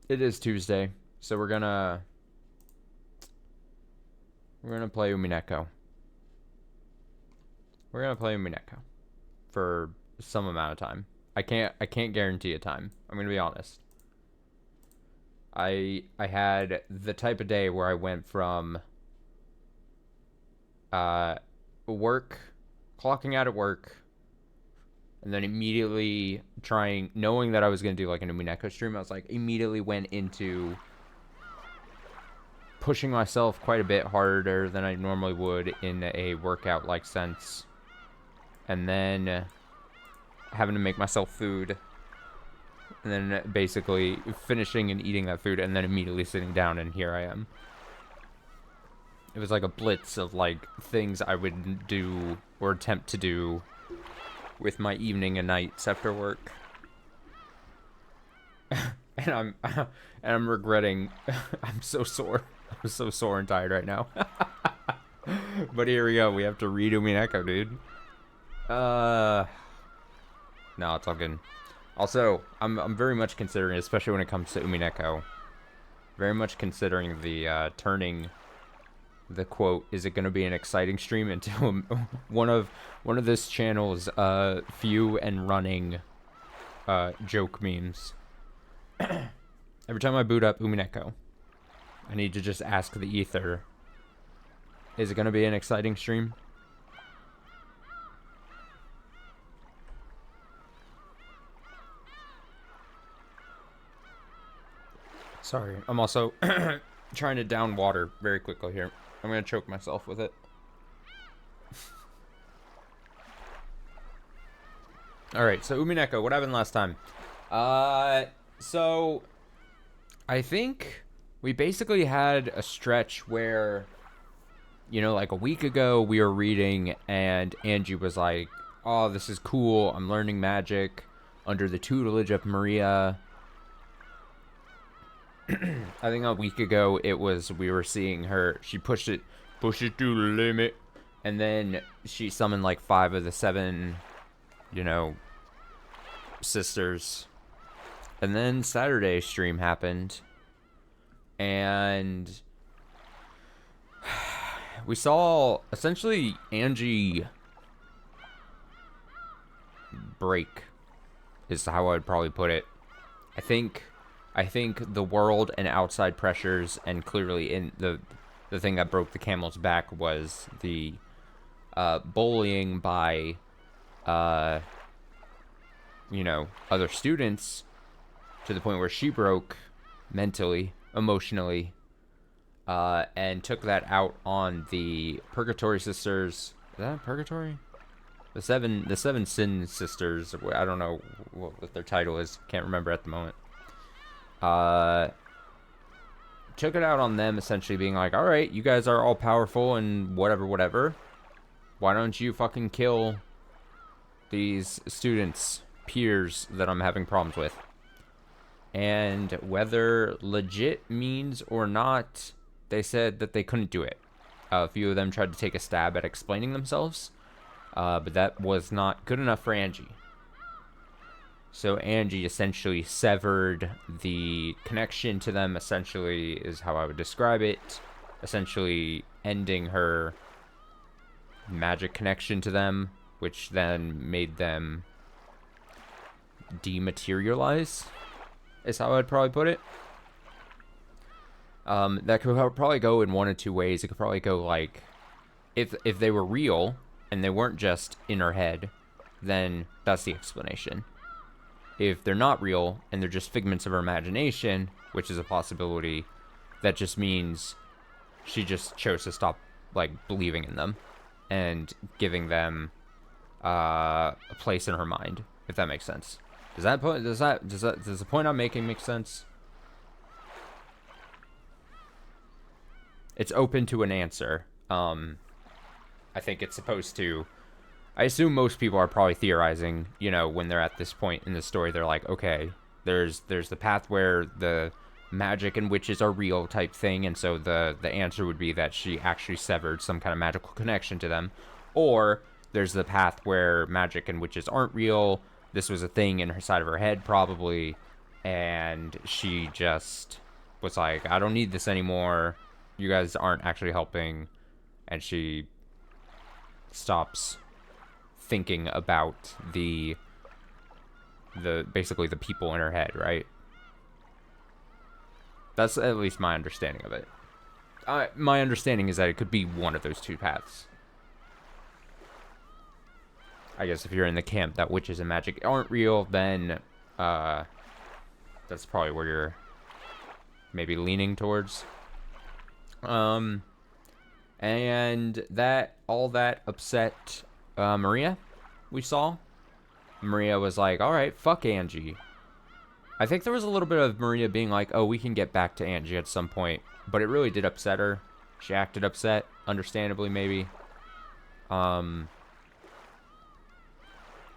It is Tuesday, so we're gonna play Umineko. We're gonna play Umineko for some amount of time. I can't guarantee a time. I'm gonna be honest. I had the type of day where I went from uh work, clocking out at work, and then immediately knowing that I was gonna do like an Umineko stream. I was like immediately went into pushing myself quite a bit harder than I normally would in a workout like sense, and then having to make myself food, and then basically finishing and eating that food, and then immediately sitting down, and here I am. It was like a blitz of like things I would do or attempt to do with my evening and nights after work. and I'm regretting. I'm so sore. I'm so sore and tired right now. But here we go. We have to read Umineko, dude. No, it's all good. Also, I'm very much considering, especially when it comes to Umineko, very much considering the turning the quote, "Is it going to be an exciting stream?" into one of this channel's few and running joke memes. Every time I boot up Umineko, I need to just ask the ether, "Is it going to be an exciting stream?" Sorry, I'm also trying to down water very quickly here. I'm gonna choke myself with it. Alright, so Umineko, what happened last time? So I think we basically had a stretch where, like a week ago we were reading and Angie was like, "Oh, this is cool. I'm learning magic under the tutelage of Maria." I think a week ago we were seeing her. She pushed it to the limit, and then she summoned like 5 of the 7, sisters. And then Saturday's stream happened, and we saw essentially Angie break, is how I'd probably put it. I think the world and outside pressures, and clearly in the thing that broke the camel's back was the bullying by other students, to the point where she broke mentally, emotionally, and took that out on the Purgatory Sisters. Is that Purgatory? The seven Sin Sisters. I don't know what their title is. Can't remember at the moment. Took it out on them, essentially being like, "All right, you guys are all powerful and whatever. Why don't you fucking kill these students, peers that I'm having problems with?" And whether legit means or not, they said that they couldn't do it. A few of them tried to take a stab at explaining themselves, but that was not good enough for Angie. So Angie essentially severed the connection to them, essentially, is how I would describe it. Essentially ending her magic connection to them, which then made them dematerialize, is how I'd probably put it. That could probably go in one of two ways. It could probably go like, if they were real and they weren't just in her head, then that's the explanation. If they're not real and they're just figments of her imagination, which is a possibility, that just means she just chose to stop believing in them and giving them a place in her mind, if that makes sense. Does the point I'm making make sense? It's open to an answer. I think it's supposed to. I assume most people are probably theorizing, when they're at this point in the story, they're like, okay, there's the path where the magic and witches are real type thing, and so the answer would be that she actually severed some kind of magical connection to them. Or there's the path where magic and witches aren't real. This was a thing in her side of her head, probably, and she just was like, I don't need this anymore. You guys aren't actually helping. And she stops thinking about the basically the people in her head, right? That's at least my understanding of it. My understanding is that it could be one of those two paths. I guess if you're in the camp that witches and magic aren't real, then that's probably where you're maybe leaning towards. And that all that upset Maria, we saw. Maria was like, all right, fuck Angie. I think there was a little bit of Maria being like, oh, we can get back to Angie at some point. But it really did upset her. She acted upset, understandably, maybe. But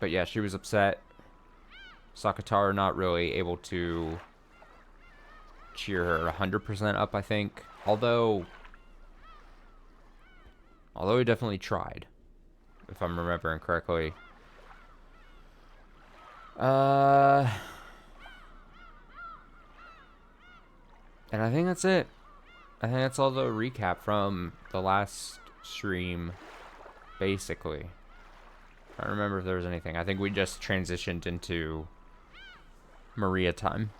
yeah, she was upset. Sakataro not really able to cheer her 100% up, I think. Although he definitely tried, if I'm remembering correctly. And I think that's it. I think that's all the recap from the last stream, basically. I don't remember if there was anything. I think we just transitioned into Maria time.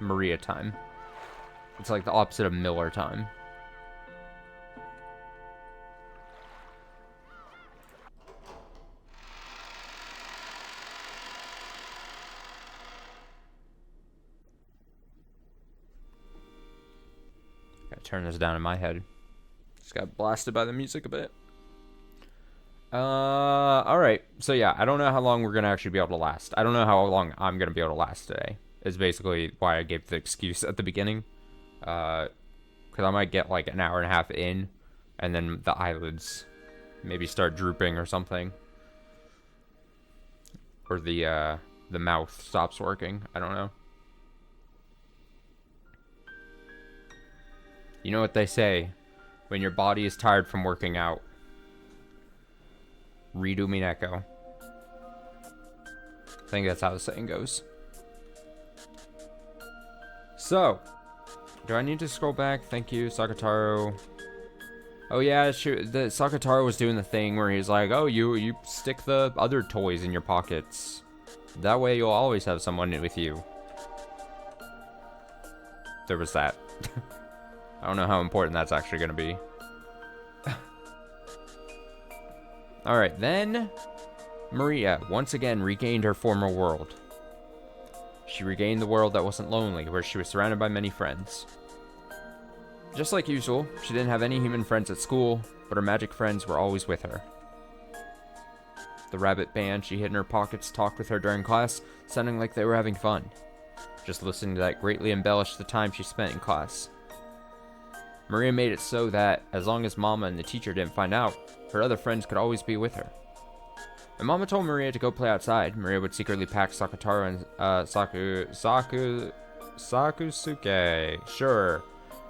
Maria time. It's like the opposite of Miller time. Gotta turn this down in my head. Just got blasted by the music a bit. Alright. So yeah, I don't know how long we're gonna actually be able to last. I don't know how long I'm gonna be able to last today. Is basically why I gave the excuse at the beginning. Because I might get like an hour and a half in, and then the eyelids maybe start drooping or something. Or the mouth stops working. I don't know. You know what they say, when your body is tired from working out, read Umineko. I think that's how the saying goes. So, do I need to scroll back? Thank you, Sakataro. Oh yeah, the Sakataro was doing the thing where he's like, oh, you stick the other toys in your pockets. That way you'll always have someone with you. There was that. I don't know how important that's actually going to be. Alright, then Maria once again regained her former world. She regained the world that wasn't lonely, where she was surrounded by many friends. Just like usual, she didn't have any human friends at school, but her magic friends were always with her. The rabbit band she hid in her pockets talked with her during class, sounding like they were having fun. Just listening to that greatly embellished the time she spent in class. Maria made it so that, as long as Mama and the teacher didn't find out, her other friends could always be with her. When Mama told Maria to go play outside, Maria would secretly pack Sakataro and Sakusuke, sure,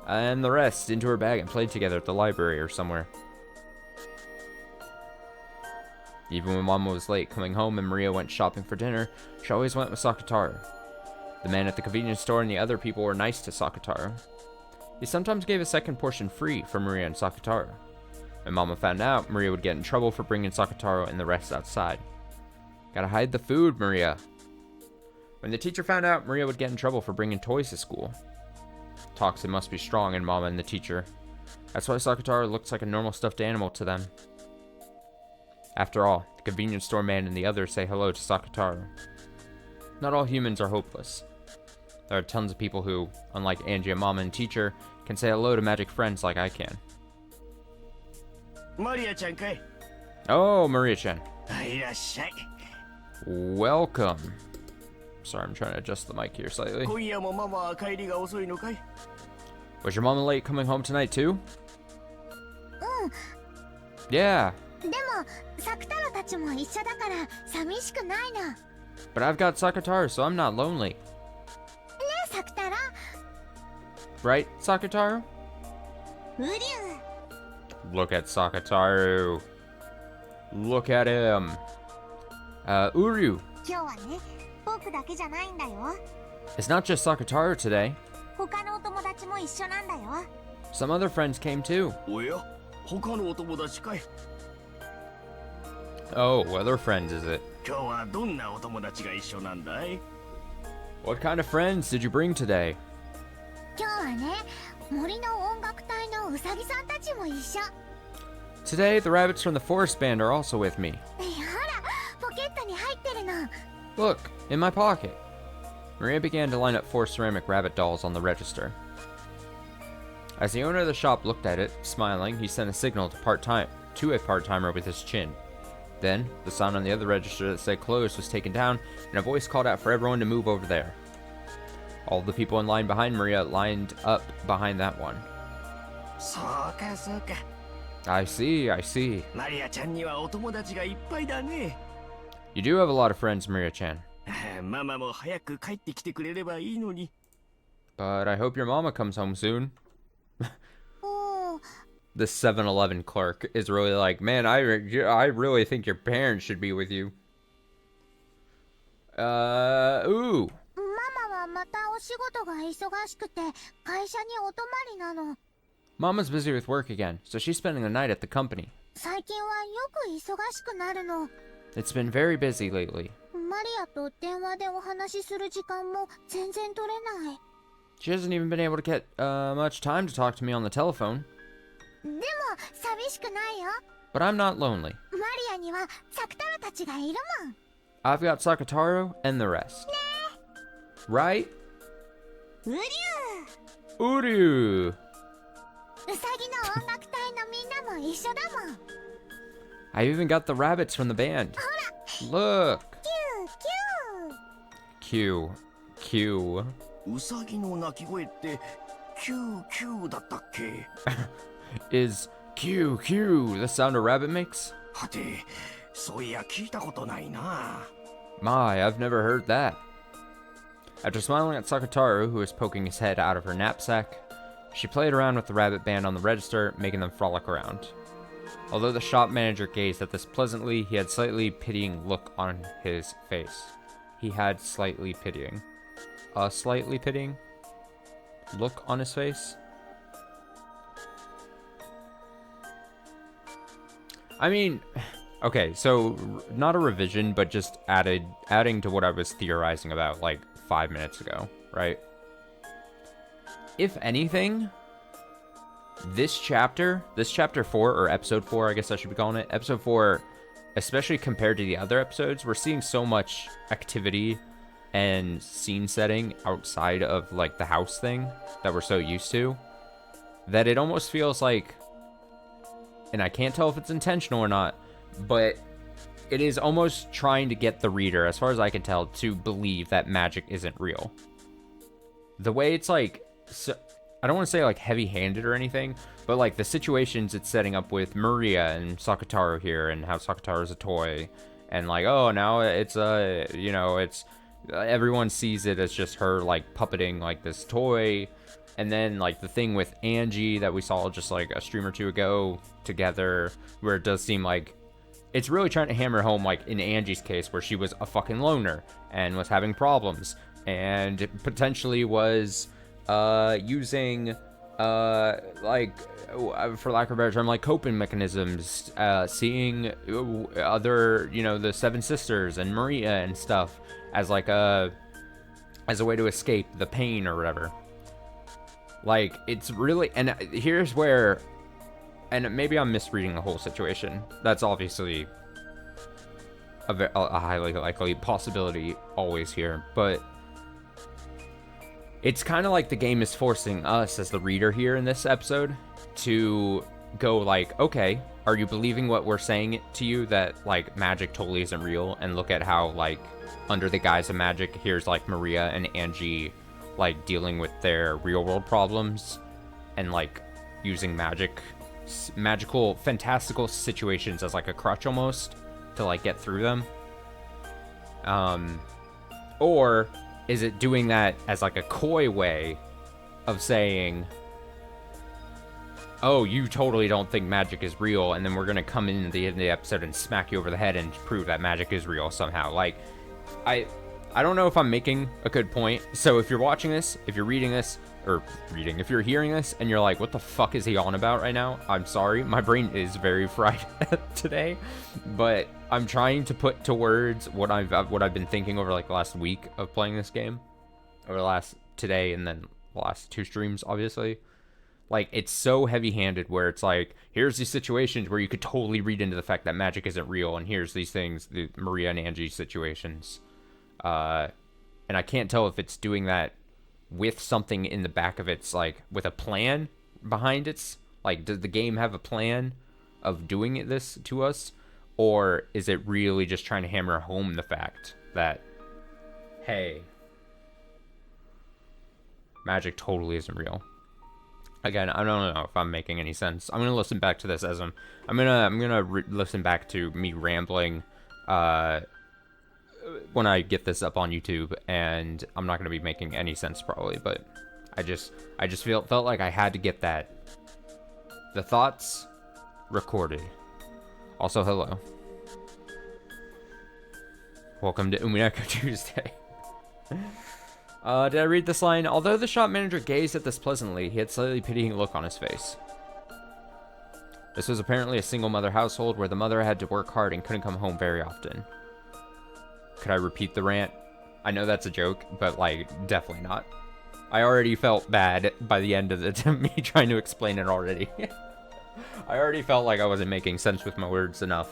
and the rest into her bag and played together at the library or somewhere. Even when Mama was late coming home and Maria went shopping for dinner, she always went with Sakataro. The man at the convenience store and the other people were nice to Sakataro. He sometimes gave a second portion free for Maria and Sakataro. When Mama found out, Maria would get in trouble for bringing Sakataro and the rest outside. Gotta hide the food, Maria. When the teacher found out, Maria would get in trouble for bringing toys to school. Toxin must be strong in Mama and the teacher. That's why Sakataro looks like a normal stuffed animal to them. After all, the convenience store man and the others say hello to Sakataro. Not all humans are hopeless. There are tons of people who, unlike Angie and Mama and teacher, can say hello to magic friends like I can. Maria-chan kai? Oh, Maria-chan. Irashai. Welcome. Sorry, I'm trying to adjust the mic here slightly. Konya mo mama wa kairi ga osoi no kai? Was your mama late coming home tonight too? Yeah. でも、サクタロたちも一緒だから寂しくないの。 But I've got Sakataro, so I'm not lonely. ねえ、サクタロ。 Right, Sakataro? うりゅう。 Look at Sakataro. Look at him. Uryu, 今日はね、僕だけじゃないんだよ。 It's not just Sakataro today. 他のお友達も一緒なんだよ。 Some other friends came too. おや他のお友達かい。 Oh, what other friends is it? 今日はどんなお友達が一緒なんだい？ What kind of friends did you bring today? 今日はね、森の音楽隊のウサギさんたちも一緒。 Today, the rabbits from the forest band are also with me. ほら、ポケットに入ってるの。 Look, in my pocket. Maria began to line up 4 ceramic rabbit dolls on the register. As the owner of the shop looked at it, smiling, he sent a signal to a part-timer with his chin. Then, the sign on the other register that said closed was taken down, and a voice called out for everyone to move over there. All the people in line behind Maria lined up behind that one. そうかそうか。 I see, I see. マリアちゃんにはお友達がいっぱいだね。 You do have a lot of friends, Maria-chan. ママも早く帰ってきてくれればいいのに。 But I hope your mama comes home soon. おー、 The 7-Eleven clerk is really like, man, I really think your parents should be with you. Ooh. ママはまたお仕事が忙しくて会社にお泊まりなの。 Mama's busy with work again, so she's spending the night at the company. 最近はよく忙しくなるの。 It's been very busy lately. マリアと電話でお話しする時間も全然取れない。 She hasn't even been able to get much time to talk to me on the telephone. でも寂しくないよ。 But I'm not lonely. マリアにはサクタラたちがいるもん。 I've got Sakataro and the rest. Right? うりゅう。 Uryu! ウサギの音楽隊のみんなも一緒だもん。 I even got the rabbits from the band. Look! キューキュー。 Q. Q. ウサギの鳴き声ってキューキューだったっけ？ Is Q Q the sound a rabbit makes? はて、そういや聞いたことないな。 My, I've never heard that. After smiling at Sakataru, who was poking his head out of her knapsack, she played around with the rabbit band on the register, making them frolic around. Although the shop manager gazed at this pleasantly, he had slightly pitying look on his face. He had slightly pitying. A slightly pitying look on his face? I mean, okay, so not a revision, but just adding to what I was theorizing about like 5 minutes ago, right? If anything, this chapter 4, or episode 4, I guess I should be calling it, episode 4, especially compared to the other episodes, we're seeing so much activity and scene setting outside of like the house thing that we're so used to, that it almost feels like, and I can't tell if it's intentional or not, but it is almost trying to get the reader, as far as I can tell, to believe that magic isn't real. The way it's like, so, I don't want to say like heavy-handed or anything, but like the situations it's setting up with Maria and Sakataro here, and how Sakataro's a toy, and like, oh, now it's you know, it's everyone sees it as just her like puppeting like this toy. And then like the thing with Angie that we saw just like a stream or two ago together, where it does seem like it's really trying to hammer home, like in Angie's case, where she was a fucking loner and was having problems and potentially was using like, for lack of a better term, like coping mechanisms, seeing other, you know, the Seven Sisters and Maria and stuff as like as a way to escape the pain or whatever. Like, it's really, and here's where, and maybe I'm misreading the whole situation. That's obviously a highly likely possibility always here, but it's kind of like the game is forcing us as the reader here in this episode to go like, okay, are you believing what we're saying to you, that like magic totally isn't real? And look at how like under the guise of magic, here's like Maria and Angie like dealing with their real world problems and like using magical fantastical situations as like a crutch almost to like get through them. Or is it doing that as like a coy way of saying, oh, you totally don't think magic is real, and then we're gonna come in at the end of the episode and smack you over the head and prove that magic is real somehow? Like, I don't know if I'm making a good point. So if you're watching this, if you're reading this, if you're hearing this and you're like, what the fuck is he on about right now? I'm sorry. My brain is very fried today, but I'm trying to put to words what I've been thinking over like the last week of playing this game, over the last today and then the last 2 streams, obviously. Like, it's so heavy-handed where it's like, here's these situations where you could totally read into the fact that magic isn't real, and here's these things, the Maria and Angie situations. And I can't tell if it's doing that with something in the back of its, like, with a plan behind its, like, does the game have a plan of doing this to us? Or is it really just trying to hammer home the fact that, hey, magic totally isn't real? Again, I don't know if I'm making any sense. I'm gonna listen back to this as I'm gonna listen back to me rambling when I get this up on YouTube, and I'm not gonna be making any sense probably, but I just felt like I had to get the thoughts recorded. Also, hello. Welcome to Umineko Tuesday. Did I read this line? Although the shop manager gazed at this pleasantly, he had a slightly pitying look on his face. This was apparently a single mother household where the mother had to work hard and couldn't come home very often. Could I repeat the rant? I know that's a joke, but, like, definitely not. I already felt bad by the end of me trying to explain it already. I already felt like I wasn't making sense with my words enough.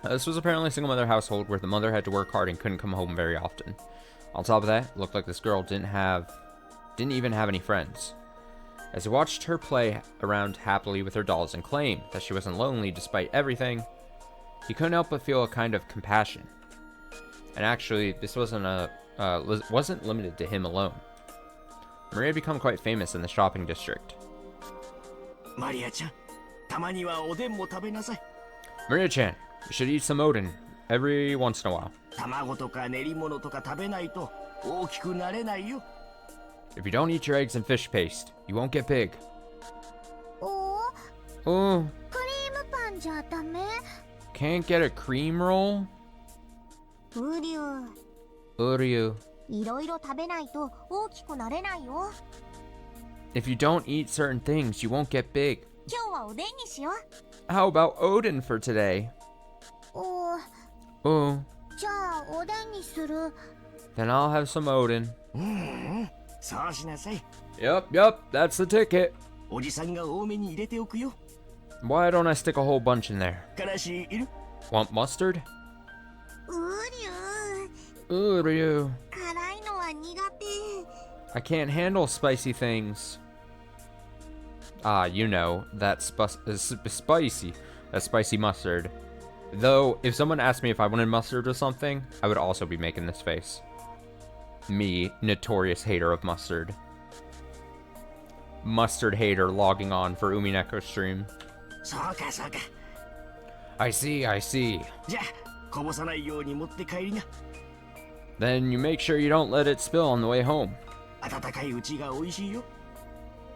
This was apparently a single mother household where the mother had to work hard and couldn't come home very often. On top of that, it looked like this girl didn't even have any friends. As he watched her play around happily with her dolls and claim that she wasn't lonely despite everything, he couldn't help but feel a kind of compassion. And actually, this wasn't limited to him alone. Maria had become quite famous in the shopping district. Maria-chan, たまにはおでんも食べなさい。 Maria-chan, you should eat some Odin every once in a while. 卵とか練り物とか食べないと大きくなれないよ。 If you don't eat your eggs and fish paste, you won't get big. おOh, クリームパンじゃダメ？ can't get a cream roll? うりゅう。 Uryu. いろいろ食べないと大きくなれないよ。 If you don't eat certain things, you won't get big. 今日はおでんにしよう。 How about Odin for today? お Oh, じゃあおでんにする。 then I'll have some Odin. そうしなさい。 Yup, that's the ticket. おじさんが多めに入れておくよ。 Why don't I stick a whole bunch in there? からしいる？ Want mustard? うりゅう。 Uryu. 辛いのは苦手。 I can't handle spicy things. You know, that spicy mustard. Though, if someone asked me if I wanted mustard or something, I would also be making this face. Me, notorious hater of mustard. Mustard hater logging on for Umineko stream. そうかそうか。 I see. じゃあこぼさないように持って帰りな。 Then you make sure you don't let it spill on the way home. 温かいうちが美味しいよ。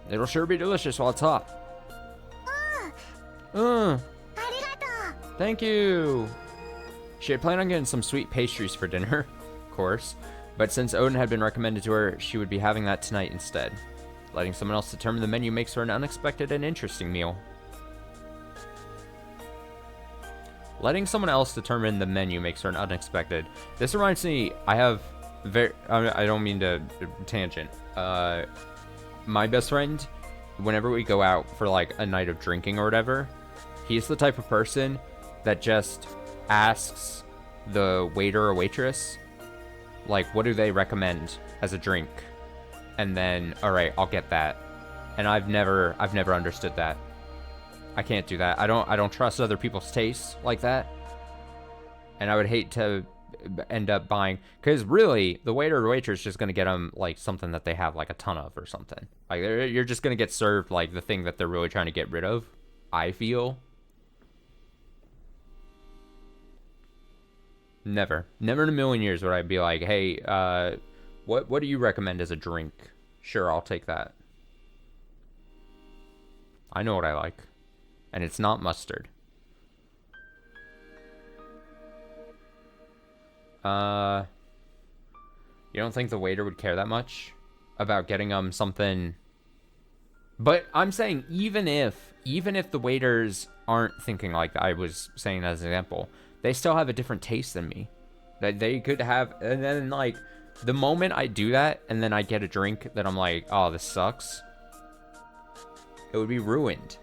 It'll sure be delicious while it's hot. ありがと Thank you. She had planned on getting some sweet pastries for dinner, of course, but since Odin had been recommended to her, she would be having that tonight instead. Letting someone else determine the menu makes for an unexpected and interesting meal. Letting someone else determine the menu makes for an unexpected. This reminds me, I don't mean to tangent. My best friend, whenever we go out for like a night of drinking or whatever, he's the type of person that just asks the waiter or waitress, like, what do they recommend as a drink? And then, all right, I'll get that. And I've never understood that. I can't do that. I don't trust other people's tastes like that. And I would hate to end up buying, because really the waiter or waitress is just going to get them like something that they have like a ton of or something. Like you're just going to get served like the thing that they're really trying to get rid of, I feel. Never in a million years would I be like, hey, what do you recommend as a drink? Sure, I'll take that. I know what I like. And it's not mustard. You don't think the waiter would care that much about getting something? But I'm saying even if the waiters aren't thinking like I was saying as an example, they still have a different taste than me. That they could have, and then like the moment I do that and then I get a drink that I'm like, oh, this sucks, it would be ruined.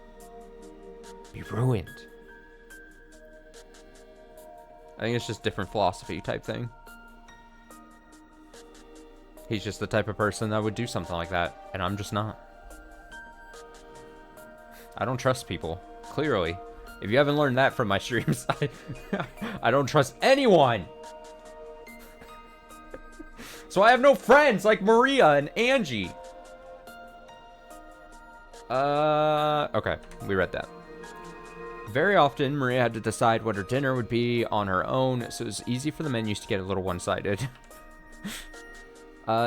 Be ruined. I think it's just different philosophy type thing. He's just the type of person that would do something like that, and I'm just not. I don't trust people, clearly. If you haven't learned that from my streams, I don't trust anyone. So I have no friends like Maria and Angie. Okay, we read that. Very often, Maria had to decide what her dinner would be on her own, so it was easy for the menus to get a little one-sided.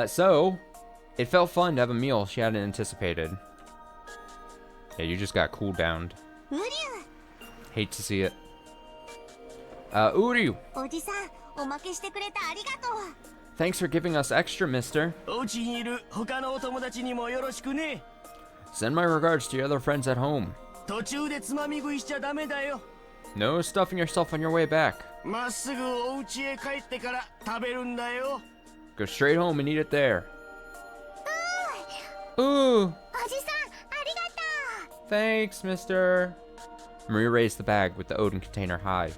So, it felt fun to have a meal she hadn't anticipated. Yeah, you just got cooled down. Hate to see it. Uryu! Thanks for giving us extra, mister. Send my regards to your other friends at home. No stuffing yourself on your way back. Go straight home and eat it there. Ooh! Thanks, mister. Maria raised the bag with the Odin container high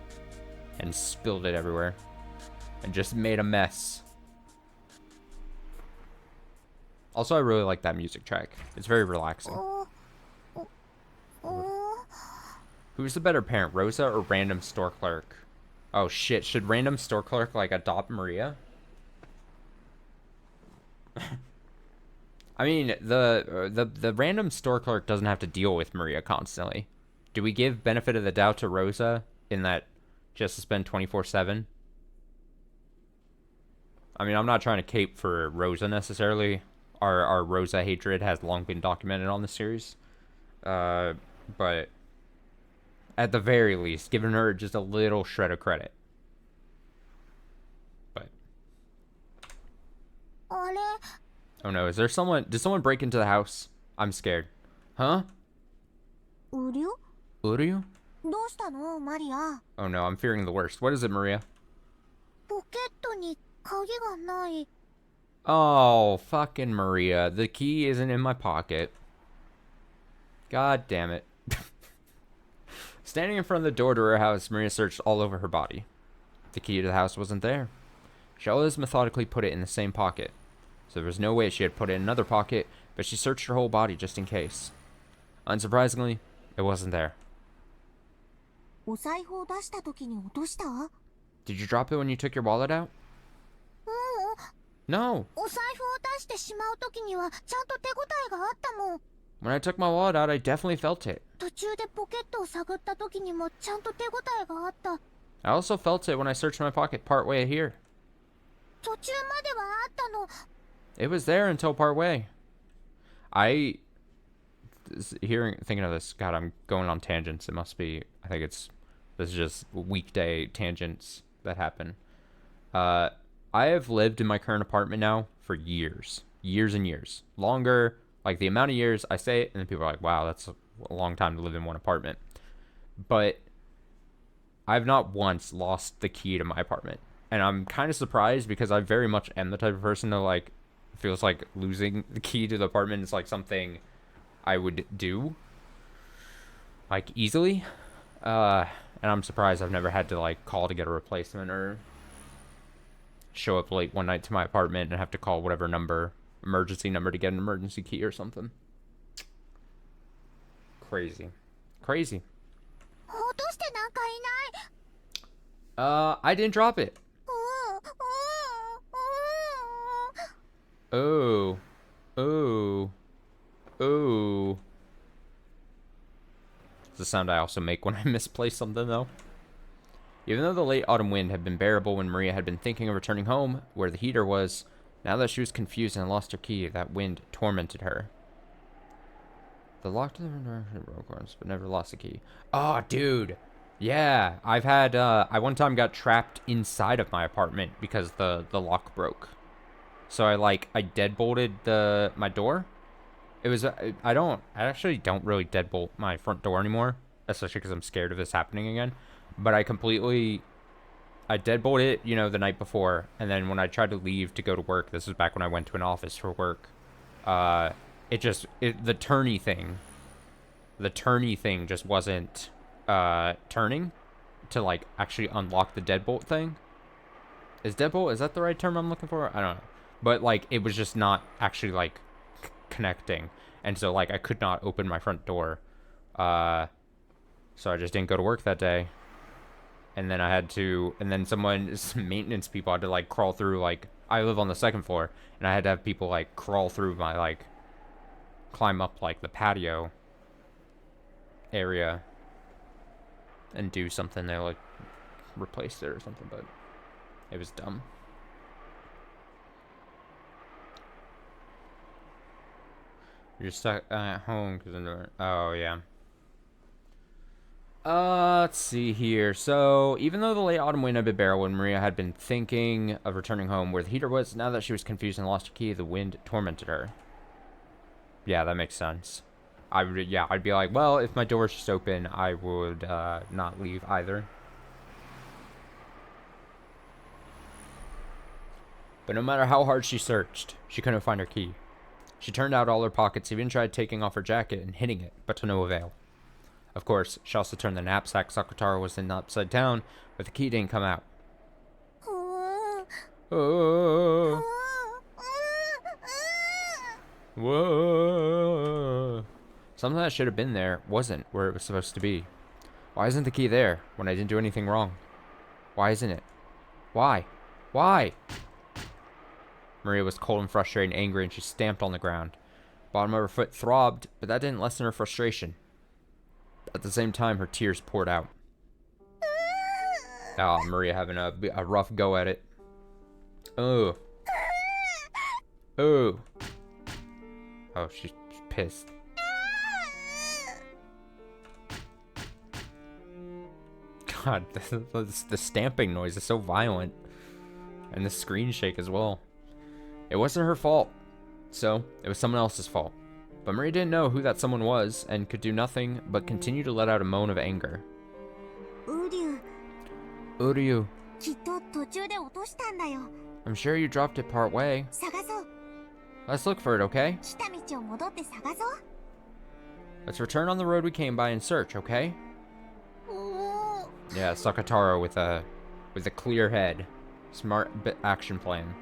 and spilled it everywhere and just made a mess. Also, I really like that music track. It's very relaxing. Who's the better parent, Rosa or random store clerk? Oh shit, should random store clerk like adopt Maria? I mean, the random store clerk doesn't have to deal with Maria constantly. Do we give benefit of the doubt to Rosa in that she has to spend 24/7? I mean, I'm not trying to cape for Rosa necessarily. Our Rosa hatred has long been documented on the series. But at the very least, giving her just a little shred of credit. But oh no, is there someone? Did someone break into the house? I'm scared. Huh? Uryu? Oh no, I'm fearing the worst. What is it, Maria? Oh, fucking Maria. The key isn't in my pocket. God damn it. Standing in front of the door to her house, Maria searched all over her body. The key to the house wasn't there. She always methodically put it in the same pocket. So there was no way she had put it in another pocket, but she searched her whole body just in case. Unsurprisingly, it wasn't there. Did you drop it when you took your wallet out? No. When I took my wallet out, I definitely felt it. I also felt it when I searched my pocket partway here. It was there until partway. Thinking of this, God, I'm going on tangents. It must be, this is just weekday tangents that happen. I have lived in my current apartment now for years and years. Longer, like the amount of years I say it, and then people are like, wow, that's a long time to live in one apartment. But I've not once lost the key to my apartment. And I'm kind of surprised because I very much am the type of person to like, feels like losing the key to the apartment is like something I would do like easily. And I'm surprised I've never had to like call to get a replacement or show up late one night to my apartment and have to call whatever emergency number to get an emergency key or something. Crazy. I didn't drop it. Oh. It's the sound I also make when I misplace something, though. Even though the late autumn wind had been bearable when Maria had been thinking of returning home, where the heater was, now that she was confused and lost her key, that wind tormented her. The lock to the door broke once, but never lost the key. Oh, dude. Yeah, I've had, I one time got trapped inside of my apartment because the lock broke. So I deadbolted my door. It was, I actually don't really deadbolt my front door anymore, especially because I'm scared of this happening again. But I deadbolted it, you know, the night before, and then when I tried to leave to go to work, this was back when I went to an office for work, the turny thing just wasn't, turning to, like, actually unlock the deadbolt thing. Is that the right term I'm looking for? I don't know. But, like, it was just not actually, like, connecting. And so, like, I could not open my front door. So I just didn't go to work that day. And then some maintenance people had to, like, crawl through, like, I live on the second floor, and I had to have people, like, crawl through my, like, climb up, like, the patio area and do something. They, like, replaced it or something, but it was dumb. You're stuck at home because of the... Oh, yeah. Let's see here. So, even though the late autumn wind had been bearable and Maria had been thinking of returning home where the heater was, now that she was confused and lost her key, the wind tormented her. Yeah, that makes sense. I'd be like, well, if my door's just open, I would not leave either. But no matter how hard she searched, she couldn't find her key. She turned out all her pockets, even tried taking off her jacket and hitting it, but to no avail. Of course, she also turned the knapsack Sakataro was in upside down, but the key didn't come out. Oh. Whoa. Something that should have been there wasn't where it was supposed to be. Why isn't the key there when I didn't do anything wrong? Why isn't it? Why? Why? Maria was cold and frustrated and angry, and she stamped on the ground. Bottom of her foot throbbed, but that didn't lessen her frustration. At the same time, her tears poured out. Oh, Maria having a rough go at it. Oh. Oh. Oh, she's pissed. God, the stamping noise is so violent. And the screen shake as well. It wasn't her fault, so it was someone else's fault. But Maria didn't know who that someone was and could do nothing but continue to let out a moan of anger. Uryu. I'm sure you dropped it part way. Let's look for it, okay? Let's return on the road we came by and search, okay? Yeah, Sakataro with a clear head. Smart action plan.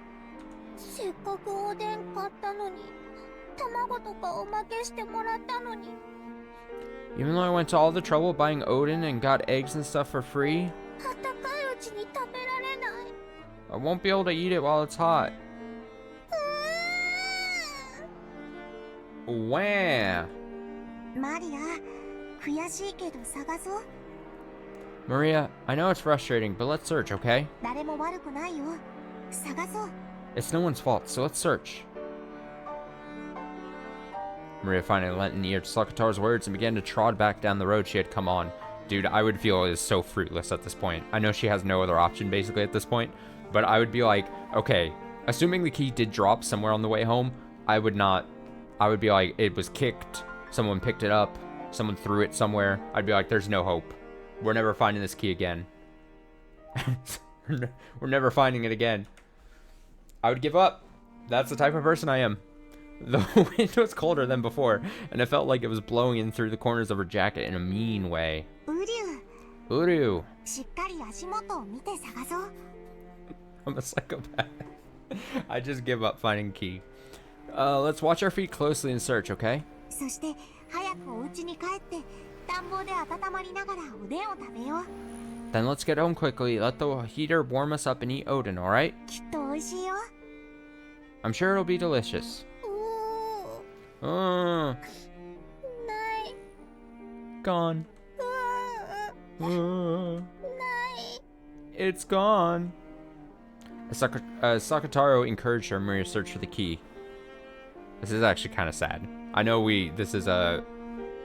Even though I went to all the trouble buying Odin and got eggs and stuff for free, I won't be able to eat it while it's hot. Wah! Maria, I know it's frustrating, but let's search, okay? It's no one's fault, so let's search. Maria finally lent an ear to Sakataro's words and began to trot back down the road she had come on. Dude, I would feel it is so fruitless at this point. I know she has no other option basically at this point, but I would be like, okay, assuming the key did drop somewhere on the way home, I would be like, it was kicked, someone picked it up, someone threw it somewhere. I'd be like, there's no hope. We're never finding this key again. We're never finding it again. I would give up. That's the type of person I am. The wind was colder than before, and it felt like it was blowing in through the corners of her jacket in a mean way. Uryu. I'm a psychopath. I just give up finding key. Let's watch our feet closely and search, okay? Then let's get home quickly, let the heater warm us up and eat Odin, alright? I'm sure it'll be delicious. Gone. It's gone. Sakataro encouraged her to search for the key. This is actually kind of sad. I know this is a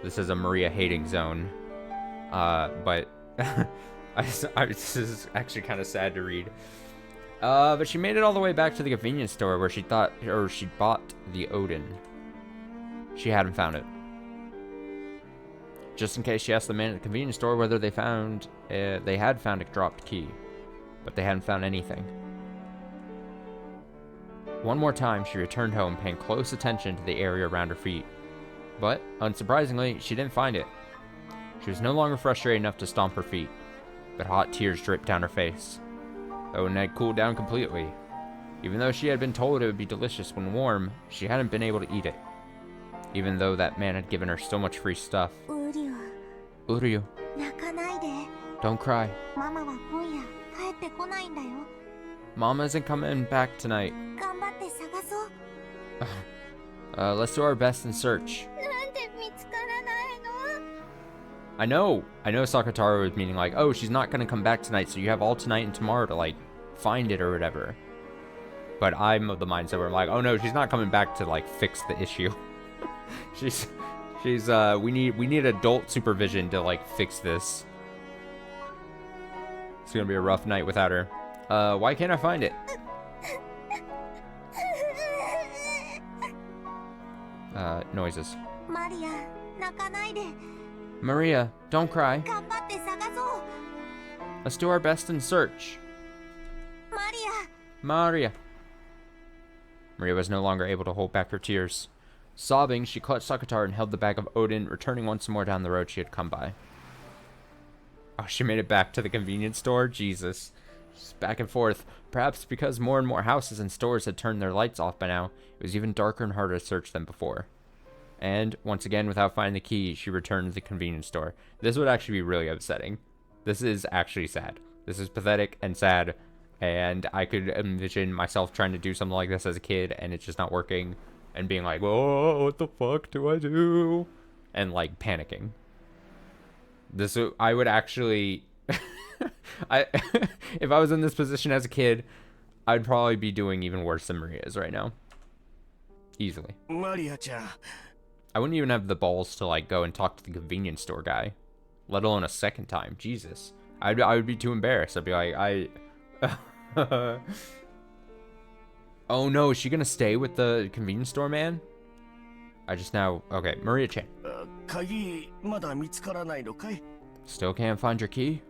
This is a Maria hating zone. But this is actually kind of sad to read. But she made it all the way back to the convenience store where she bought the Odin. She hadn't found it. Just in case, she asked the man at the convenience store whether they had found a dropped key, but they hadn't found anything. One more time, she returned home, paying close attention to the area around her feet. But, unsurprisingly, she didn't find it. She was no longer frustrated enough to stomp her feet, but hot tears dripped down her face. Odin had cooled down completely. Even though she had been told it would be delicious when warm, she hadn't been able to eat it. Even though that man had given her so much free stuff. Uryu, don't cry. Mama isn't coming back tonight. Let's do our best and search. I know Sakataro was meaning like, oh, she's not gonna come back tonight, so you have all tonight and tomorrow to like find it or whatever. But I'm of the mindset where I'm like, oh no, she's not coming back to like fix the issue. we need adult supervision to like fix this. It's gonna be a rough night without her. Why can't I find it? Noises. Maria, don't cry. Let's do our best and search. Maria. Maria was no longer able to hold back her tears. Sobbing, she clutched Sakataro and held the bag of Odin, returning once more down the road she had come by. Oh, she made it back to the convenience store? Jesus. Just back and forth. Perhaps because more and more houses and stores had turned their lights off by now, it was even darker and harder to search than before. And, once again, without finding the key, she returned to the convenience store. This would actually be really upsetting. This is actually sad. This is pathetic and sad, and I could envision myself trying to do something like this as a kid, and it's just not working, and being like, whoa, what the fuck do I do? And, like, panicking. I would actually... if I was in this position as a kid, I'd probably be doing even worse than Maria is right now. Easily. Maria-chan. I wouldn't even have the balls to like go and talk to the convenience store guy, let alone a second time. Jesus, I would be too embarrassed. I'd be like, oh no, is she gonna stay with the convenience store man? Okay, Maria-chan. Still can't find your key?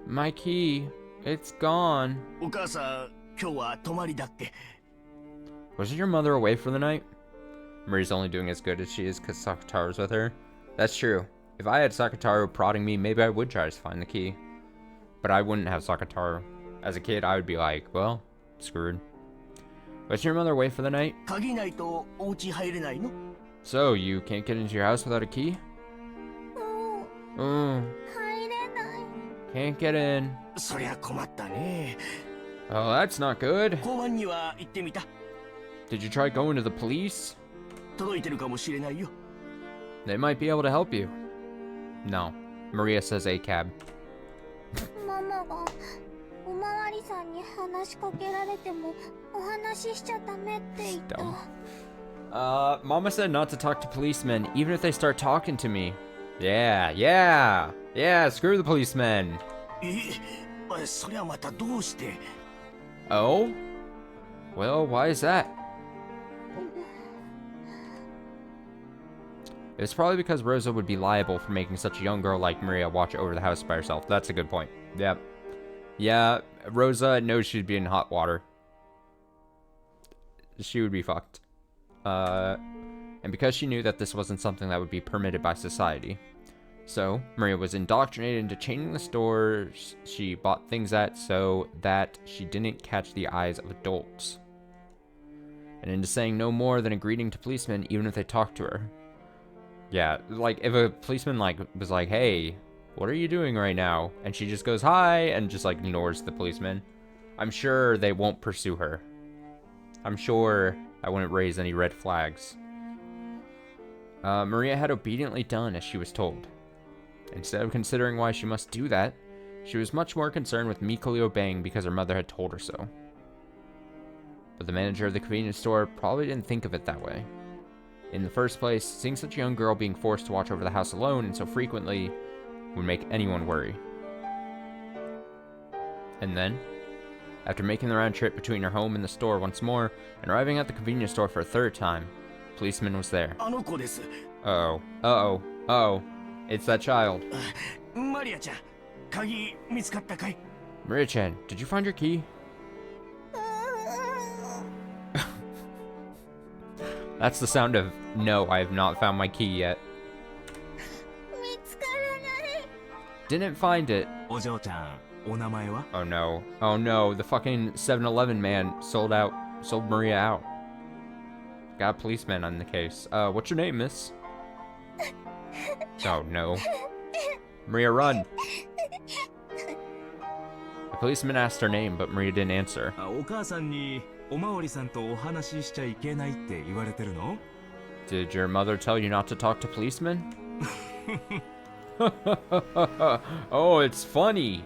My key, it's gone. Wasn't your mother away for the night? Maria's only doing as good as she is because Sakataro's with her. That's true. If I had Sakataro prodding me, maybe I would try to find the key. But I wouldn't have Sakataro. As a kid, I would be like, well, screwed. Wasn't your mother away for the night? So, you can't get into your house without a key? Can't get in. Oh, that's not good. Did you try going to the police? They might be able to help you. No. Maria says a cab. Dumb. Mama said not to talk to policemen, even if they start talking to me. Yeah, screw the policemen. Oh? Well, why is that? It's probably because Rosa would be liable for making such a young girl like Maria watch over the house by herself. That's a good point. Yep. Yeah, Rosa knows she'd be in hot water. She would be fucked. And because she knew that this wasn't something that would be permitted by society. So, Maria was indoctrinated into changing the stores she bought things at so that she didn't catch the eyes of adults. And into saying no more than a greeting to policemen even if they talked to her. Yeah, like, if a policeman, like, was like, hey, what are you doing right now? And she just goes, hi, and just, like, ignores the policeman. I'm sure they won't pursue her. I'm sure I wouldn't raise any red flags. Maria had obediently done as she was told. Instead of considering why she must do that, she was much more concerned with meekly obeying because her mother had told her so. But the manager of the convenience store probably didn't think of it that way. In the first place, seeing such a young girl being forced to watch over the house alone and so frequently would make anyone worry. And then, after making the round trip between her home and the store once more, and arriving at the convenience store for a third time, a policeman was there. あの子です。 Uh-oh. Uh-oh. Uh-oh. It's that child. マリアちゃん、鍵見つかったかい？ Maria-chan, did you find your key? That's the sound of, no, I have not found my key yet. 見つからない。 Didn't find it. お嬢ちゃん、お名前は？ Oh no. Oh no, the fucking 7-Eleven man sold Maria out. Got a policeman on the case. What's your name, miss? Oh no. Maria, run. The policeman asked her name, but Maria didn't answer. お母さんにおまわりさんとお話ししちゃいけないって言われてるの？ Did your mother tell you not to talk to policemen? Oh, it's funny.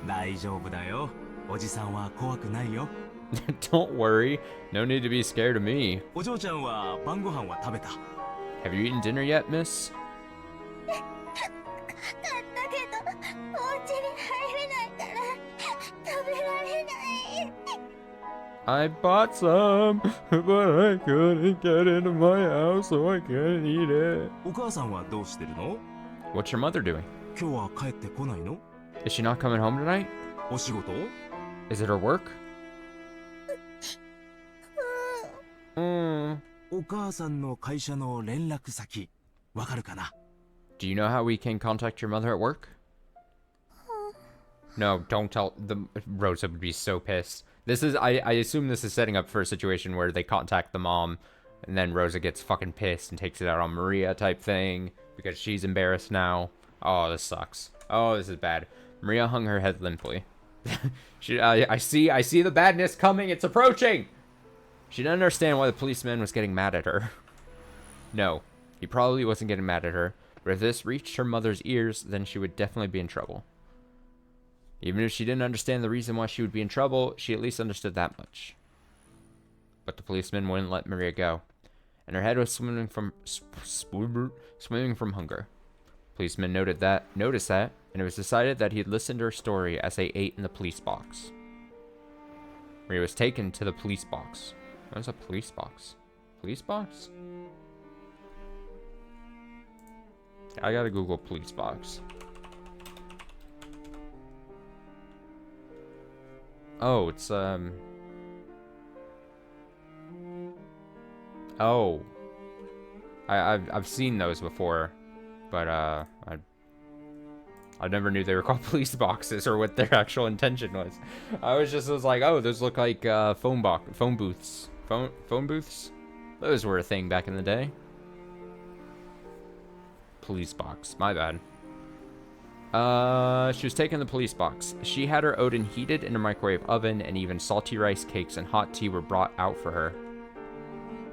大丈夫だよ。おじさんは怖くないよ。 Don't worry. No need to be scared of me. お嬢ちゃんは晩ご飯は食べた？ Have you eaten dinner yet, miss? 買ったけど、お家に入れないから食べられない。 I bought some, but I couldn't get into my house, so I couldn't eat it. お母さんはどうしてるの？ What's your mother doing? 今日は帰ってこないの？ Is she not coming home tonight? お仕事？ Is it her work? お母さんの会社の連絡先、わかるかな？ Do you know how we can contact your mother at work? No, don't tell. Rosa would be so pissed. This is, I assume this is setting up for a situation where they contact the mom, and then Rosa gets fucking pissed and takes it out on Maria type thing, because she's embarrassed now. Oh, this sucks. Oh, this is bad. Maria hung her head limply. I see the badness coming. It's approaching. She didn't understand why the policeman was getting mad at her. No, he probably wasn't getting mad at her, but if this reached her mother's ears, then she would definitely be in trouble. Even if she didn't understand the reason why she would be in trouble, she at least understood that much. But the policeman wouldn't let Maria go, and her head was swimming from hunger. Policeman noticed that, and it was decided that he'd listen to her story as they ate in the police box. Maria was taken to the police box. What's a police box? Police box? I gotta Google police box. Oh, it's oh, I've seen those before, but I never knew they were called police boxes or what their actual intention was. I was like, oh, those look like phone booths. Phone booths? Those were a thing back in the day. Police box, my bad. She was taken to the police box. She had her Odin heated in a microwave oven, and even salty rice cakes and hot tea were brought out for her.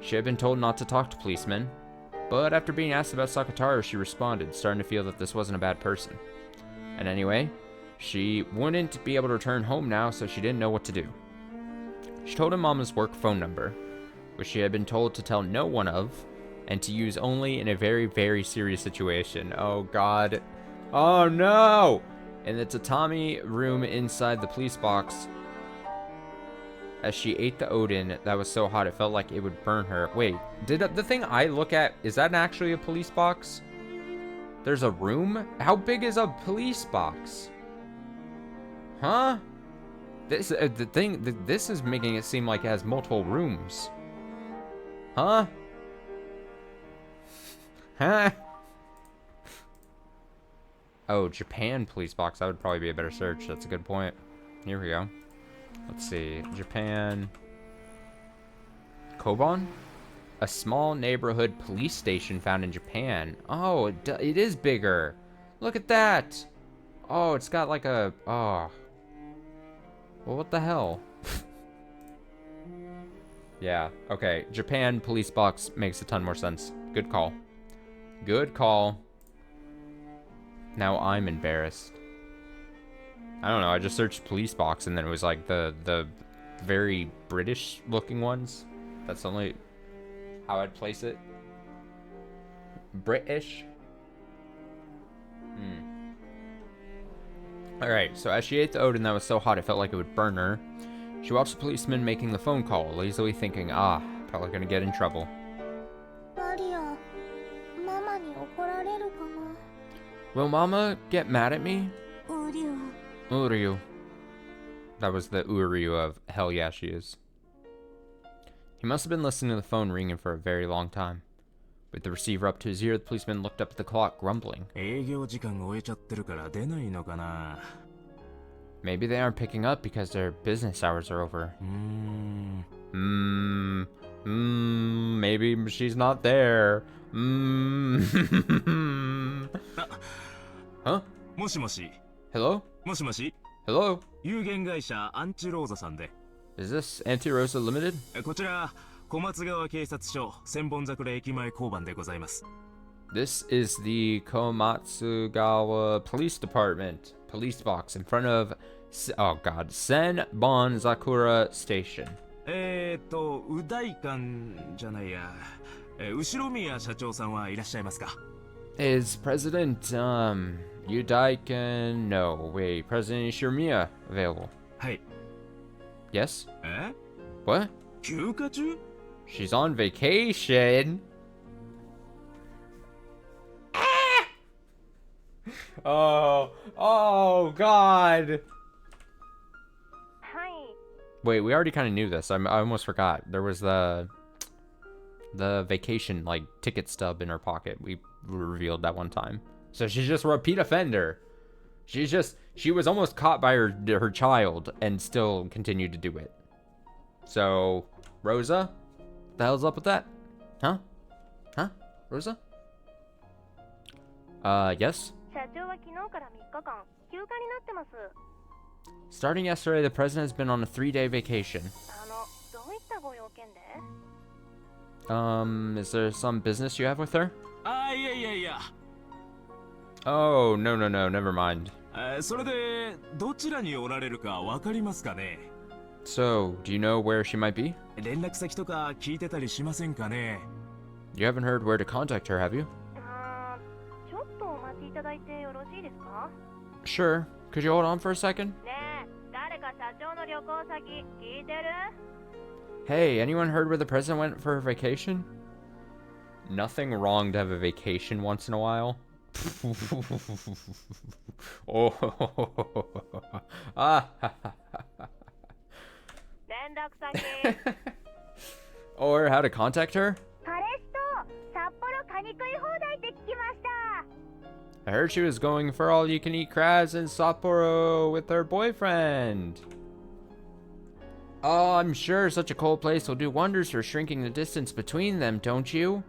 She had been told not to talk to policemen, but after being asked about Sakataro, she responded, starting to feel that this wasn't a bad person. And anyway, she wouldn't be able to return home now, so she didn't know what to do. She told her mama's work phone number, which she had been told to tell no one of, and to use only in a very, very serious situation. Oh god. Oh no! In the tatami room inside the police box, as she ate the Odin that was so hot it felt like it would burn her. Wait, did the thing I look at, is that actually a police box? There's a room? How big is a police box? Huh? This this is making it seem like it has multiple rooms. Huh? Huh? Oh, Japan police box. That would probably be a better search. That's a good point. Here we go. Let's see. Japan. Koban? A small neighborhood police station found in Japan. Oh, it is bigger. Look at that. Oh, it's got like a... Oh. Well, what the hell? Yeah, okay. Japan police box makes a ton more sense. Good call. Good call. Now I'm embarrassed. I don't know, I just searched police box and then it was like the very British looking ones. That's the only how I'd place it. British. Alright, so as she ate the Odin that was so hot it felt like it would burn her, she watched the policeman making the phone call, lazily thinking, probably gonna get in trouble. マリア、ママに怒られるかな。 Will Mama get mad at me? ウリュウ。 Uryu. That was the Uryu of hell yeah she is. He must have been listening to the phone ringing for a very long time. With the receiver up to his ear, the policeman looked up at the clock, grumbling. 営業時間終えちゃってるから出ないのかな。 Maybe they aren't picking up because their business hours are over. Maybe she's not there. Huh? もしもし。 Hello? もしもし。 Hello? 有限会社アンチローザさんで。 Is this Auntie Rosa Limited? こちら小松川警察署千本桜駅前交番でございます。 This is the Komatsugawa Police Department police box in front of, Senbon Zakura Station. う大館じゃないや。後宮社長さんはいらっしゃいますか。 Is President, Yudaiken... No, wait, President Shirmiya available? はい。 Yes? え？ What? 休暇中？ She's on vacation. Oh, God. はい。 Wait, we already kind of knew this. I almost forgot. There was the vacation, like, ticket stub in her pocket. We revealed that one time. So she's just a repeat offender. She was almost caught by her child and still continued to do it. So, Rosa? The hell's up with that? Huh? Rosa? Yes? 社長は昨日から3日間休暇になってます。 Starting yesterday, the president has been on a 3-day vacation. どういったご用件で？ Is there some business you have with her? いやいやいや。 Oh, no, never mind. それでどちらにおられるかわかりますかね。 So, do you know where she might be? 連絡先とか聞いてたりしませんかね。 You haven't heard where to contact her, have you? ちょっとお待ちいただいてよろしいですか？ Sure. Could you hold on for a second? ねえ、誰か社長の旅行先聞いてる？ Hey, anyone heard where the president went for a vacation? Nothing wrong to have a vacation once in a while. Oh. 連絡先。Or how to contact her? 彼氏と札幌カニ食い放題って聞きました。 I heard she was going for all-you-can-eat crabs in Sapporo with her boyfriend. Oh, I'm sure such a cold place will do wonders for shrinking the distance between them, don't you?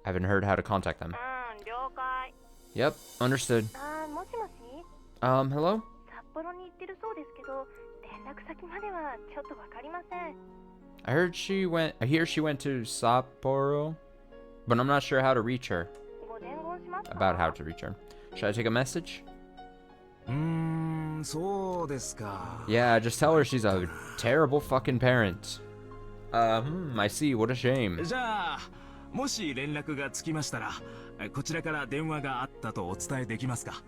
Haven't heard how to contact them. 了解。 Yep, understood. もしもし？ Hello? 札幌に行ってるそうですけど、連絡先まではちょっとわかりません。 I hear she went to Sapporo, but I'm not sure how to reach her. ご伝言しますか？ About how to reach her. Should I take a message? そうですか。 Yeah, just tell her she's a terrible fucking parent. I see, what a shame. じゃあもし連絡がつきましたらこちらから電話があったとお伝えできますか。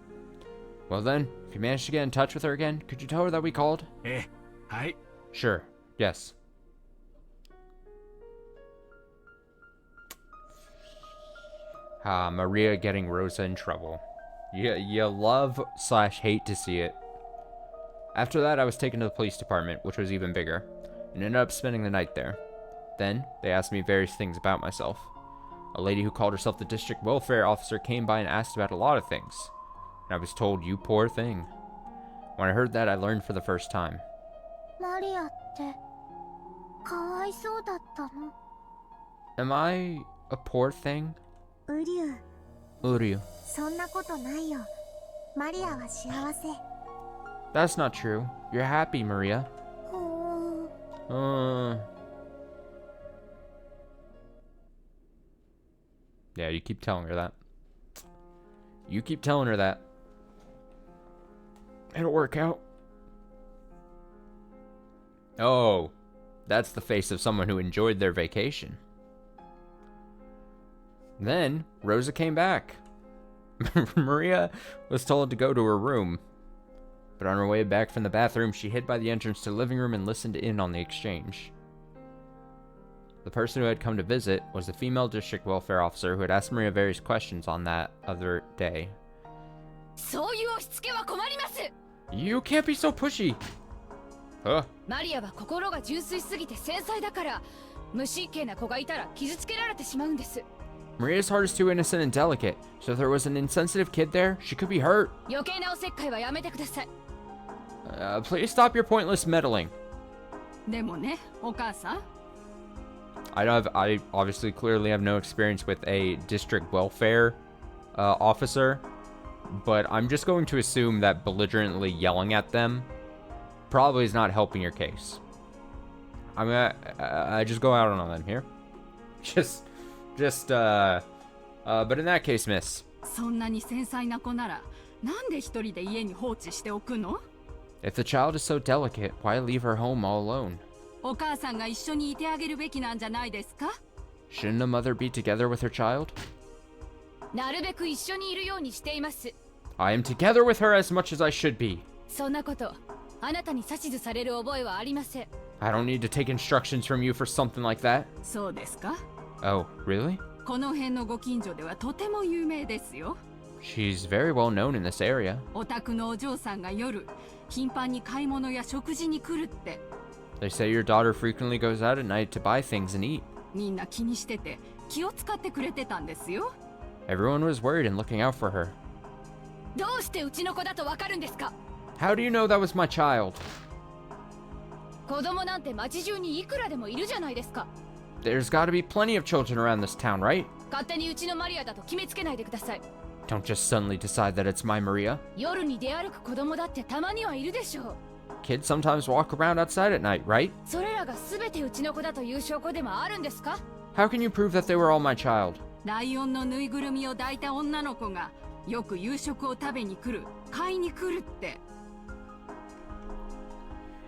Well then, if you manage to get in touch with her again, could you tell her that we called? はい。 Sure. Yes. Maria getting Rosa in trouble. You love/hate to see it. After that, I was taken to the police department, which was even bigger, and ended up spending the night there. Then, they asked me various things about myself. A lady who called herself the district welfare officer came by and asked about a lot of things. And I was told, you poor thing. When I heard that, I learned for the first time. マリアってかわいそうだったの？ Am I a poor thing? ウリュウ。 Uryu. そんなことないよ。マリアは幸せ。 That's not true. You're happy, Maria. ほー。 Yeah, you keep telling her that. You keep telling her that. It'll work out. Oh, that's the face of someone who enjoyed their vacation. Then, Rosa came back. Maria was told to go to her room. But on her way back from the bathroom, she hid by the entrance to the living room and listened in on the exchange. The person who had come to visit was the female district welfare officer who had asked Maria various questions on that other day. You can't be so pushy! Huh? マリアは心が純粋すぎて繊細だから無神経な子がいたら傷つけられてしまうんです。 Maria's heart is too innocent and delicate, so if there was an insensitive kid there, she could be hurt. 余計なおせっかいはやめてください。 Please stop your pointless meddling. でもね、お母さん。 I obviously clearly have no experience with a district welfare officer, but I'm just going to assume that belligerently yelling at them probably is not helping your case. I'm gonna I just go out on them here. But in that case, miss. そんなに繊細な子なら、なんで一人で家に放置しておくの? If the child is so delicate, why leave her home all alone? お母さんが一緒にいてあげるべきなんじゃないですか? Shouldn't a mother be together with her child? なるべく一緒にいるようにしています。 I am together with her as much as I should be. そんなこと、あなたに指図される覚えはありません。 I don't need to take instructions from you for something like that. そうですか? Oh, really? この辺のご近所ではとても有名ですよ。 She's very well known in this area. お宅のお嬢さんが夜、頻繁に買い物や食事に来るって。 They say your daughter frequently goes out at night to buy things and eat. みんな気にしてて、気を使ってくれてたんですよ。 Everyone was worried and looking out for her. どうしてうちの子だとわかるんですか? How do you know that was my child? 子供なんて街中にいくらでもいるじゃないですか。 There's got to be plenty of children around this town, right? 勝手にうちのマリアだと決めつけないでください。 Don't just suddenly decide that it's my Maria. 夜に出歩く子供だってたまにはいるでしょう。 Kids sometimes walk around outside at night, right? それらが全てうちの子だという証拠でもあるんですか? How can you prove that they were all my child? ライオンのぬいぐるみを抱いた女の子がよく夕食を食べに来る、買いに来るって。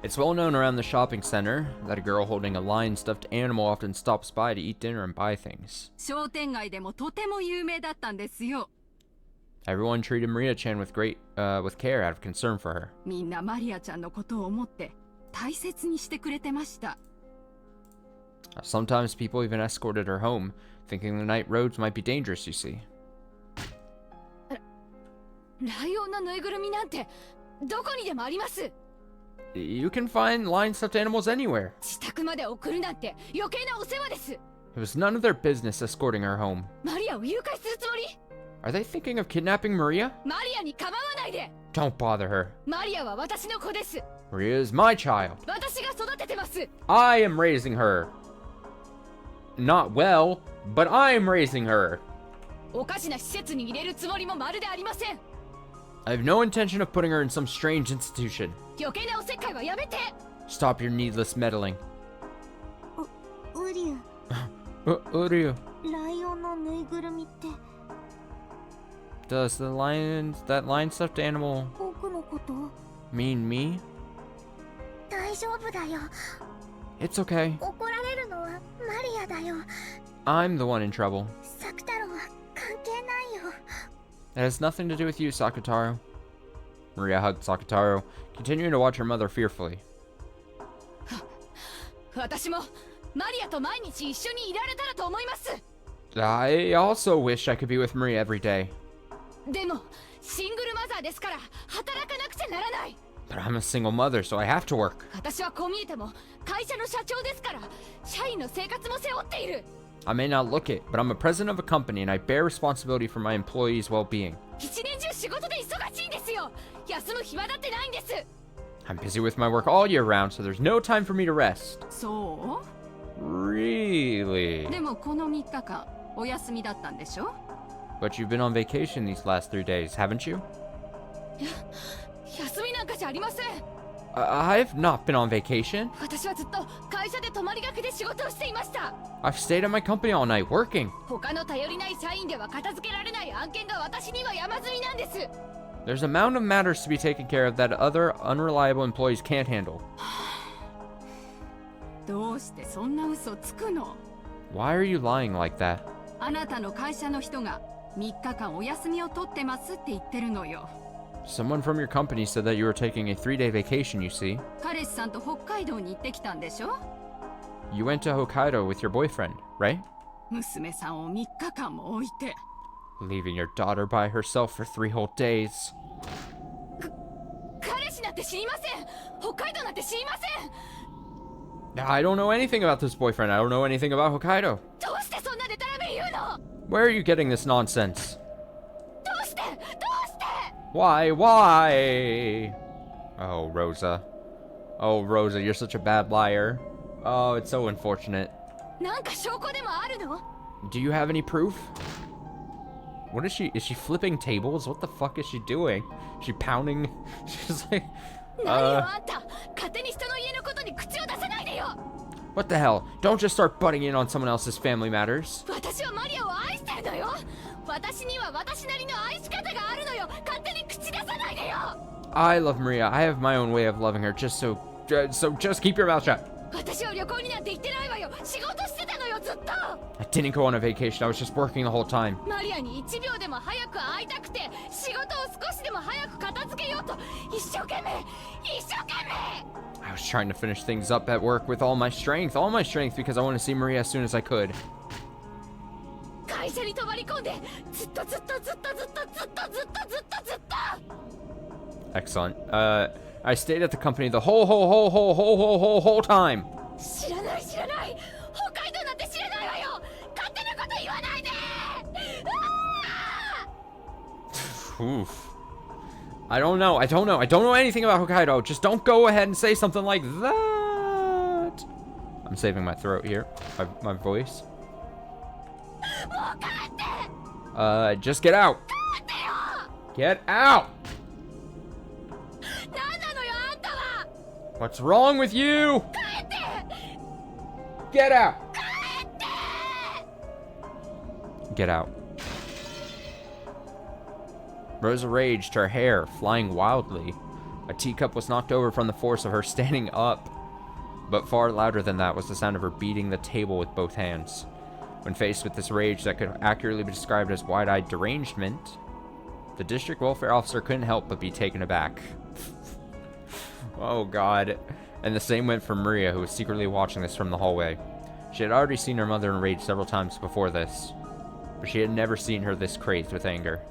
It's well known around the shopping center that a girl holding a lion stuffed animal often stops by to eat dinner and buy things. 商店街でもとても有名だったんですよ。 Everyone treated Maria-chan with care out of concern for her. みんなマリアちゃんのことを思って大切にしてくれてました。 Sometimes people even escorted her home, thinking the night roads might be dangerous, you see. ライオンのぬいぐるみなんてどこにでもあります。 You can find lion stuffed animals anywhere. 自宅まで送るなんて余計なお世話です。 It was none of their business escorting her home. マリアを誘拐するつもり? Are they thinking of kidnapping Maria? マリアに構わないで。 Don't bother her. マリアは私の子です。 Maria is my child. 私が育ててます。 I am raising her. Not well, but I'm raising her. おかしな施設に入れるつもりもまるでありません。 I have no intention of putting her in some strange institution. 余計なおせっかいはやめて。 Stop your needless meddling. ウリュ Uryu. ライオンのぬいぐるみって Does that lion stuffed animal 僕のこと? mean me? 大丈夫だよ。 It's okay. 怒られるのはマリアだよ。 I'm the one in trouble. サクタロは関係ないよ。 It has nothing to do with you, Sakutaro. Maria hugged Sakutaro, continuing to watch her mother fearfully. 私もマリアと毎日一緒にいられたらと思います。 I also wish I could be with Maria every day. でもシングルマザーですから働かなくちゃならない。 But I'm a single mother, so I have to work. 私はこう見えても会社の社長ですから社員の生活も背負っている。 I may not look it, but I'm a president of a company and I bear responsibility for my employees' well-being. 一年中仕事で忙しいんですよ。休む暇だってないんです。 I'm busy with my work all year round, so there's no time for me to rest. そ Really? う? でもこの3日間お休みだったんでしょ? But you've been on vacation these last 3 days, haven't you? 休みなんかじゃありません。 I've not been on vacation. 私はずっと会社で泊まりがけで仕事をしていました。 I've stayed at my company all night working. 他の頼りない社員では片付けられない案件が私には山積みなんです。 There's a mountain of matters to be taken care of that other unreliable employees can't handle. どうしてそんな嘘つくの？ Why are you lying like that? あなたの会社の人が3日間お休みを取ってますって言ってるのよ。 Someone from your company said that you were taking a 3-day vacation, you see. 彼氏さんと北海道に行ってきたんでしょ？ You went to Hokkaido with your boyfriend, right? 娘さんを3日間も置いて。 Leaving your daughter by herself for 3 whole days. 彼氏なんて知りません。北海道なんて知りません。 I don't know anything about this boyfriend. I don't know anything about Hokkaido. どうしてそんなデタラメ言うの？ Where are you getting this nonsense? どうして？ Why? Oh, Rosa. Oh, Rosa, you're such a bad liar. Oh, it's so unfortunate. なんか証拠でもあるの？ Do you have any proof? What is she? Is she flipping tables? What the fuck is she doing? Is she pounding? She's like... 何よあんた、勝手に人の家のことに口を出さないでよ。 What the hell? Don't just start butting in on someone else's family matters. 私はマリアを愛してるのよ。私には私なりの愛し方があるのよ。勝手に口出さないでよ。 I love Maria. I have my own way of loving her. So just keep your mouth shut. 私は旅行になんて行ってないわよ。仕事してたのよ、ずっと。 I didn't go on a vacation. I was just working the whole time. マリアに1秒でも早く会いたくて、仕事を少しでも早く片付けようと一生懸命。 I was trying to finish things up at work with all my strength, because I want to see Maria as soon as I could. 会社に泊まり込んで、ずっと。 Excellent. I stayed at the company the whole time. 知らない。北海道なんて知らないわよ。勝手なこと言わないで。 Oof. I don't know anything about Hokkaido. Just don't go ahead and say something like that. I'm saving my throat here. My voice. Just get out. Get out. 何なのよあんたは。 What's wrong with you? 帰って。 Get out. Get out. Rosa raged, her hair flying wildly. A teacup was knocked over from the force of her standing up. But far louder than that was the sound of her beating the table with both hands. When faced with this rage that could accurately be described as wide-eyed derangement, the district welfare officer couldn't help but be taken aback. Oh god. And the same went for Maria, who was secretly watching this from the hallway. She had already seen her mother enraged several times before this, but she had never seen her this crazed with anger.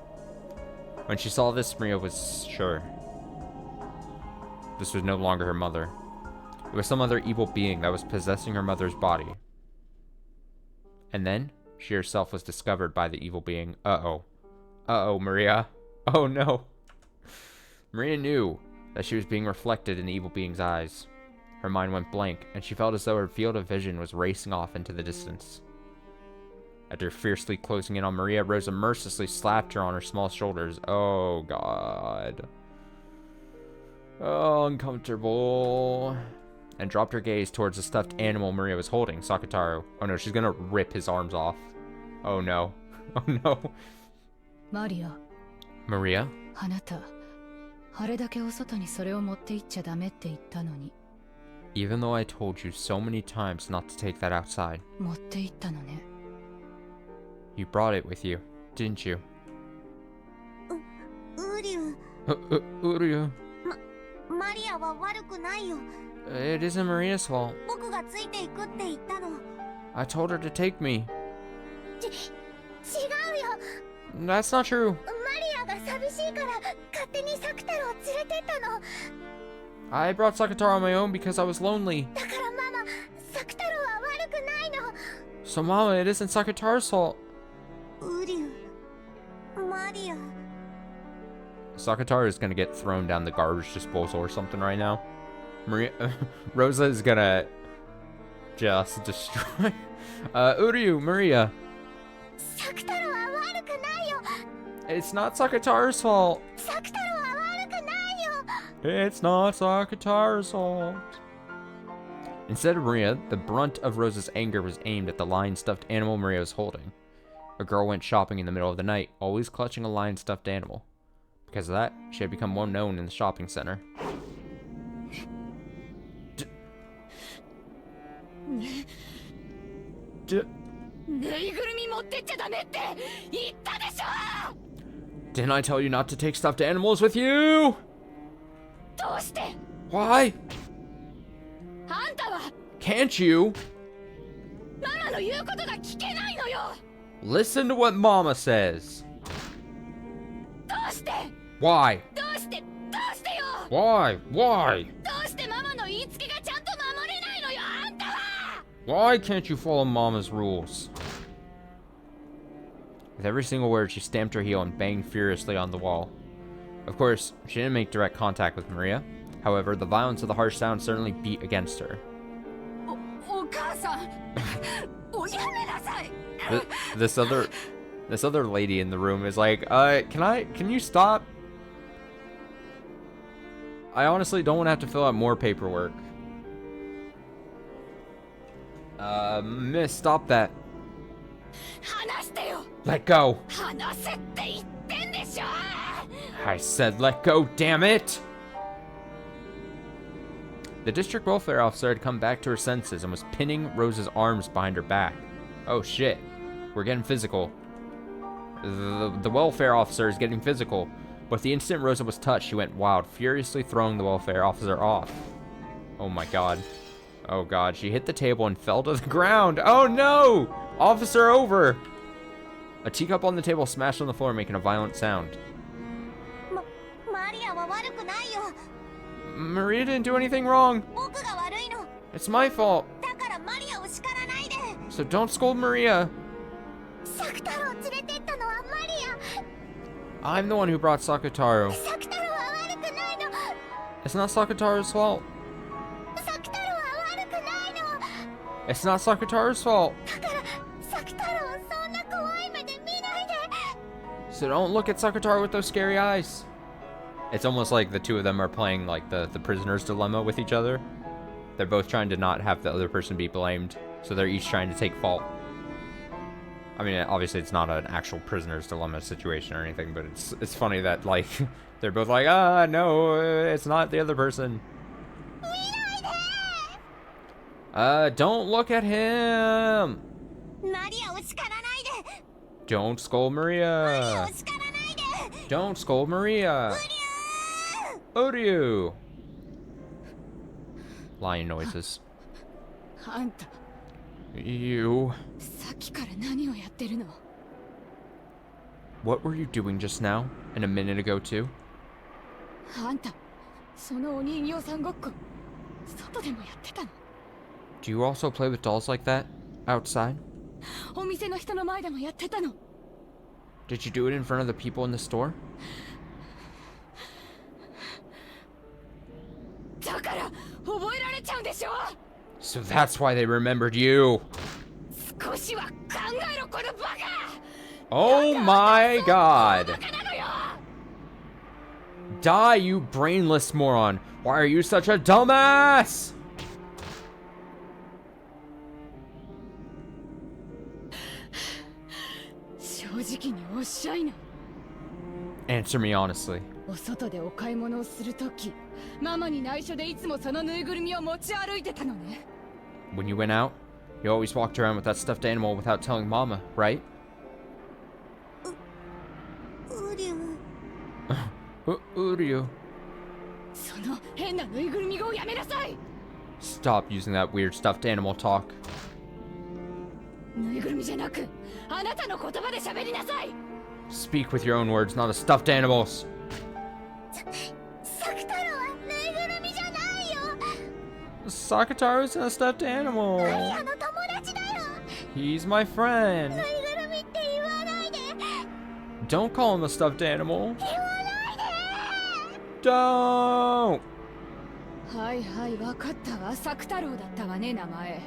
When she saw this, Maria was sure. This was no longer her mother. It was some other evil being that was possessing her mother's body. And then, she herself was discovered by the evil being. Uh-oh. Uh-oh, Maria. Oh no. Maria knew that she was being reflected in the evil being's eyes. Her mind went blank, and she felt as though her field of vision was racing off into the distance. After fiercely closing in on Maria, Rosa mercilessly slapped her on her small shoulders. Oh, God. Oh, uncomfortable. And dropped her gaze towards the stuffed animal Maria was holding, Sakataro. Oh no, she's gonna rip his arms off. Oh no. Oh no. Maria. Maria? あなた、あれだけお外にそれを持って行っちゃダメって言ったのに。 Even though I told you so many times not to take that outside. 持って行ったのね。 You brought it with you, didn't you? ウリュ Uryu. マリアは悪くないよ。 It isn't Maria's fault. 僕がついていくって言ったの。 I told her to take me. 違うよ。 That's not true. マリアが寂しいから勝手にサクタロを連れてったの。 I brought Sakataro on my own because I was lonely. だからママ、サクタロは悪くないの。 So Mama, it isn't Sakataro's fault. ウリュ、マリア。 Sakataro is gonna get thrown down the garbage disposal or something right now. Rosa is gonna just destroy. Uryu, Maria. サクタロは悪くないよ。 It's not Sakataro's fault. サクタロは悪くないよ。 It's not Sakataro's fault. Instead of Maria, the brunt of Rosa's anger was aimed at the lion stuffed animal Maria was holding. A girl went shopping in the middle of the night, always clutching a lion stuffed animal. Because of that, she had become well known in the shopping center. ぬいぐるみ持ってっちゃダメって言ったでしょ。 Didn't I tell you not to take stuffed animals with you? どうして Why? あんたは Can't you? ママの言うことが聞けないのよ。 Listen to what Mama says. どうして Why? どうしてよ。 Why? Why? どうしてママの言いつけがちゃんと守れないのよ、あんたは。 Why can't you follow Mama's rules? With every single word, she stamped her heel and banged furiously on the wall. Of course, she didn't make direct contact with Maria. However, the violence of the harsh sound certainly beat against her. お母さんおやめなさい。 This other lady in the room is like, can you stop? I honestly don't want to have to fill out more paperwork. Miss, stop that. 話してよ。 Let go. 話せって言ってんでしょ。 I said let go, damn it! The district welfare officer had come back to her senses and was pinning Rose's arms behind her back. Oh shit. We're getting physical. The welfare officer is getting physical. But the instant Rosa was touched, she went wild, furiously throwing the welfare officer off. Oh my god. Oh god, she hit the table and fell to the ground. Oh no! Officer over! A teacup on the table smashed on the floor, making a violent sound. マリアは悪くないよ。 Maria didn't do anything wrong. 僕が悪いの。 It's my fault. だからマリアを叱らないで。 So don't scold Maria. サクタロを連れてったのはマリア。 I'm the one who brought Sakutaro. サクタロは悪くないの。 It's not Sakutaro's fault. サクタロは悪くないの。 It's not Sakutaro's fault. だからサクタロをそんな怖い目で見ないで。 So don't look at Sakutaro with those scary eyes. It's almost like the two of them are playing like the prisoner's dilemma with each other. They're both trying to not have the other person be blamed, so they're each trying to take fault. I mean, obviously it's not an actual prisoner's dilemma situation or anything, but it's funny that like they're both like, no, it's not the other person. Don't look at him. マリアを叱らないで。 Don't scold マリア Maria. を叱らないで。 Don't scold Maria. Oryu. Lion noises. あんた You. さっきから何をやってるの。 What were you doing just now? And a minute ago too? あんたそのお人形さんごっこ外でもやってたの。 Do you also play with dolls like that? Outside? お店の人の前でもやってたの。 Did you do it in front of the people in the store? だから覚えられちゃうんでしょ。 So that's why they remembered you. 少しは考えろこのバカ。 Oh my バ god. カなのよ。 Die, you brainless moron. Why are you such a dumbass? 正直におっしゃいな。 Answer me honestly. お外でお買い物をするとき、ママに内緒でいつもそのぬいぐるみを持ち歩いてたのね。 When you went out, you always walked around with that stuffed animal without telling Mama, right? ウリュ Uryu. その変なぬいぐるみ語をやめなさい。 Stop using that weird stuffed animal talk. ぬいぐるみじゃなく、あなたの言葉で喋りなさい。 Speak with your own words, not as stuffed animals. サクタロはぬいぐるみじゃないよ。 Sakutaro's a stuffed マリ animal. アの友達だよ。 He's my friend. ぬいぐるみって言わないで。 Don't call him a stuffed animal. 言わないで。 Don't. はいはい、わかったわ。サク太郎だったわね、名前。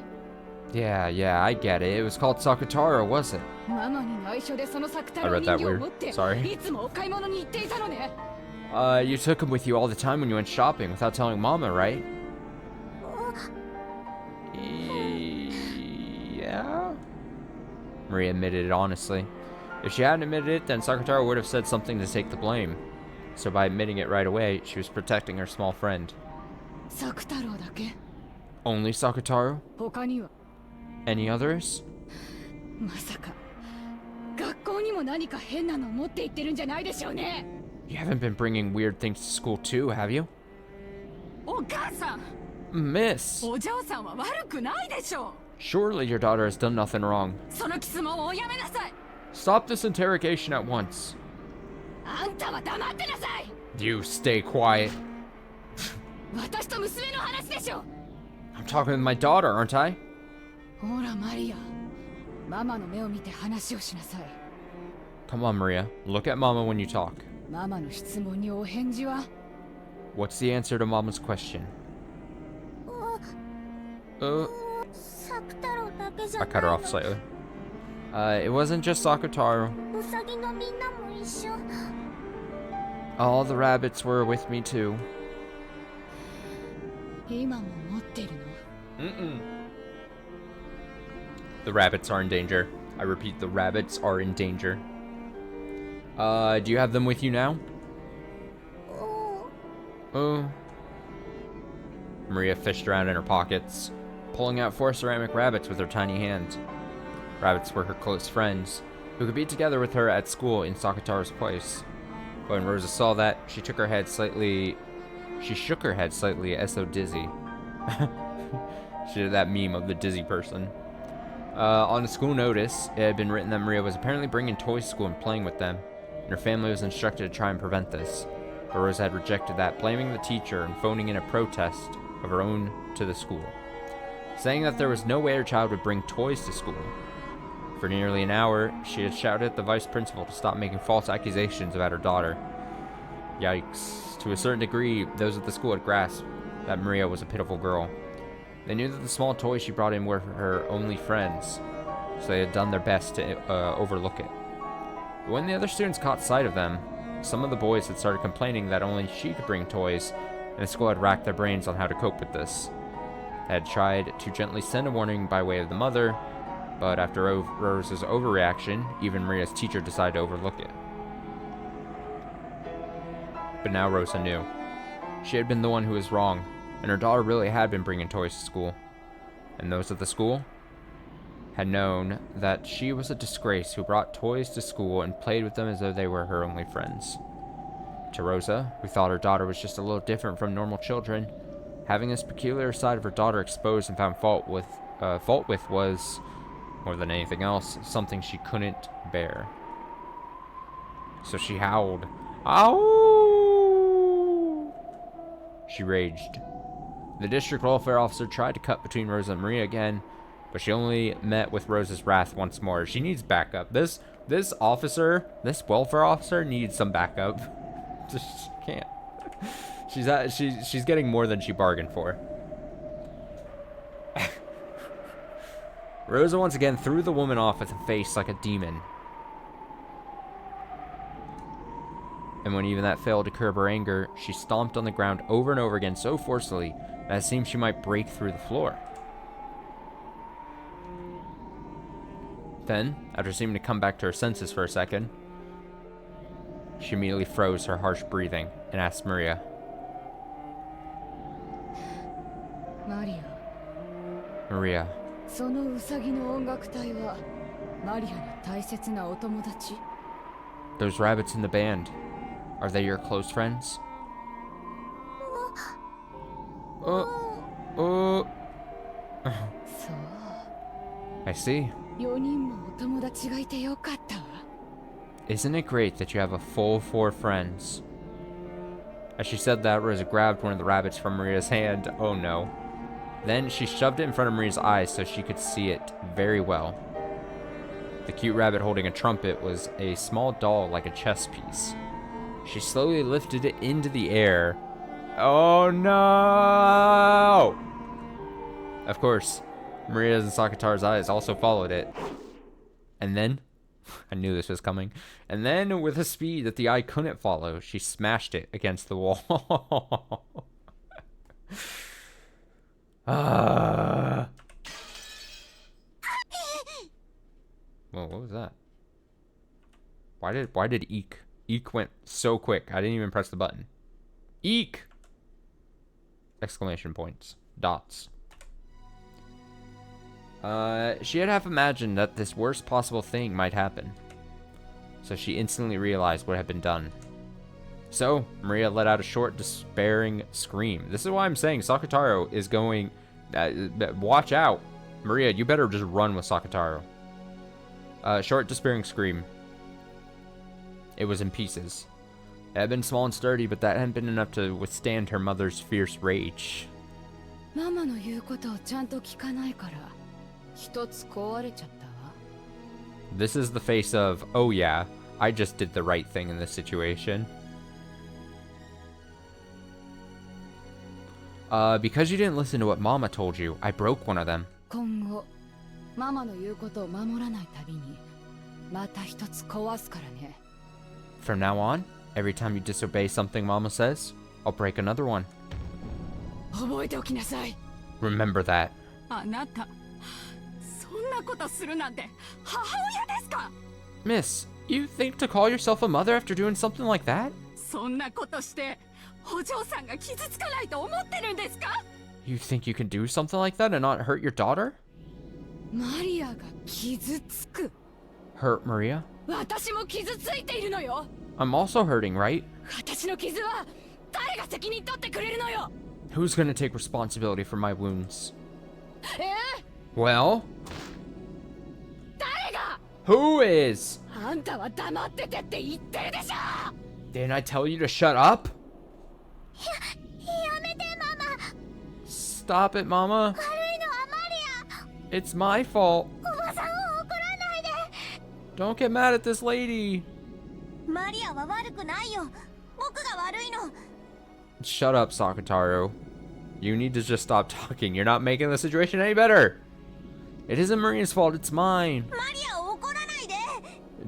Yeah, I get it. It was called Sakutaro, was it? ママに内緒でそのサク太 I 郎 read 人 that 形を weird. 持って Sorry. いつもお買い物に行っていたのね。 You took him with you all the time when you went shopping without telling Mama, right? Yeah? Maria admitted it honestly. If she hadn't admitted it, then Sakutaro would have said something to take the blame. So by admitting it right away, she was protecting her small friend. サク太郎だけ。Only Sakutaro? 他には Any others? まさか学校にも何か変なの持って行ってるんじゃないでしょうね。 You haven't been bringing weird things to school too, have you? お母さん Miss! お嬢さんは悪くないでしょう。 Surely your daughter has done nothing wrong. そのキスもおやめなさい。 Stop this interrogation at once. あんたは黙ってなさい。 You stay quiet. 私と娘の話でしょ。 I'm talking with my daughter, aren't I? ほらマリア、ママの目を見て話をしなさい。 Come on, Maria. Look at Mama when you talk. ママの質問にお返事は What's the answer to Mama's question? サク太郎だけじゃ I ない cut her の off slightly. It wasn't just Sakutaro. ウサギのみんなも一緒。 All the rabbits were with me too. 今も持ってるの？ The rabbits are in danger. I repeat, the rabbits are in danger. Do you have them with you now? うん Oh. Maria fished around in her pockets, pulling out 4 ceramic rabbits with her tiny hands. Rabbits were her close friends, who could be together with her at school in Sakutaro's place. But when Rosa saw that, she shook her head slightly as though dizzy. She did that meme of the dizzy person. On a school notice, it had been written that Maria was apparently bringing toys to school and playing with them, and her family was instructed to try and prevent this. But Rosa had rejected that, blaming the teacher and phoning in a protest of her own to the school, saying that there was no way her child would bring toys to school. For nearly an hour, she had shouted at the vice principal to stop making false accusations about her daughter. Yikes. To a certain degree, those at the school had grasped that Maria was a pitiful girl. They knew that the small toys she brought in were her only friends, so they had done their best to overlook it. But when the other students caught sight of them, some of the boys had started complaining that only she could bring toys, and the school had racked their brains on how to cope with this. They had tried to gently send a warning by way of the mother, but after Rosa's overreaction, even Maria's teacher decided to overlook it. But now Rosa knew. She had been the one who was wrong, and her daughter really had been bringing toys to school. And those at the school had known that she was a disgrace who brought toys to school and played with them as though they were her only friends. To Rosa, who thought her daughter was just a little different from normal children, having this peculiar side of her daughter exposed and found fault with was, more than anything else, something she couldn't bear. So she howled. Ow! She raged. The district welfare officer tried to cut between Rosa and Maria again, but she only met with Rosa's wrath once more. She needs backup. This welfare officer needs some backup. Just can't. She's getting more than she bargained for. Rosa once again threw the woman off with a face like a demon. And when even that failed to curb her anger, she stomped on the ground over and over again so forcefully that it seemed she might break through the floor. Then, after seeming to come back to her senses for a second, she immediately froze her harsh breathing and asked Maria, Maria, そのウサギの音楽隊はマリアの大切なお友達？ those rabbits in the band, are they your close friends? I see. 4人もお友達がいてよかったわ。 Isn't it great that you have a full 4 friends? As she said that, Rosa grabbed one of the rabbits from Maria's hand. Oh no. Then she shoved it in front of Maria's eyes so she could see it very well. The cute rabbit holding a trumpet was a small doll like a chess piece. She slowly lifted it into the air. Oh no! Of course, Maria's and Sakutaro's eyes also followed it. And then, I knew this was coming, and then with a speed that the eye couldn't follow, she smashed it against the wall. Whoa, what was that? Why did eek? Eek went so quick. I didn't even press the button. Eek! Exclamation points. Dots. She had half imagined that this worst possible thing might happen. So she instantly realized what had been done. So, Maria let out a short, despairing scream. This is why I'm saying Sakataro is going... watch out. Maria, you better just run with Sakataro. Short, despairing scream. It was in pieces. It had been small and sturdy, but that hadn't been enough to withstand her mother's fierce rage. ママの言うことをちゃんと聞かないから一つ壊れちゃったわ。 This is the face of, oh yeah, I just did the right thing in this situation. Because you didn't listen to what Mama told you, I broke one of them. 今後ママの言うことを守らないたびにまた一つ壊すからね。 From now on, every time you disobey something Mama says, I'll break another one. 覚えておきなさい。 Remember that. あなたそんなことするなんて母親ですか？ Miss, you think to call yourself a mother after doing something like that? そんなことしてお嬢さんが傷つかないと思ってるんですか？ You think you can do something like that and not hurt your daughter? マリアが傷つく。 Hurt Maria? 私も傷ついているのよ。 I'm also hurting, right? 私の傷は誰が責任取ってくれるのよ。 Who's gonna take responsibility for my wounds? え？ Well? 誰が？ Who is? あんたは黙っててって言ってるでしょ。 Didn't I tell you to shut up? やめてママ。 Stop it, Mama. 悪いのはマリア。 It's my fault. おばさんを怒らないで。 Don't get mad at this lady. マリアは悪くないよ。僕が悪いの。 Shut up, Sakataro. You need to just stop talking. You're not making the situation any better. It isn't Maria's fault, it's mine. マリアを怒らないで。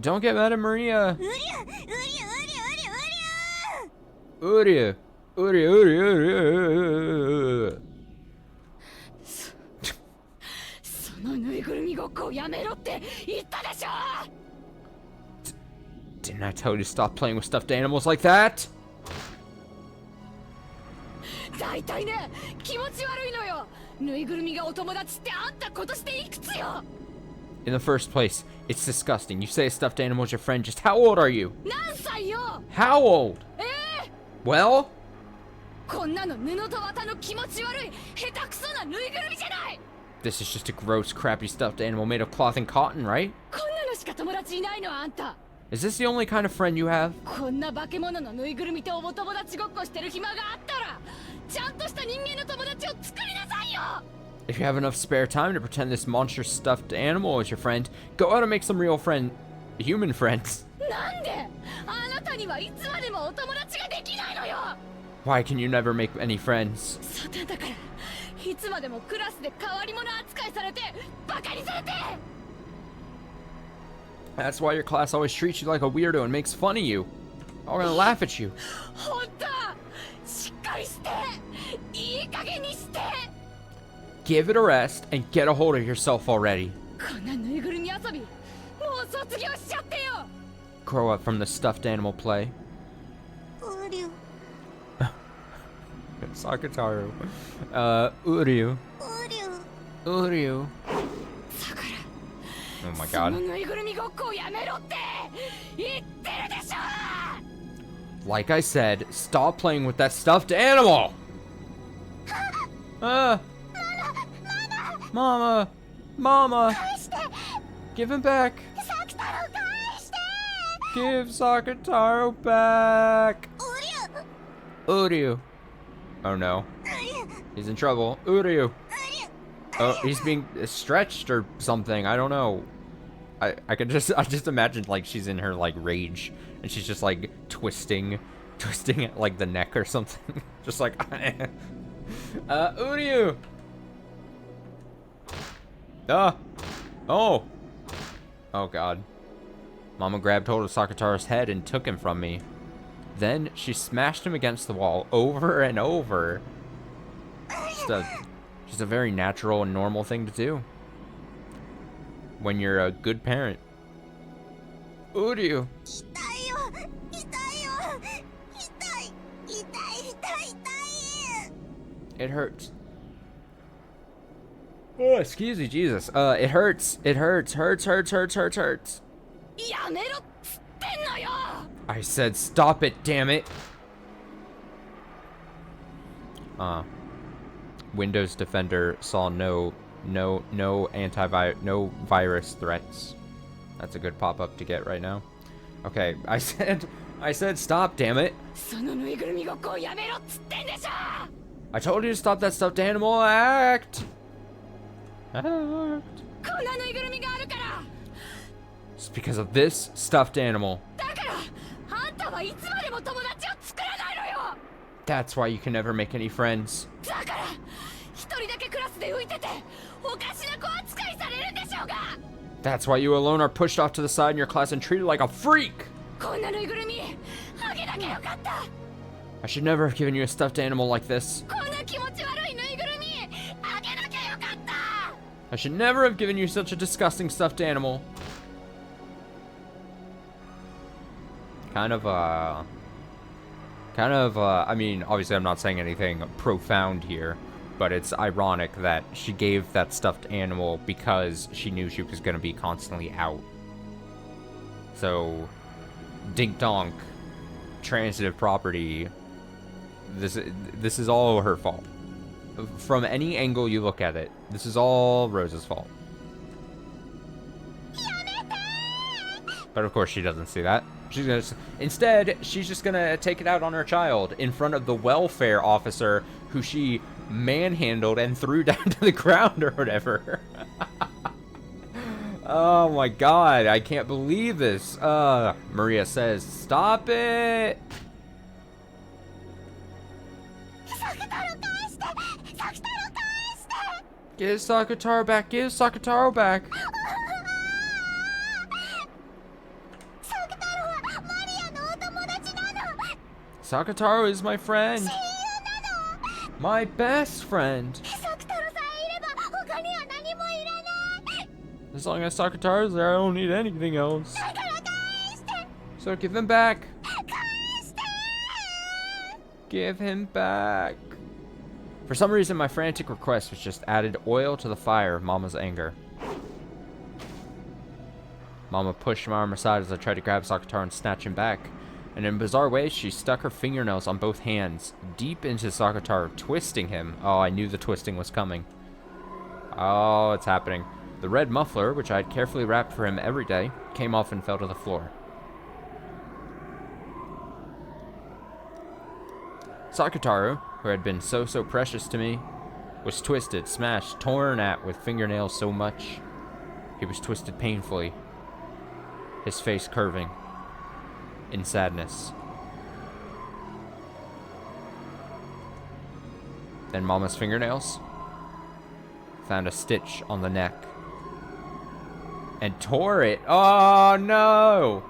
Don't get mad at Maria. うりゃうりゃうりゃうりゃうりゃ。 Urya. Urya, Urya, Urya. そのぬいぐるみごっこをやめろって言ったでしょ。 Didn't I tell you to stop playing with stuffed animals like that? 大体ね、気持ち悪いのよ。ぬいぐるみがお友達ってあんた今年でいくつよ。 In the first place, it's disgusting. You say a stuffed animal is your friend. Just how old are you? 何歳よ。 How old? Well? こんなの布と綿の気持ち悪い下手くそなぬいぐるみじゃない。 This is just a gross, crappy stuffed animal made of cloth and cotton, right? こんなのしか友達いないのあんた。 Is this the only kind of friend you have? こんな化け物のぬいぐるみとお友達ごっこしてる暇があったらちゃんとした人間の友達を作りなさいよ。 If you have enough spare time to pretend this monstrous stuffed animal is your friend, go out and make some real human friends. なんであなたにはいつまでもお友達ができないのよ。 Why can you never make any friends? サタンだからいつまでもクラスで変わり者扱いされてバカにされて。 That's why your class always treats you like a weirdo and makes fun of you. All gonna laugh at you. ほんとしっかりしていい加減にして。 Give it a rest and get a hold of yourself already. こんなぬいぐるみ遊びもう卒業しちゃってよ。 Grow up from the stuffed animal play. うりゅ Sakataro. Uryu. うりゅ Uryu. だから Oh my その god. ぬいぐるみごっこをやめろって言ってるでしょ。 Like I said, stop playing with that stuffed animal! Mama! Mama! 返して。 Give him back! サキタロウ返して。 Give Sakataro back! うりゅ Uryu. Oh no. うりゅ He's in trouble. Uryu. うりゅ。 Oh, he's being stretched or something. I don't know. I just imagined like she's in her like rage and she's just like twisting at like the neck or something. Just like Uryu. Oh god. Mama grabbed hold of Sakataro's head and took him from me. Then she smashed him against the wall over and over. Just a very natural and normal thing to do when you're a good parent. Uryu. 痛いよ痛いよ痛い痛い痛い痛い。 It hurts. Oh, excuse me, Jesus. It hurts. It hurts. Hurts. やめろっつってんのよ I said stop it, damn it. Windows Defender saw no virus threats. That's a good pop-up to get right now. Okay, I said stop, damn it. そのぬいぐるみごっこをやめろっつってんでしょ I told you to stop that stuffed animal act. こんなぬいぐるみがあるから It's because of this stuffed animal. だからあんたはいつまでも友達を作らないのよ That's why you can never make any friends. だから一人だけクラスで浮いてておかしな子扱いされるんでしょうが That's why you alone are pushed off to the side in your class and treated like a freak. こんなぬいぐるみあげなきゃよかった I should never have given you a stuffed animal like this. こんな気持ち悪いぬいぐるみあげなきゃよかった I should never have given you such a disgusting stuffed animal. I mean, obviously I'm not saying anything profound here, but it's ironic that she gave that stuffed animal because she knew she was going to be constantly out. So, dink donk, transitive property, this is all her fault. From any angle you look at it, this is all Rose's fault. But of course she doesn't see that. Instead, she's just gonna take it out on her child in front of the welfare officer who she manhandled and threw down to the ground or whatever. Oh my god, I can't believe this. Maria says, stop it! Get Sakataro back, get Sakataro back! Sakataro is my friend! My best friend! As long as Sakataro's there, I don't need anything else. So give him back! Give him back! For some reason, my frantic request was just added oil to the fire of Mama's anger. Mama pushed my arm aside as I tried to grab Sakataro and snatch him back. And in a bizarre way, she stuck her fingernails on both hands, deep into Sakataro, twisting him. Oh, I knew the twisting was coming. Oh, it's happening. The red muffler, which I had carefully wrapped for him every day, came off and fell to the floor. Sakataro, who had been so precious to me, was twisted, smashed, torn at with fingernails so much. He was twisted painfully, his face curving in sadness. Then Mama's fingernails found a stitch on the neck and tore it. Oh no!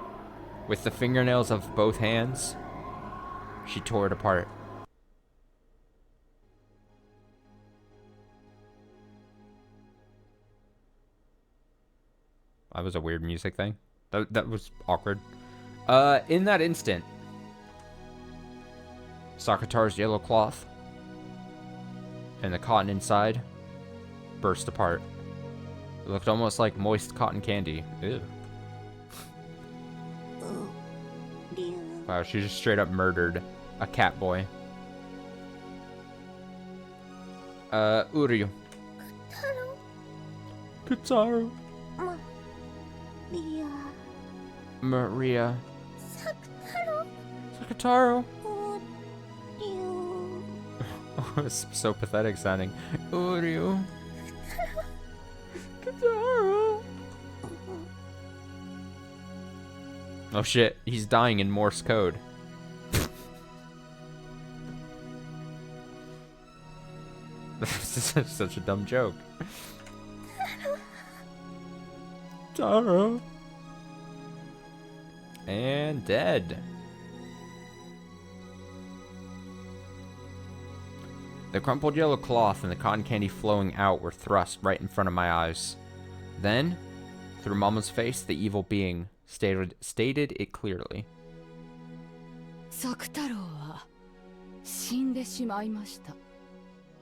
With the fingernails of both hands, she tore it apart. That was a weird music thing. That was awkward. In that instant, Sakataro's yellow cloth and the cotton inside burst apart. It looked almost like moist cotton candy. Ew. Wow, she just straight up murdered a cat boy. Uryu. Kotaro. Maria. Sakataro. It's so pathetic sounding. Uryu. Kotaro. Oh shit, he's dying in Morse code. This is such a dumb joke. Taro. And dead. The crumpled yellow cloth and the cotton candy flowing out were thrust right in front of my eyes. Then, through Mama's face, the evil being stated it clearly. サク太郎は死んでしまいました。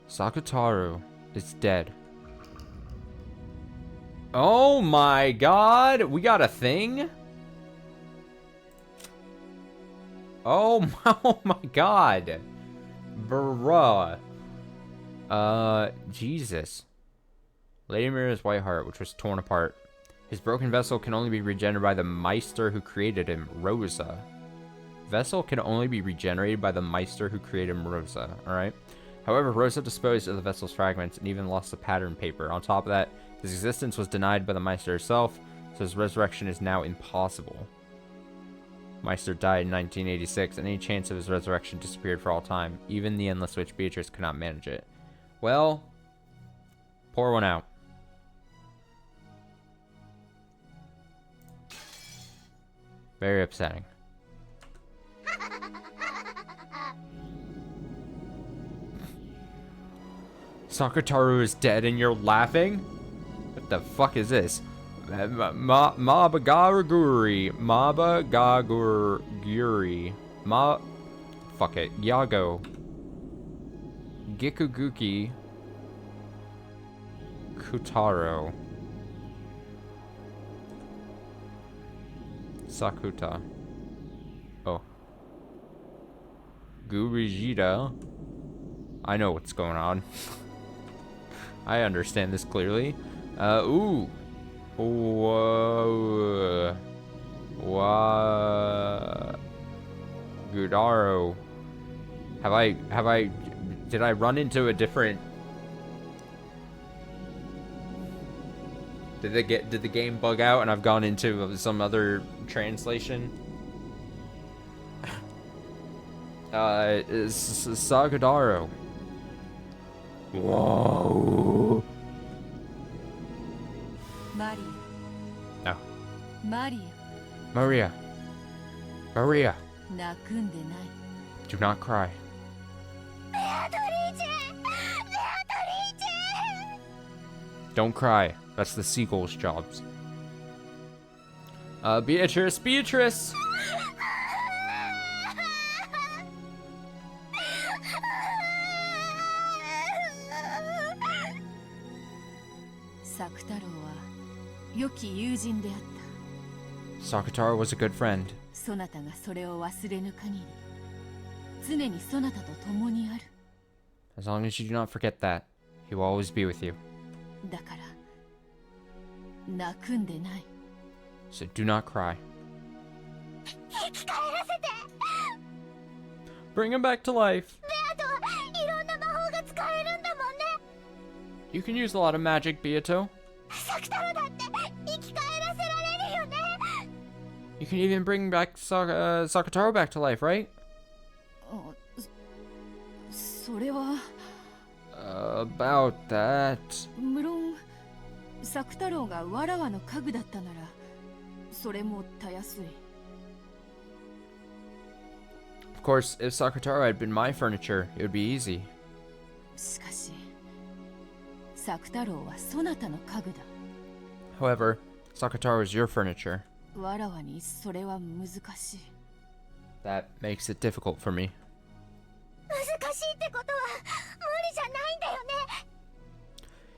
Sakataro is dead. Oh my god, we got a thing? Oh oh my god. Bruh. Jesus. Lady Mira's white heart, which was torn apart. His broken vessel can only be regenerated by the Meister who created him, Rosa. Vessel can only be regenerated by the Meister who created him, Rosa. Alright. However, Rosa disposed of the vessel's fragments and even lost the pattern paper. On top of that, his existence was denied by the Meister herself, so his resurrection is now impossible. Meister died in 1986, and any chance of his resurrection disappeared for all time. Even the Endless Witch Beatrice could not manage it. Well, pour one out. Very upsetting. Sakataru is dead and you're laughing? What the fuck is this? Mabagaguri. Mabagaguri. Fuck it. Yago. Gikuguki. Kutaro. Sakuta. Oh. Gurijita. I know what's going on. I understand this clearly. Ooh. Whoa. Gudaro. Did I run into a different... Did the game bug out and I've gone into some other translation? Sagadaro. Whoa. Maria. No. Maria. Maria. Maria. 泣くんでない。 Do not cry. Don't cry. That's the seagull's jobs. Beatrice. Beatrice. Sakataro was a good friend. そなたがそれを忘れぬ限り、常にそなたと共にある。 As long as you do not forget that, he will always be with you. だから、泣くんでない。 So do not cry. 生き返らせて。 Bring him back to life. ベアトはいろんな魔法が使えるんだもんね。 You can use a lot of magic, Beato. サクタロだって生き返らせられるよね。 You can even bring back Sakataro back to life, right? それは About that. 無論サク太郎がわらわの家具だったならそれもたやすい。 Of course, if Sakataro had been my furniture, it would be easy. しかしサク太郎はそなたの家具だ。 However, Sakataro is your furniture. わらわにそれは難しい。 That makes it difficult for me. 難しいってことは無理じゃないんだよ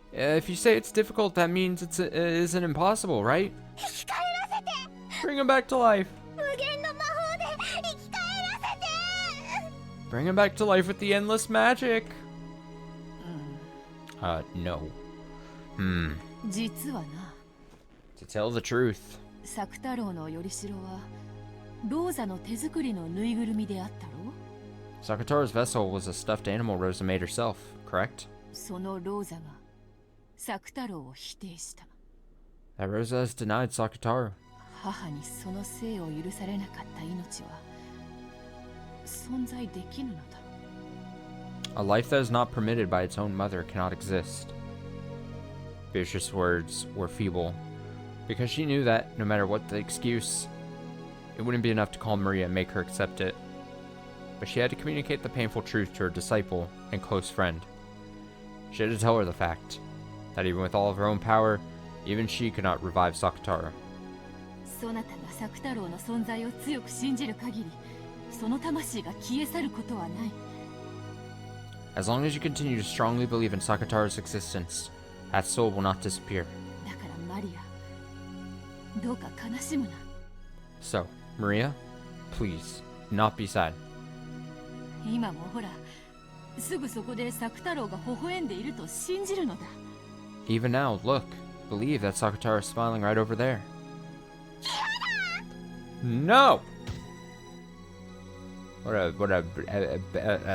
ね。 If you say it's difficult, that means it isn't impossible, right? 生き返らせて。 Bring him back to life. 無限の魔法で生き返らせて。 Bring him back to life with the endless magic. No. 実はな。 To tell the truth, サク太郎のよりしろはローザの手作りのぬいぐるみであったろ。 Sakataro's vessel was a stuffed animal Rosa made herself, correct? そのローザがサク太郎を否定した。 That Rosa has denied Sakataro. 母にその生を許されなかった命は存在できぬのだ。 A life that is not permitted by its own mother cannot exist. Beatrice's words were feeble, because she knew that, no matter what the excuse, it wouldn't be enough to call Maria and make her accept it. But she had to communicate the painful truth to her disciple and close friend. She had to tell her the fact, that even with all of her own power, even she could not revive Sakataro. そなたがサク太郎の存在を強く信じる限り、その魂が消え去ることはない。 As long as you continue to strongly believe in Sakataro's existence, that soul will not disappear. だからマリどうか悲しむな。 So, Maria, please, not be sad. 今もほら、すぐそこで作太郎が微笑んでいると信じるのだ。 Even now, look, believe that Sakataro is smiling right over there. No! What a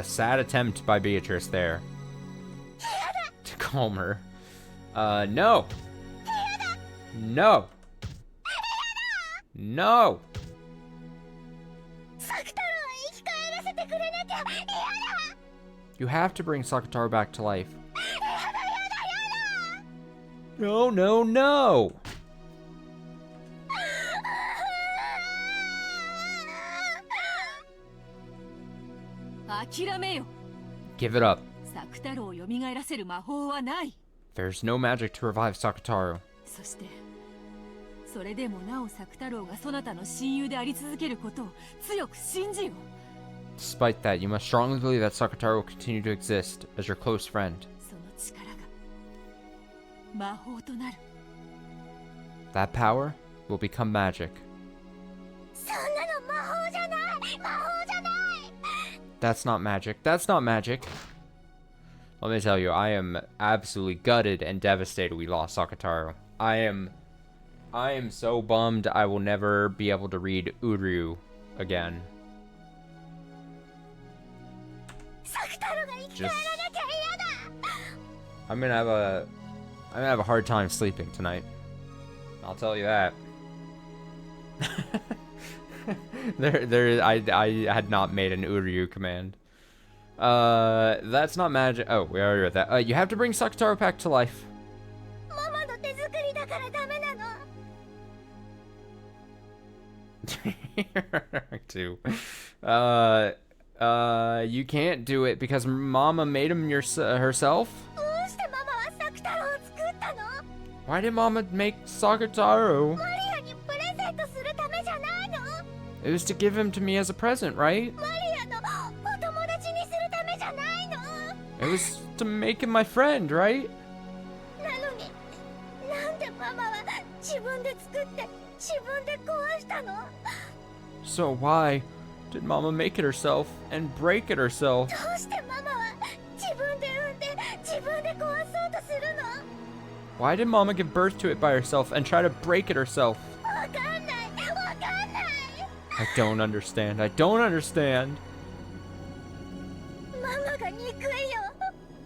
sad attempt by Beatrice there to calm her. No! No! No! サク太郎を生き返らせてくれなきゃ。嫌だ。 You have to bring Sakataro back to life. やだやだやだ。 No, no, no! 諦めよ。 Give it up. 作太郎を蘇らせる魔法はない。 There's no magic to revive Sakataro. そしてそれでもなお作太郎がそなたの親友であり続けることを強く信じよ。 Despite that, you must strongly believe that Sakataro will continue to exist as your close friend. その力が魔法となる。 That power will become magic. そんなの魔法じゃない。魔法じゃない。 That's not magic. That's not magic. Let me tell you, I am absolutely gutted and devastated we lost Sakataro. I am so bummed I will never be able to read Uryu again. サク太郎が生き返らなきゃ嫌だ。 I'm gonna have a hard time sleeping tonight. I'll tell you that. I had not made an Uryu command. That's not magic. Oh, we already read that. You have to bring Sakataro back to life. ママの手作りだからダメなの。 Too. You can't do it because Mama made him herself? どうしてママはサク太郎を作ったの？ Why did Mama make Sakataro? マリアにプレゼントするためじゃないの？ It was to give him to me as a present, right? マリアのお友達にするためじゃないの？ It was to make him my friend, right? なのに、なんでママは自分で作って自分で壊したの？ So why did Mama make it herself and break it herself? どうしてママは自分で産んで自分で壊そうとするの？ Why did Mama give birth to it by herself and try to break it herself? わかんない、わかんない。 I don't understand. I don't understand. ママが憎いよ。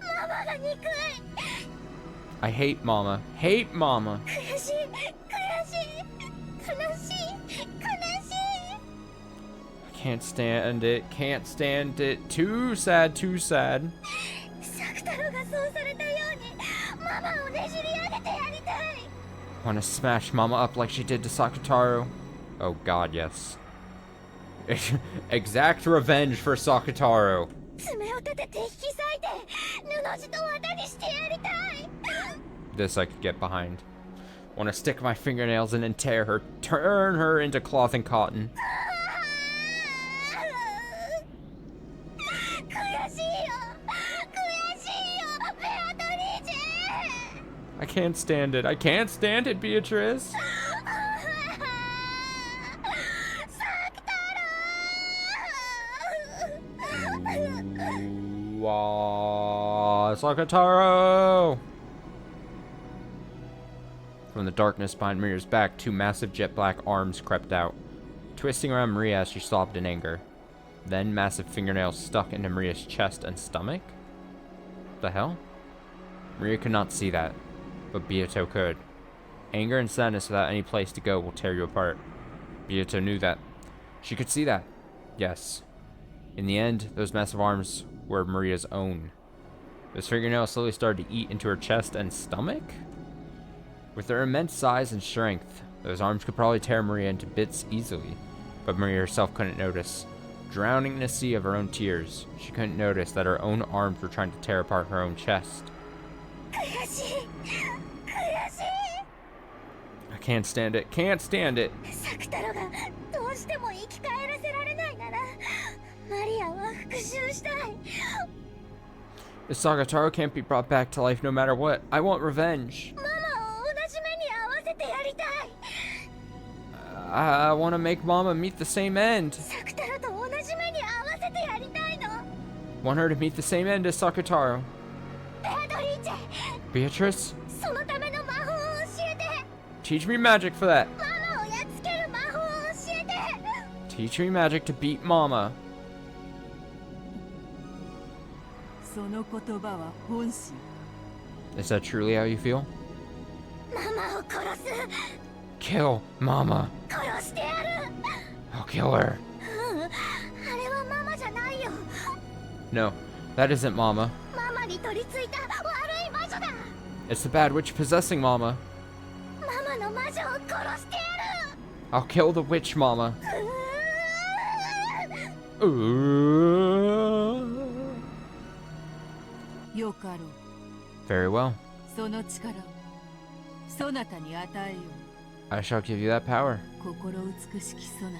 ママが憎い。 I hate Mama. Hate Mama. 悔しい、悔しい、悲しい、悲しい。 I can't stand it. Can't stand it. Too sad. Too sad. サク太郎がそうされたようにママをねじり上げてやりたい。 Want to smash Mama up like she did to Sakataro? Oh God, yes. Exact revenge for Sakataro. 爪を立てて引き裂いて布地と綿にしてやりたい。 This I could get behind. Want to stick my fingernails in and tear her, turn her into cloth and cotton. 悔しいよ、悔しいよ、ベアトリーチェ。 I can't stand it. I can't stand it, Beatrice. サク太郎。 Wow, Sakataro! From the darkness behind Maria's back, two massive jet black arms crept out, twisting around Maria as she sobbed in anger. Then massive fingernails stuck into Maria's chest and stomach? The hell? Maria could not see that, but Beato could. Anger and sadness without any place to go will tear you apart. Beato knew that. She could see that. Yes. In the end, those massive arms were Maria's own. Those fingernails slowly started to eat into her chest and stomach? With their immense size and strength, those arms could probably tear Maria into bits easily, but Maria herself couldn't notice. Drowning in a sea of her own tears, she couldn't notice that her own arms were trying to tear apart her own chest. 悔しい、悔しい。 I can't stand it. Can't stand it. サク太郎がどうしても生き返らせられないならマリアは復讐したい。 If Sakataro can't be brought back to life no matter what, I want revenge. ママを同じ目に遭わせてやりたい。I want to make Mama meet the same end. サクタロと同じ目に合わせてやりたいの。 Want her to meet the same end as Sakutaro. ベアドリーチェ、 Beatrice, そのための魔法を教えて。 teach me magic for that. ママをやっつける魔法を教えて。 Teach me magic to beat Mama. その言葉は本心。 Is that truly how you feel? ママを殺す。 Kill Mama. 殺してやる。 I'll kill her. あれはママじゃないよ。 No, that isn't Mama. ママに取り付いた悪い魔女だ。 It's the bad witch possessing Mama. ママの魔女を殺してや I'll kill the witch Mama. る。よかろう。 Very well. その力をそなたに与えよ I shall give you that power う。心美しきそな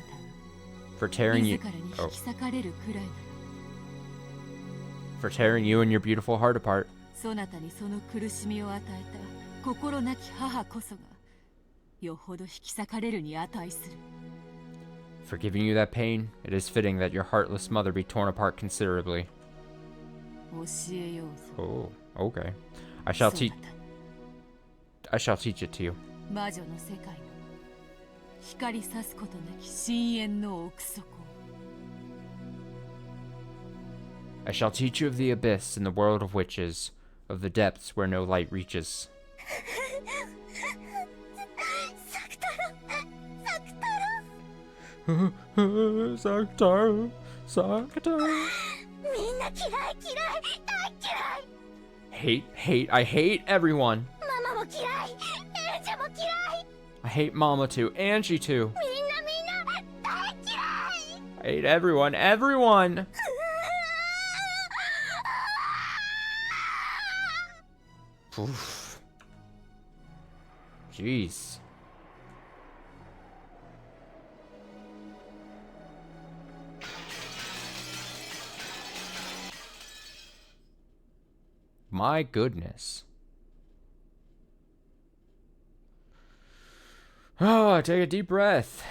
for た tearing に you 自らに引 oh, き裂かれるくらいなら for tearing you and your beautiful heart apart. そなたにその苦しみを与えた心なき母こそがよほど引き裂かれるに値する。 For giving you that pain, it is fitting that your heartless mother be torn apart considerably. 教えようぞ。 Oh, okay. そ I shall teach it to you. 魔女の世界の光さすことなき深淵の奥底。 I shall teach you of the abyss in the world of witches, of the depths where no light reaches. サクタロ、サクタロ。 Sakutaro. みんな嫌い嫌い大嫌い。 Hate, I hate everyone. ママも嫌い、エンジェも嫌い。 I hate Mama too, Angie too. みんな大嫌い。 I hate everyone. Oof. Jeez. My goodness. Oh, take a deep breath.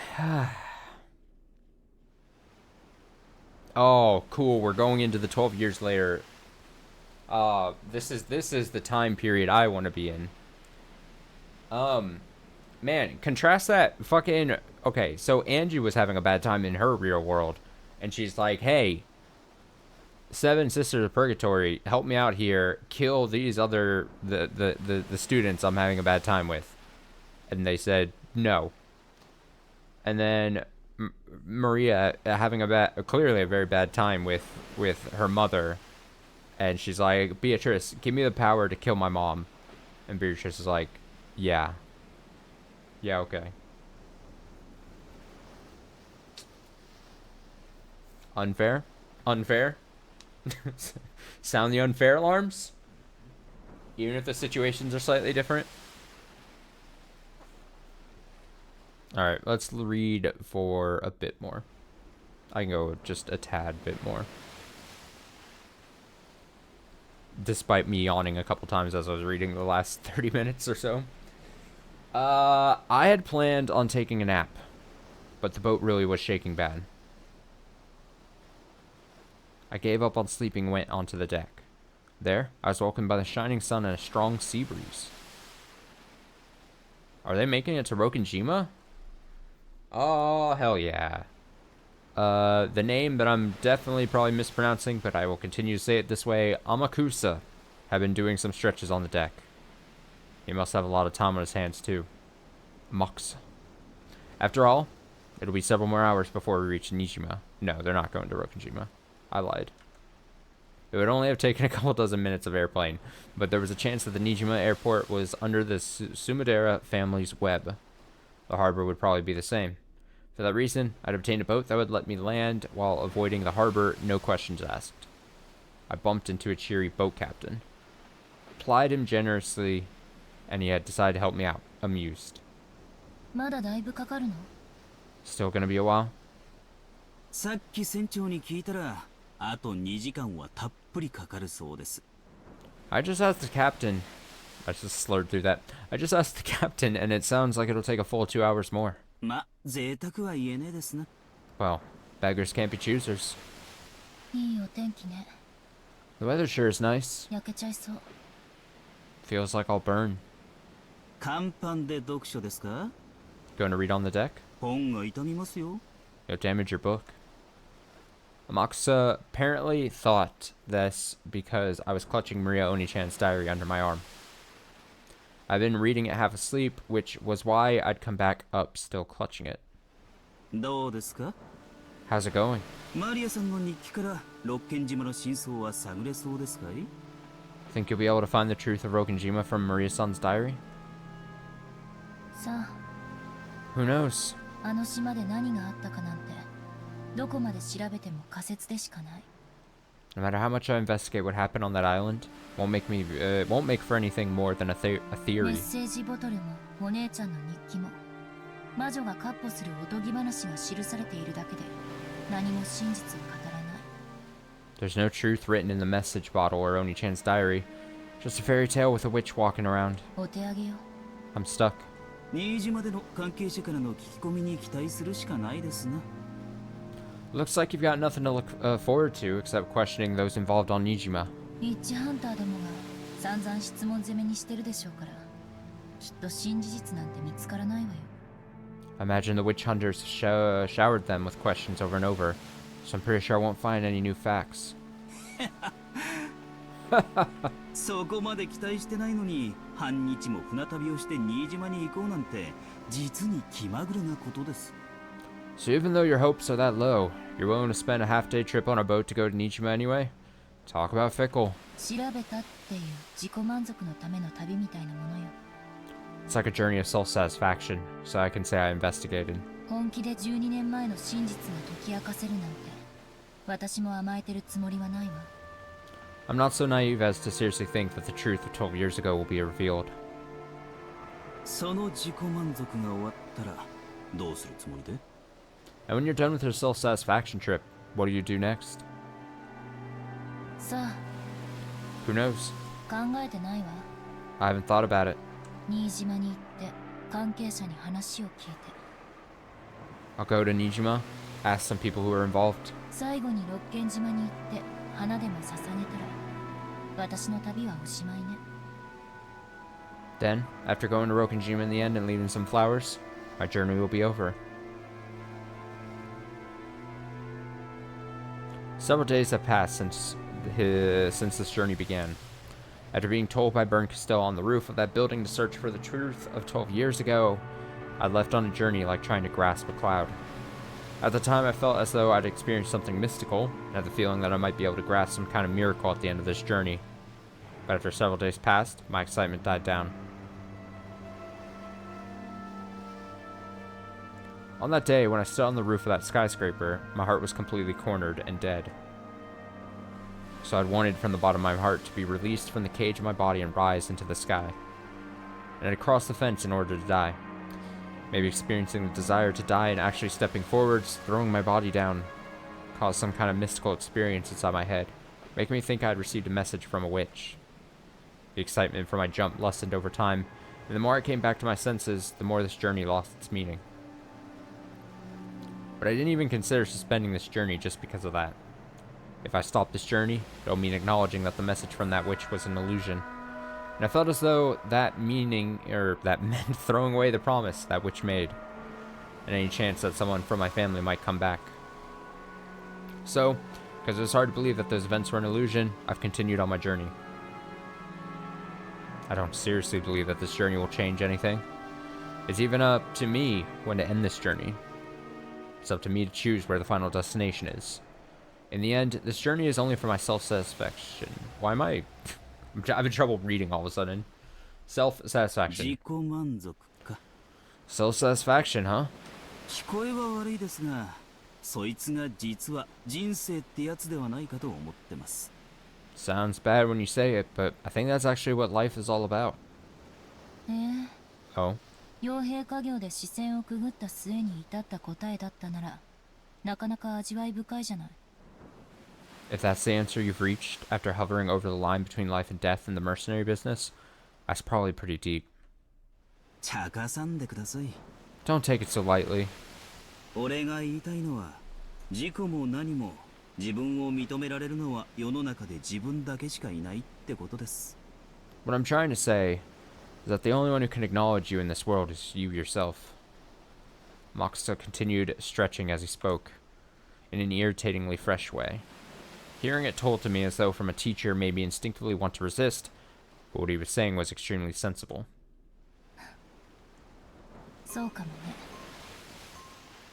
Oh, cool. We're going into the 12 years later. This is the time period I want to be in. Man, contrast that fucking... Okay, so Angie was having a bad time in her real world. And she's like, hey, 7 Sisters of Purgatory, help me out here. Kill these other... The students I'm having a bad time with. And they said, no. And then Maria having clearly a very bad time with her mother. And she's like, Beatrice, give me the power to kill my mom. And Beatrice is like, yeah. Yeah, okay. Unfair? Unfair? Sound the unfair alarms? Even if the situations are slightly different? Alright, let's read for a bit more. I can go just a tad bit more. Despite me yawning a couple times as I was reading the last 30 minutes or so. I had planned on taking a nap, but the boat really was shaking bad. I gave up on sleeping and went onto the deck. There, I was woken by the shining sun and a strong sea breeze. Are they making it to Rokenjima? Oh, hell yeah. The name that I'm definitely probably mispronouncing, but I will continue to say it this way, Amakusa, had been doing some stretches on the deck. He must have a lot of time on his hands, too. Mox. After all, it'll be several more hours before we reach Nijima. No, they're not going to Rokenjima. I lied. It would only have taken a couple dozen minutes of airplane, but there was a chance that the Nijima airport was under the Sumidera family's web. The harbor would probably be the same. For that reason, I'd obtained a boat that would let me land while avoiding the harbor, no questions asked. I bumped into a cheery boat captain. Plied him generously, and he had decided to help me out, amused. まだだいぶかかるの？ Still gonna be a while? さっき船長に聞いたら、あと2時間はたっぷりかかるそうです。 I just asked the captain. I just slurred through that. I just asked the captain, and it sounds like it'll take a full 2 hours more. ま、贅沢は言えねえですな。 Well, beggars can't be choosers. いいお天気ね。 The weather sure is nice. 焼けちゃいそう。 Feels like I'll burn. 甲板で読書ですか？ Going to read on the deck? 本が傷みますよ。 You'll damage your book. Amakusa apparently thought this because I was clutching Maria Oni-chan's diary under my arm. I've been reading it half asleep, which was why I'd come back up still clutching it. どうですか？ How's it going? マリアさんの日記から六軒島の真相は探れそうですかい？ Think you'll be able to find the truth of Rokenjima from Maria-san's diary? さ Who knows? あ、あの島で何があったかなんてどこまで調べても仮説でしかない。 No matter how much I investigate what happened on that island, won't make for anything more than a メ theory. ッセージボトルもお姉ちゃんの日記も魔女が闊歩するおとぎ話が記されているだけで何も真実を語らない。 There's no truth written in the message bottle or Oni-chan's diary. Just a fairy tale with a witch walking around. お手上げよ。 I'm stuck. 新島での関係者からの聞き込みに期待するしかないですな。 Looks like you've got nothing to look forward to except questioning those involved on Nijima. リッチハンターどもが散々質問攻めにしてるでしょうからきっと真事実なんて見つからないわよ。 I imagine the witch hunters showered them with questions over and over, so I'm pretty sure I won't find any new facts. そこまで期待してないのに半日も船旅をして新島に行こうなんて実に気まぐれなことです。 So even though your hopes are that low, you're willing to spend a half-day trip on a boat to go to Nijima anyway? Talk about fickle. 調べたっていう自己満足のための旅みたいなものよ。 It's like a journey of self-satisfaction, so I can say I investigated. 本気で12年前の真実が解き明かせるなんて私も甘えてるつもりはないわ。 I'm not so naive as to seriously think that the truth of 12 years ago will be revealed. その自己満足が終わったらどうするつもりで？ And when you're done with your self-satisfaction trip, what do you do next? さあ Who knows? 考えてないわ。 I haven't thought about it. 新島に行って関係者に話を聞いて I'll go to Nijima, ask some people who are involved. 最後に六軒島に行って花でも捧げたら私の旅はおしまいね。 Then, after going to Rokenjima in the end and leaving some flowers, my journey will be over. Several days have passed since this journey began. After being told by Bern Castell on the roof of that building to search for the truth of 12 years ago, I left on a journey like trying to grasp a cloud. At the time, I felt as though I'd experienced something mystical, and had the feeling that I might be able to grasp some kind of miracle at the end of this journey. But after several days passed, my excitement died down. On that day, when I stood on the roof of that skyscraper, my heart was completely cornered and dead. So I'd wanted from the bottom of my heart to be released from the cage of my body and rise into the sky. And I'd cross the fence in order to die. Maybe experiencing the desire to die and actually stepping forwards, throwing my body down, caused some kind of mystical experience inside my head, making me think I had received a message from a witch. The excitement for my jump lessened over time, and the more I came back to my senses, the more this journey lost its meaning. But I didn't even consider suspending this journey just because of that. If I stopped this journey, it'll mean acknowledging that the message from that witch was an illusion. And I felt as though that meant throwing away the promise that witch made, and any chance that someone from my family might come back. So, because it was hard to believe that those events were an illusion, I've continued on my journey. I don't seriously believe that this journey will change anything. It's even up to me when to end this journey. It's up to me to choose where the final destination is. In the end, this journey is only for my self-satisfaction. Why am I... I'm having trouble reading all of a sudden. Self-satisfaction. 自己満足か。 Self-satisfaction, huh? 聞こえは悪いですが、そいつが実は人生ってやつではないかと思ってます。 Sounds bad when you say it, but I think that's actually what life is all about. Oh? 傭兵家業で視線をくぐった末に至った答えだったならなかなか味わい深いじゃない。 If that's the answer you've reached after hovering over the line between life and death in the mercenary business, that's probably pretty deep. 茶化さんでください。Don't take it so lightly. 俺が言いたいのは、自己も何も自分を認められるのは世の中で自分だけしかいないってことです。What I'm trying to say is that the only one who can acknowledge you in this world is you yourself. Mokusa continued stretching as he spoke, in an irritatingly fresh way. Hearing it told to me as though from a teacher made me instinctively want to resist, but what he was saying was extremely sensible. そうかもね。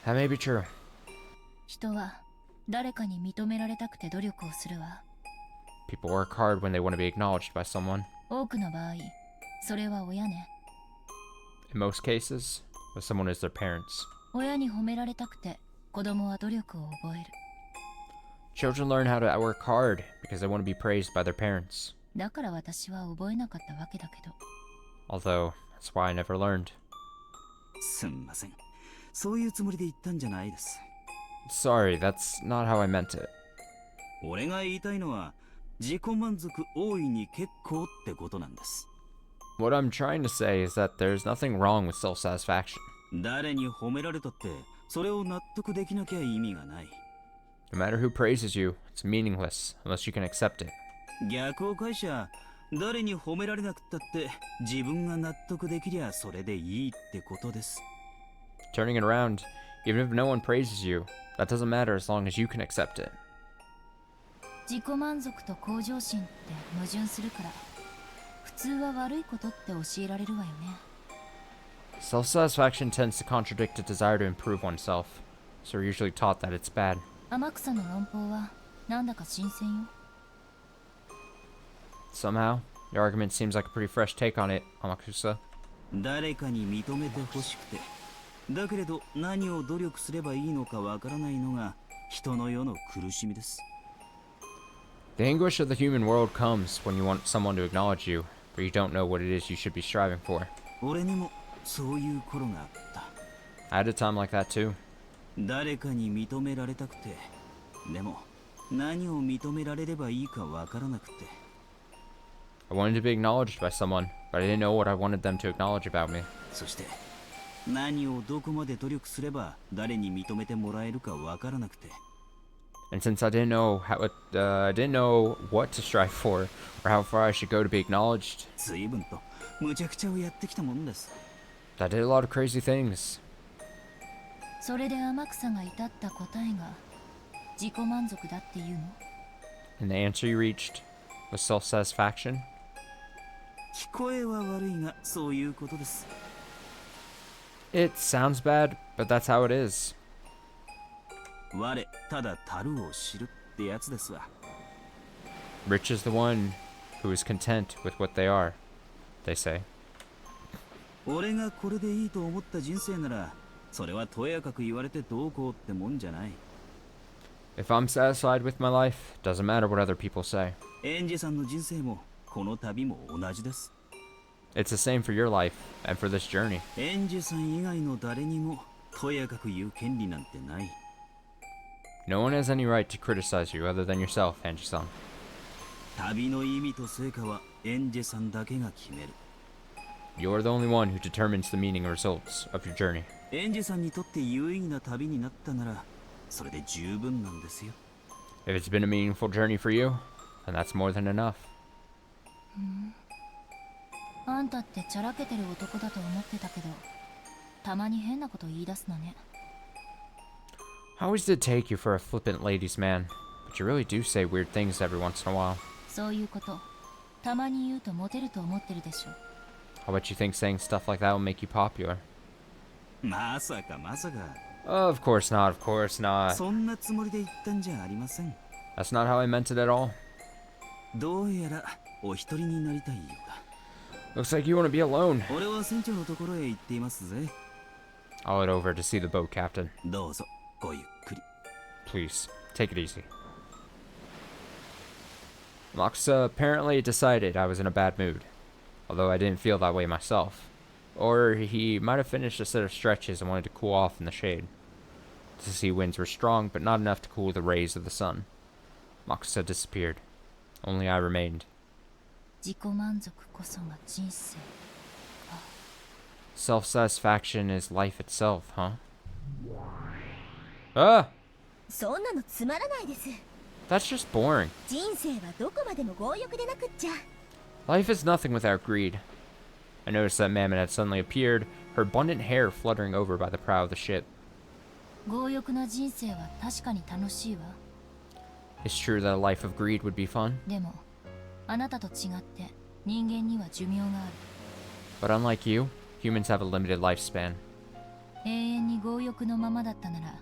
That may be true. 人は誰かに認められたくて努力をするわ。 People work hard when they want to be acknowledged by someone. 多くの場合、それは親ね。 In most cases, if someone is their parents. 親に褒められたくて子供は努力を覚える。 Children learn how to work hard because they want to be praised by their parents. だから私は覚えなかったわけだけど。 Although, that's why I never learned. すんません。そういうつもりで言ったんじゃないです。Sorry, that's not how I meant it. 俺が言いたいのは、自己満足大いに結構ってことなんです。What I'm trying to say is that there's nothing wrong with self-satisfaction. 誰に褒められたって、それを納得できなきゃ意味がない。No matter who praises you, it's meaningless unless you can accept it. 逆を返しゃ、誰に褒められなくったって自分が納得できりゃそれでいいってことです。Turning it around, even if no one praises you, that doesn't matter as long as you can accept it. 自己満足と向上心って矛盾するから、普通は悪いことって教えられるわよね。 Self-satisfaction tends to contradict a desire to improve oneself, so we're usually taught that it's bad. 天草の論法はなんだか新鮮よ。 Somehow, your argument seems like a pretty fresh take on it, Amakusa. 誰かに認めてほしくて、だけれど何を努力すればいいのかわからないのが人の世の苦しみです。The anguish of the human world comes when you want someone to acknowledge you, but you don't know what it is you should be striving for. 俺にもそういう頃があった。I had a time like that too. 誰かに認められたくて、でも何を認められればいいかわからなくて。I wanted to be acknowledged by someone, but I didn't know what I wanted them to acknowledge about me. そして何をどこまで努力すれば誰に認めてもらえるかわからなくて。And since I didn't know I didn't know what to strive for or how far I should go to be acknowledged, 随分と無茶苦茶をやってきたもんです。I did a lot of crazy things. それで天草が至った答えが自己満足だっていうの？ And the answer you reached was self-satisfaction. 聞こえは悪いがそういうことです。It sounds bad, but that's how it is. 我ただ足るを知るってやつですわ。Rich is the one who is content with what they are, they say. 俺がこれでいいと思った人生なら、それはとやかく言われてどうこうってもんじゃない。If I'm satisfied with my life, it doesn't matter what other people say. エンジェさんの人生もこの旅も同じです。It's the same for your life and for this journey. エンジェさん以外の誰にもとやかく言う権利なんてない。No one has any right to criticize you other than yourself, Anji-san. 旅の意味と成果はエンジェさんだけが決める。You're the only one who determines the meaning and results of your journey. エンジェさんにとって有意義な旅になったなら、それで十分なんですよ。If it's been a meaningful journey for you, then that's more than enough. あんたってちゃらけてる男だと思ってたけど、たまに変なこと言い出すのね。I always did take you for a flippant ladies' man, but you really do say weird things every once in a while. そういうこと、たまに言うとモテると思ってるでしょ。How about you think saying stuff like that will make you popular? まさかまさか。Of course not, of course not. そんなつもりで言ったんじゃありません。That's not how I meant it at all. どうやらお一人になりたいようだ。Looks like you want to be alone. 俺は船長のところへ行っていますぜ。I'll head over to see the boat captain. どうぞごゆっくり。Please, take it easy. Mokusa apparently decided I was in a bad mood, although I didn't feel that way myself. Or he might have finished a set of stretches and wanted to cool off in the shade. The sea winds were strong, but not enough to cool the rays of the sun. Mokusa disappeared. Only I remained. 自己満足こそが人生か。Self-satisfaction is life itself, huh? Ah! そんなのつまらないです。 That's just boring. 人生はどこまでも強欲でなくっちゃ。 Life is nothing without greed. I noticed that Mammon had suddenly appeared, her abundant hair fluttering over by the prow of the ship. 強欲な人生は確かに楽しいわ。 It's true that a life of greed would be fun, でもあなたと違って人間には寿命がある。 but unlike you, humans have a limited lifespan. 永遠に強欲のままだったなら、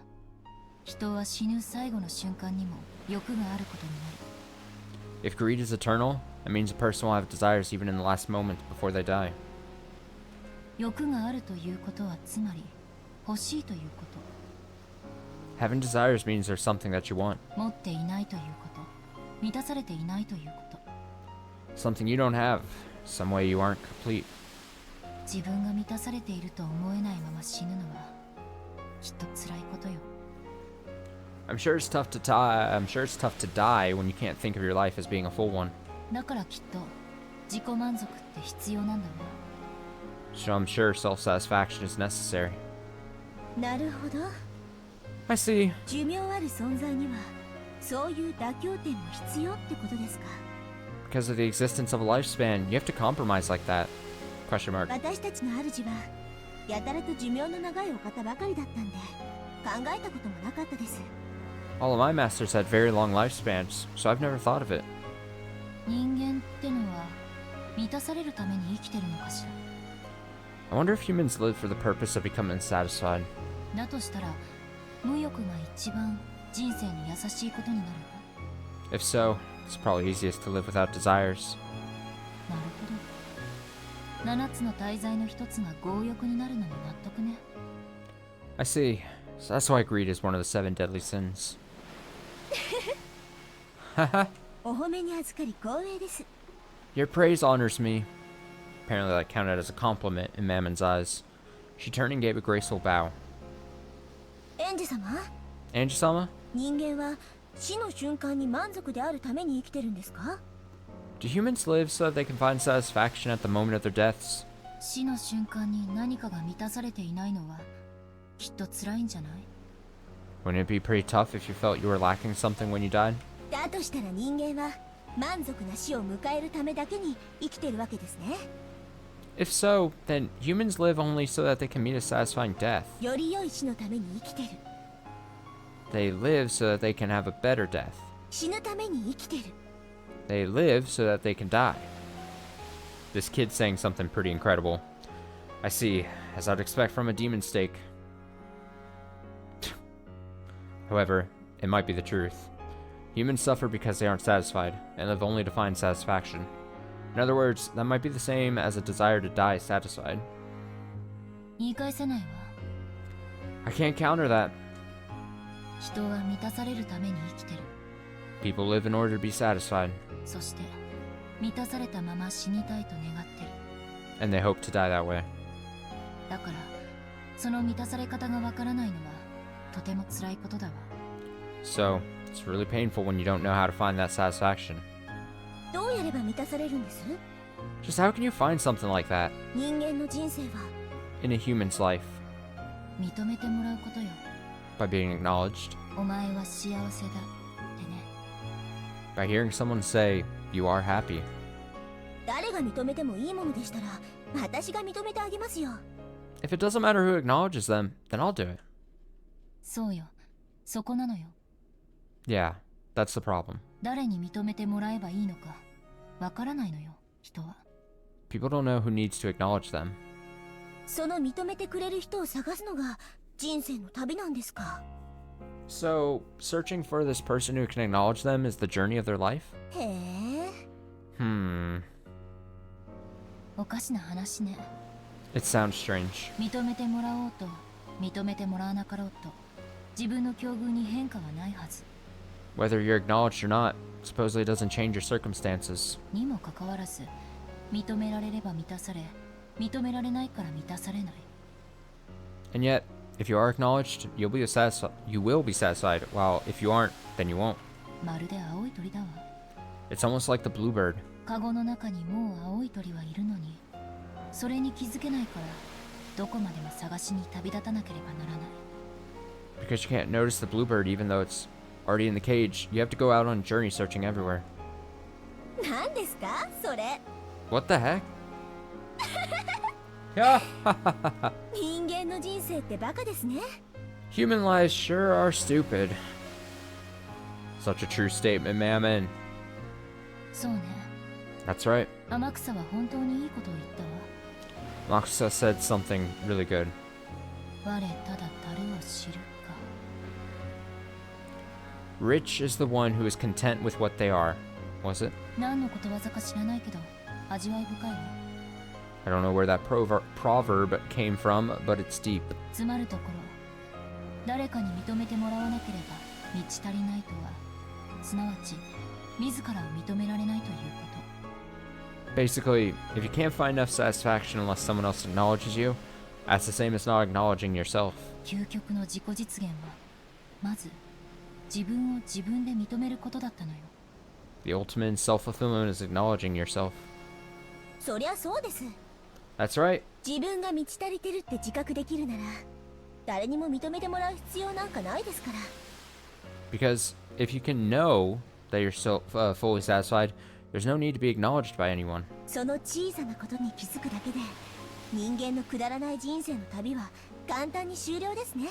人は死ぬ最後の瞬間にも欲があることになる。 If greed is eternal, it means a person will have desires even in the last moment before they die. 欲があるということはつまり欲しいというこ Having desires means there's something that you want, と、持っていないということ、満たされていないということ。 something you don't have, some way you aren't complete. 自分が満たされていると思えないまま死ぬのはきっと辛いことよ。 I'm sure it's tough to die when you can't think of your life as being a full one. だからきっと自己満足って必要なんだわ。 So I'm sure self-satisfaction is necessary. なるほど。 I see. 寿命ある存在にはそういう妥協点も必要ってことですか。 Because of the existence of a lifespan, you have to compromise like that. Question mark. 私たちの主はやたらと寿命の長いお方ばかりだったんで考えたこともなかったです。 All of my masters had very long lifespans, so I've never thought of it. 人間ってのは満たされるために生きてるのかし I wonder if humans live for the purpose of becoming satisfied. ら。だとしたら無欲が一番人生に優しいことになるわ。 If so, it's probably easiest to live without desires. なるほど。7つの大罪の一つが強欲になるのも納得ね。 I see. So that's why greed is one of the 7 deadly sins. Haha. お褒めに預かり光栄です。 Your praise honors me. Apparently that counted as a compliment in Mammon's eyes. She turned and gave a graceful bow. エンジ様、 Angie-sama? 人間は死の瞬間に満足であるために生きてるんですか？ Do humans live so that they can find satisfaction at the moment of their deaths? 死の瞬間に何かが満たされていないのはきっと辛いんじゃない？ Wouldn't it be pretty tough if you felt you were lacking something when you died? だとしたら人間は満足な死を迎えるためだけに生きてるわけですね。 If so, then humans live only so that they can meet a satisfying death. より良い死のために生きてる。 They live so that they can have a better death. 死ぬために生きてる。 They live so that they can die. This kid's saying something pretty incredible. I see, as I'd expect from a demon stake. However, it might be the truth. Humans suffer because they aren't satisfied, and live only to find satisfaction. In other words, that might be the same as a desire to die satisfied. 言い返せないわ。 I can't counter that. 人は満たされるために生きてる。 People live in order to be satisfied, そして満たされたまま死にたいと願ってる。 and they hope to die that way. だからその満たされ方がわからないのはとても辛いことだわ。 So, it's really painful when you don't know how to find that satisfaction. どうやれば満たされるんです？ Just how can you find something like that 人間の人生は in a human's life? 認めてもらうことよ。 By being acknowledged. お前は幸せだってね。 By hearing someone say, you are happy. 誰が認めてもいいものでしたら私が認めてあげますよ。 If it doesn't matter who acknowledges them, then I'll do it. そうよ。そこなのよ。 Yeah, that's the problem. 誰に認めてもらえばいいのかわからないのよ、人は。 People don't know who needs to acknowledge them. その認めてくれる人を探すのが人生の旅なんですか？ So, searching for this person who can acknowledge them is the journey of their life? へえ。おかしな話ね。 It sounds strange. 認めてもらおうと認めてもらわなかろうと自分の境遇に変化はないはず。 Whether you're acknowledged or not, supposedly doesn't change your circumstances. にもかかわらず認められれば満たされ認められないから満たされない。 And yet, if you are acknowledged, you will be satisfied, while if you aren't, then you won't. まるで青い鳥だわ。 It's almost like the bluebird. カゴの中にもう青い鳥はいるのにそれに気づけないからどこまでも探しに旅立たなければならない。 Because you can't notice the bluebird even though it's already in the cage. You have to go out on a journey searching everywhere. 何ですかそれ。 What the heck? Yeah. 人間の人生ってバカですね。 Human lives sure are stupid. Such a true statement, man. そうね。 That's right. 天草は本当にいいことを言ったわ。 Makusa said something really good. 我ただ樽を知るか。 Rich is the one who is content with what they are. Was it? 何のことわざか知らないけど、味わい深いわ。 I don't know where that proverb came from, but it's deep. つまるところ、誰かに認めてもらわなければ満ち足りないとは、すなわち自らを認められないということ。 Basically, if you can't find enough satisfaction unless someone else acknowledges you, that's the same as not acknowledging yourself. 究極の自己実現は、まず自分を自分で認めることだったのよ。 The ultimate in self-fulfillment is acknowledging yourself. そりゃそうです。 That's right. 自分が満ち足りてるって自覚できるなら、誰にも認めてもらう必要なんかないですから。 Because if you can know that you're still fully satisfied, there's no need to be acknowledged by anyone. その小さなことに気づくだけで、人間のくだらない人生の旅は簡単に終了ですね。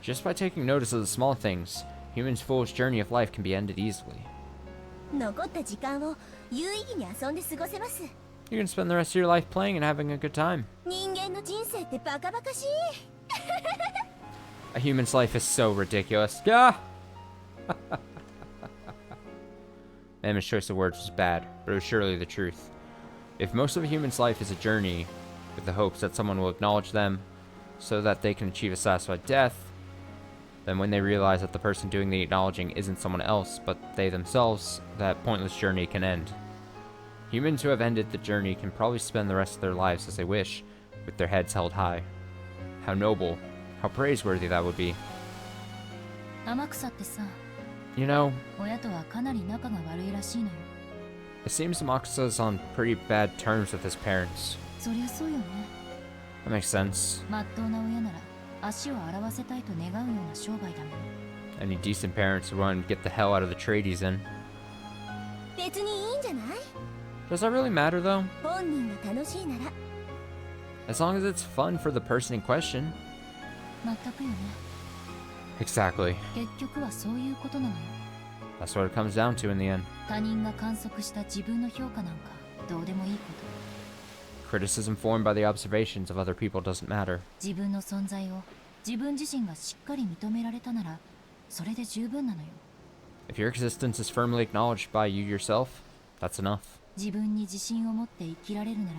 Just by taking notice of the small things, humans' foolish journey of life can be ended easily. 残った時間を有意義に遊んで過ごせます。 You can spend the rest of your life playing and having a good time. 人間の人生ってバカバカしい。 A human's life is so ridiculous. Yeah! Emma's choice of words was bad, but it was surely the truth. If most of a human's life is a journey with the hopes that someone will acknowledge them so that they can achieve a satisfied death, then when they realize that the person doing the acknowledging isn't someone else but they themselves, that pointless journey can end. Humans who have ended the journey can probably spend the rest of their lives as they wish, with their heads held high. How noble, how praiseworthy that would be. 天草ってさ、 You know, 親とはかなり仲が悪いらしいのよ。 it seems Amakusa's on pretty bad terms with his parents. そりゃそうよね。 That makes sense. まっとうな親なら足を洗わせたいと願うような商売だもん。 Any decent parents would want to get the hell out of the trade he's in. 別にいいんじゃない？ Does that really matter though? 本人が楽しいなら。 As long as it's fun for the person in question. まったくよね。 Exactly. 結局はそういうことなのよ。 That's what it comes down to in the end. 他人が観測した自分の評価なんかどうでもいいこと。 Criticism formed by the observations of other people doesn't matter. 自分の存在を自分自身がしっかり認められたならそれで十分なのよ。 If your existence is firmly acknowledged by you yourself, that's enough. 自分に自信を持って生きられるなら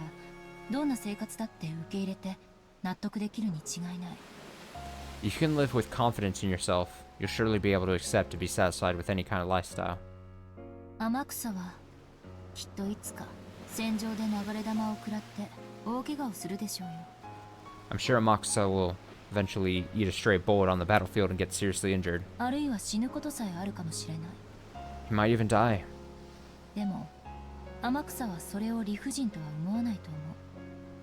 どんな生活だって受け入れて納得できるに違いない。 If you can live with confidence in yourself, you'll surely be able to accept to be satisfied with any kind of lifestyle. 天草はきっといつか戦場で流れ弾を食らって大怪我をするでしょうよ。 I'm sure Amakusa will eventually eat a stray bullet on the battlefield and get seriously injured. あるいは死ぬことさえあるかもしれない。 He might even die. でも天草はそれを理不尽とは思わないと思う。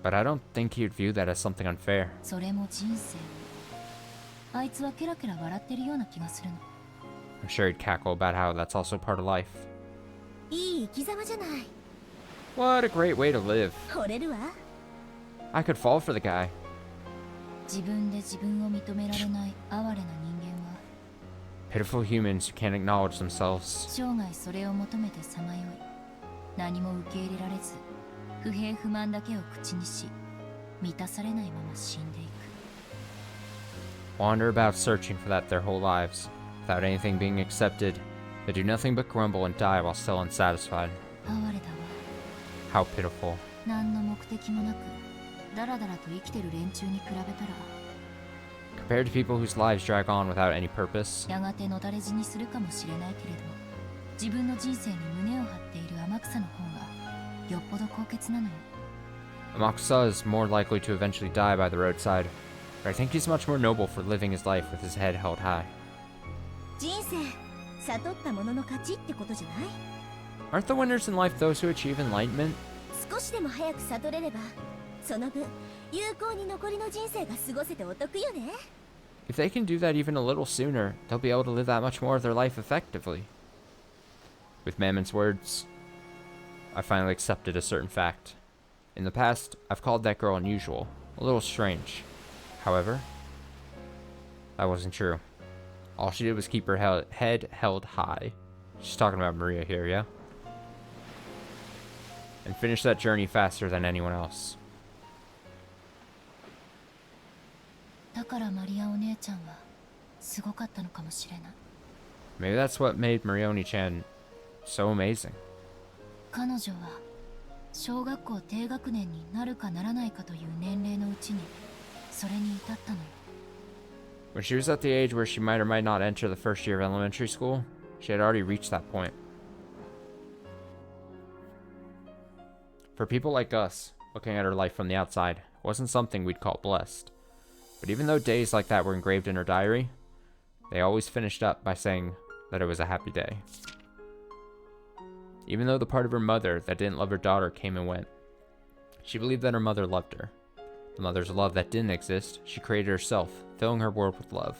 But I don't think he'd view that as something unfair. それも人生。あいつはケラケラ笑ってるような気がするの。 I'm sure he'd cackle about how that's also part of life. いい生き様じゃない。 What a great way to live. 惚れるわ。 I could fall for the guy. 自分で自分を認められない哀れな人間は Pitiful humans who can't acknowledge themselves. 生涯それを求めてさまよい何も受け入れられず不平不満だけを口にし満たされないまま死んでいく。 Wander about searching for that their whole lives. Without anything being accepted, they do nothing but grumble and die while still unsatisfied. 哀れだわ。 How pitiful. 何の目的もなくダラダラと生きてる連中に比べたら Compared to people whose lives drag on without any purpose, やがてのたれ死にするかもしれないけれど自分の人生に胸を張っている天草の方がよっぽど高潔なのよ。 Amakusa is more likely to eventually die by the roadside, but I think he's much more noble for living his life with his head held high. 人生悟ったものの勝ちってことじゃない？ Aren't the winners in life those who achieve enlightenment? 少しでも早く悟れればその分有効に残りの人生が過ごせてお得よね。 If they can do that even a little sooner, they'll be able to live that much more of their life effectively. With Mammon's words, I finally accepted a certain fact. In the past, I've called that girl unusual, a little strange. However, that wasn't true. All she did was keep her head held high. She's talking about Maria here, yeah? And finish that journey faster than anyone else. だからマリアお姉ちゃんはすごかったのかもしれない。 Maybe that's what made Marioni-chan so amazing. 彼女は小学校低学年になるかならないかという年齢のうちにそれに至ったのよ。 When she was at the age where she might or might not enter the first year of elementary school, she had already reached that point. For people like us, looking at her life from the outside, it wasn't something we'd call blessed. But even though days like that were engraved in her diary, they always finished up by saying that it was a happy day. Even though the part of her mother that didn't love her daughter came and went, she believed that her mother loved her. The mother's love that didn't exist, she created herself, filling her world with love.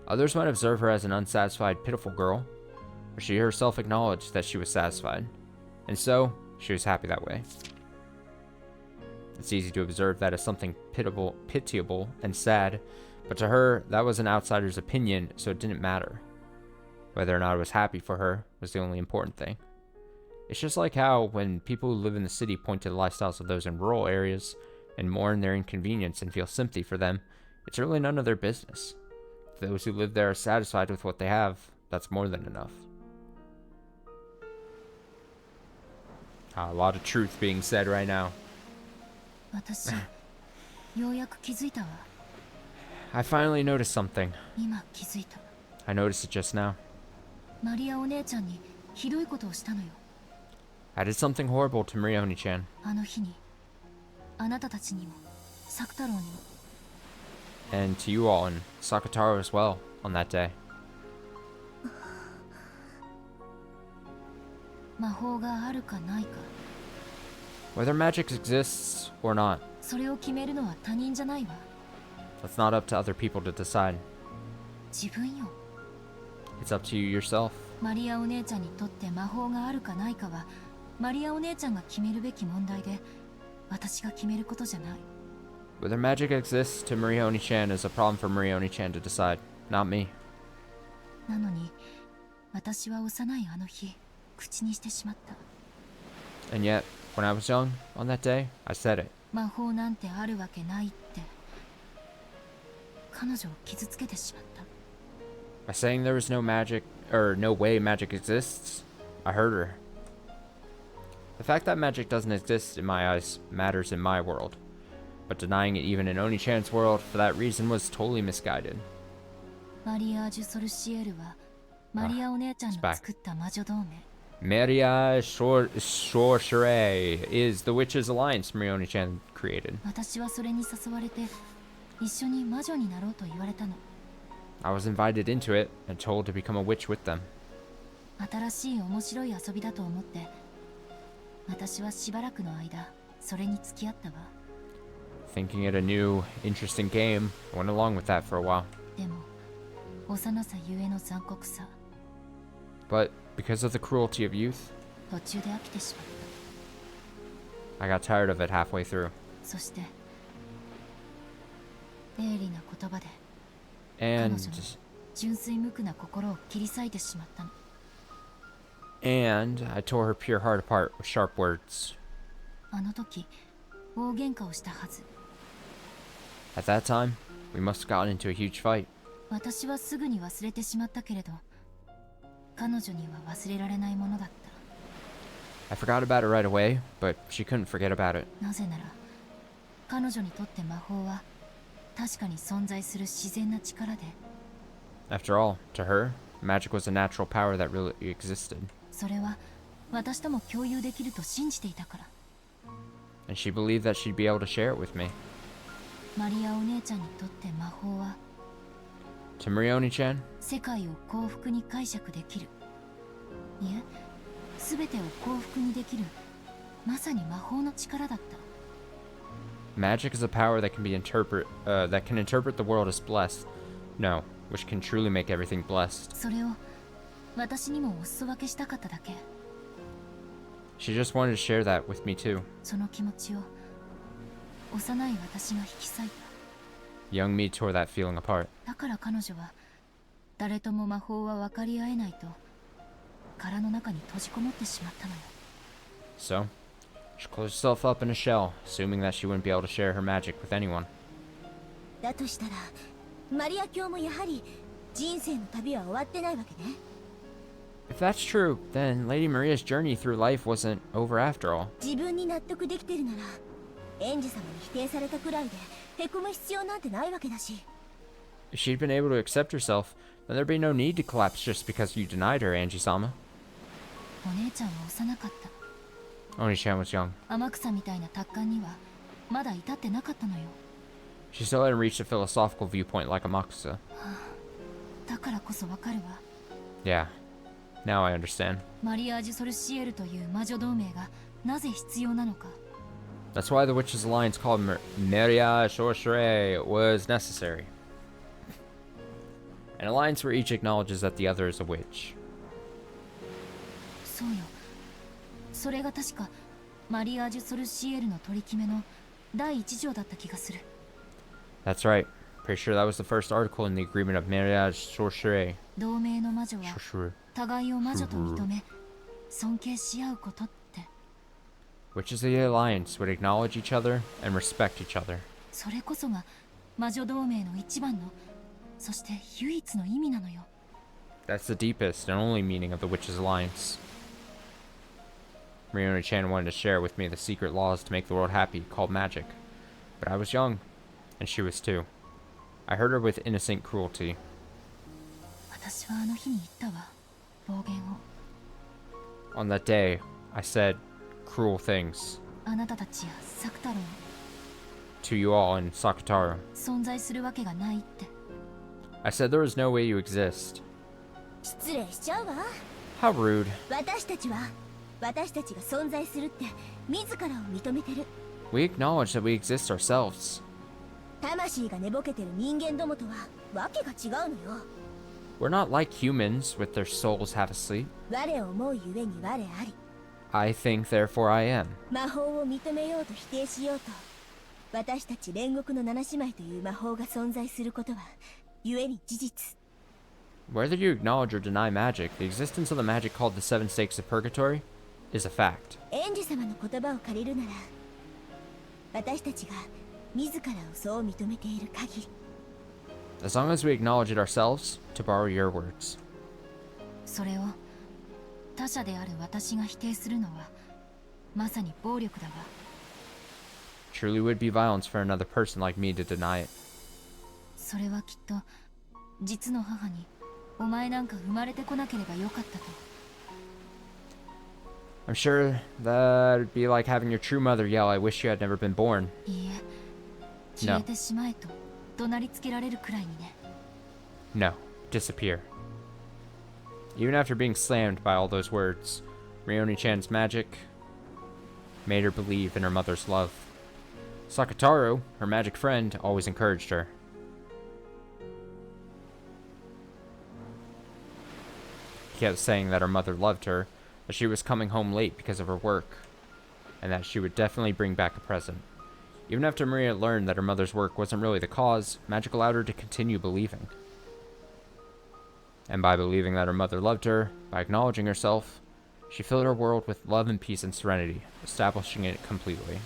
Others might observe her as an unsatisfied, pitiful girl, but she herself acknowledged that she was satisfied, and so she was happy that way. It's easy to observe that as something pitiable and sad, but to her, that was an outsider's opinion, so it didn't matter. Whether or not I was happy for her was the only important thing. It's just like how, when people who live in the city point to the lifestyles of those in rural areas and mourn their inconvenience and feel sympathy for them, it's really none of their business. If those who live there are satisfied with what they have, that's more than enough. A lot of truth being said right now. 私ようやく気づいたわ。 I finally noticed something. 今気づいた。 I noticed it just now. マリアお姉ちゃんにひどいことをしたのよ。 I did something horrible to Marioni-chan. あの日にあなたたちにも作太郎にも And to you all, and Sakataro as well, on that day. 魔法があるかないか Whether magic exists or not, それを決めるのは他人じゃないわ。 that's not up to other people to decide. 自分よ。 It's up to you yourself. マリアお姉ちゃんにとって魔法があるかないかはマリアお姉ちゃんが決めるべき問題で私が決めることじゃない。 Whether magic exists to Marioni-chan is a problem for Marioni-chan to decide, not me. なのに私は幼いあの日口にしてしまった。 And yet, when I was young, on that day, I said it. 魔法なんてあるわけないって彼女を傷つけてしまった。 By saying there was no magic, or no way magic exists, I hurt her. The fact that magic doesn't exist in my eyes matters in my world, but denying it even in Oni-chan's world for that reason was totally misguided. マリアージュ・ソルシエルはマリアお姉ちゃんの作った魔女同盟。 Maria Sorcerer is the Witches' Alliance Marioni-chan created. 私はそれに誘われて一緒に魔女になろうと言われたの。 I was invited into it and told to become a witch with them. 新しい面白い遊びだと思って私はしばらくの間それに付き合ったわ。 Thinking it a new, interesting game, I went along with that for a while. でも幼さゆえの残酷さ But because of the cruelty of youth, 途中で飽きてしまった。 I got tired of it halfway through. そして鋭利な言葉で And 彼女の純粋無垢な心を切り裂いてしまったの。 I tore her pure heart apart with sharp words. あの時大喧嘩をしたはず。 At that time, we must have gotten into a huge fight. 私はすぐに忘れてしまったけれど彼女には忘れられないものだった。 I forgot about it right away, but she couldn't forget about it. なぜなら彼女にとって魔法は確かに存在する自然な力で After all, to her, magic was a natural power that really existed. それは私とも共有できると信じていたから。 And she believed that she'd be able to share it with me. マリアお姉ちゃんにとって魔法は To Marioni-chan, 世界を幸福に解釈できる、いえ全てを幸福にできるまさに魔法の力だった。Magic is a power that can interpret the world as blessed. No, which can truly make everything blessed. それを私にもお裾分けしたかっただけ。 She just wanted to share that with me too. その気持ちを幼い私が引き裂いた。 Young me tore that feeling apart. だから彼女は誰とも魔法は分かり合えないと殻の中に閉じこもってしまったのよ。 So, she closed herself up in a shell, assuming that she wouldn't be able to share her magic with anyone. だとしたらマリア教もやはり人生の旅は終わってないわけね。 If that's true, then Lady Maria's journey through life wasn't over after all. 自分に納得できてるなら園児様に否定されたくらいでへこむ必要なんてないわけだし。 If she'd been able to accept herself, then there'd be no need to collapse just because you denied her, Angie-sama. お姉ちゃんは幼かった。 Oni-chan was young. 天草みたいな達観にはまだ至ってなかったのよ。 She still hadn't reached a philosophical viewpoint like Amakusa. だからこそわかるわ。 Yeah, now I understand. マリアージュ・ソルシエルという魔女同盟がなぜ必要なのか。 That's why the Witches' Alliance called Meria Sorcerer was necessary. An alliance where each acknowledges that the other is a witch. そうよ。それが確かマリアージュ・ソルシエルの取り決めの第一条だった気がする。 That's right. Pretty sure that was the first article in the agreement of Mariage Sorcerer. 同盟の魔女は Sorcerer. 互いを魔女と認め尊敬し合うことって。 Witches of the Alliance would acknowledge each other and respect each other. それこそが魔女同盟の一番のそして唯一の意味なのよ。 That's the deepest and only meaning of the Witches' Alliance. Rioni-chan wanted to share with me the secret laws to make the world happy called magic. But I was young, and she was too. I heard her with innocent cruelty. 私はあの日に言ったわ、暴言を。 On that day, I said cruel things あなたたちや作太郎 to you all in Sakutaro. 存在するわけがないって。 I said there was no way you exist. 失礼しちゃうわ。 How rude. 私たちが存在するって自らを認めてる。 We acknowledge that we exist ourselves. 魂が寝ぼけてる人間どもとはわけが違うのよ。 We're not like humans with their souls half asleep. 我を思うゆえに我あり。 I think, therefore I am. 魔法を認めようと否定しようと私たち煉獄の七姉妹という魔法が存在することはゆえに事実。 Whether you acknowledge or deny magic, the existence of the magic called the Seven Stakes of Purgatory is a fact. 園児様の言葉を借りるなら私たちが自らをそう認めている限り。 As long as we acknowledge it ourselves, to borrow your words. それを他者である私が否定するのはまさに暴力だわ。 Truly would be violence for another person like me to deny it. それはきっと実の母にお前なんか生まれてこなければよかったと。 I'm sure that'd be like having your true mother yell, I wish you had never been born. いいえ、消えてしまえと怒鳴りつけられるくらいにね。 No, disappear. Even after being slammed by all those words, Rioni-chan's magic made her believe in her mother's love. Sakutaro, her magic friend, always encouraged her. He kept saying that her mother loved her, that she was coming home late because of her work, and that she would definitely bring back a present. Even after Maria learned that her mother's work wasn't really the cause, magic allowed her to continue believing. And by believing that her mother loved her, by acknowledging herself, she filled her world with love and peace and serenity, establishing it completely.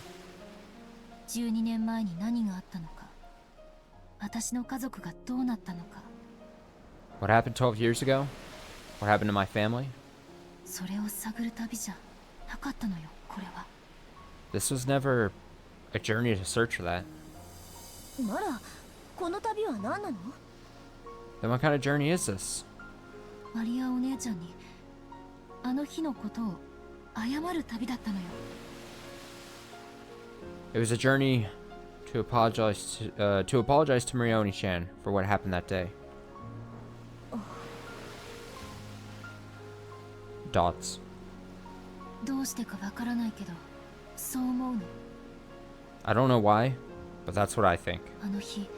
12年前に何があったのか、私の家族がどうなったのか。 What happened 12 years ago? What happened to my family? それを探る旅じゃなかったのよ、これは。 This was never a journey to search for that. ならこの旅は何なの？ Then what kind of journey is this? マリアお姉ちゃんにあの日のことを謝る旅だったのよ。 It was a journey to apologize to Marioni-chan for what happened that day. Dots. どうしてかわからないけど、そう思うの。I don't know why, but that's what I think. あの日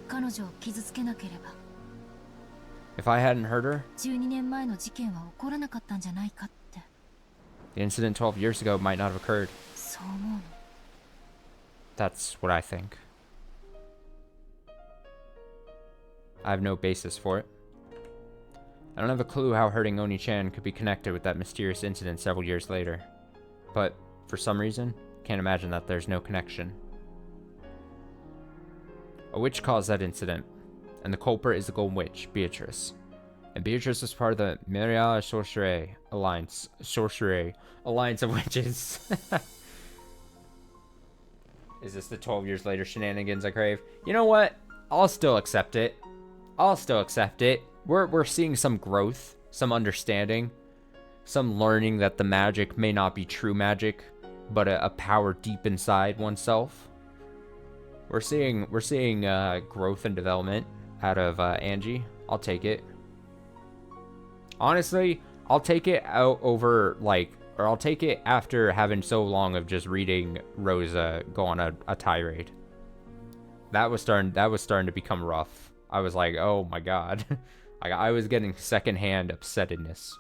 彼女を傷つけなければ If I hadn't hurt her, 12年前の事件は起こらなかったんじゃないかって the incident 12 years ago might not have occurred. そう思うの That's what I think. I have no basis for it. I don't have a clue how hurting Oni-chan could be connected with that mysterious incident several years later. But, for some reason, can't imagine that there's no connection. A witch caused that incident, and the culprit is the Golden Witch, Beatrice. And Beatrice was part of the Myriad Sorcerer Alliance. Alliance of Witches. Is this the 12 years later shenanigans I crave? You know what? I'll still accept it. I'll still accept it. We're seeing some growth, some understanding, some learning that the magic may not be true magic, but a power deep inside oneself. We're seeing growth and development out of Angie. I'll take it. Honestly, I'll take it out over or I'll take it after having so long of just reading Rosa go on a tirade. That was starting to become rough. I was like, oh my god. I was getting secondhand upsettedness.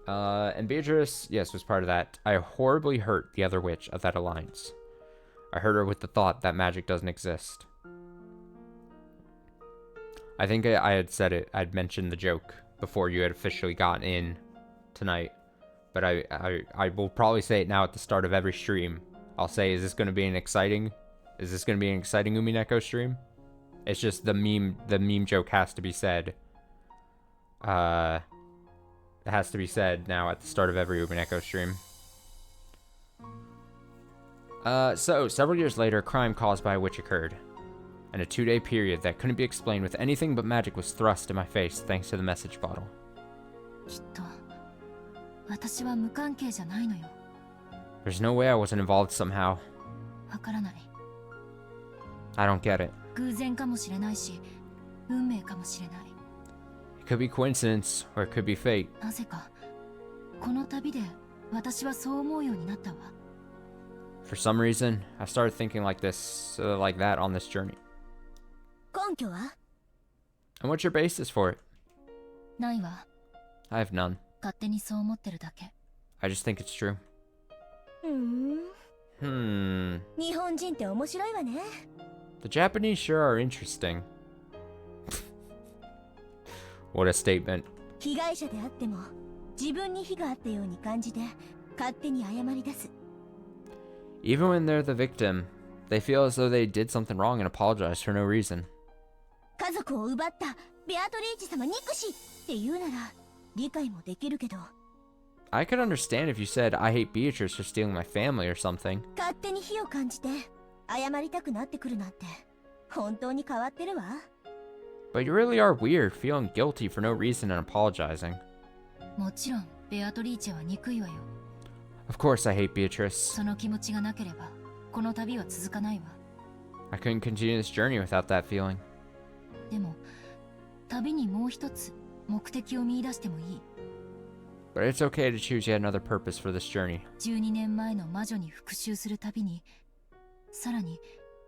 And Beatrice, yes, was part of that. I horribly hurt the other witch of that alliance. I hurt her with the thought that magic doesn't exist. I think I had said it. I'd mentioned the joke before you had officially gotten in tonight. But I will probably say it now at the start of every stream. I'll say, is this going to be an exciting Umineko stream? It's just the meme joke has to be said. It has to be said now at the start of every Umineko stream. So, several years later, a crime caused by a witch occurred. And a 2-day period that couldn't be explained with anything but magic was thrust in my face thanks to the message bottle. きっと私は無関係じゃないのよ There's no way I wasn't involved somehow. わからない I don't get it. 偶然かもしれないし運命かもしれない It could be coincidence, or it could be fate. なぜかこの旅で私はそう思うようになったわ For some reason, I started thinking like that on this journey. 根拠は And what's your basis for it? ないわ I have none. 勝手にそう思ってるだけ I just think it's true. 日本人って面白いわね The Japanese sure are interesting. What a statement. 被害者であっても自分に非があったように感じて勝手に謝り出す Even when they're the victim, they feel as though they did something wrong and apologize for no reason. 家族を奪ったベアトリーチ様憎しって言うなら理解もできるけど I could understand if you said, I hate Beatrice for stealing my family or something. 勝手に非を感じて謝りたくなってくるなんて本当に変わってるわ But you really are weird, feeling guilty for no reason and apologizing. もちろんベアトリーチェは憎いわよ Of course I hate Beatrice. その気持ちがなければこの旅は続かないわ I couldn't continue this journey without that feeling. でも旅にもう一つ目的を見出してもいい But it's okay to choose yet another purpose for this journey. 12年前の魔女に復讐する旅にさらに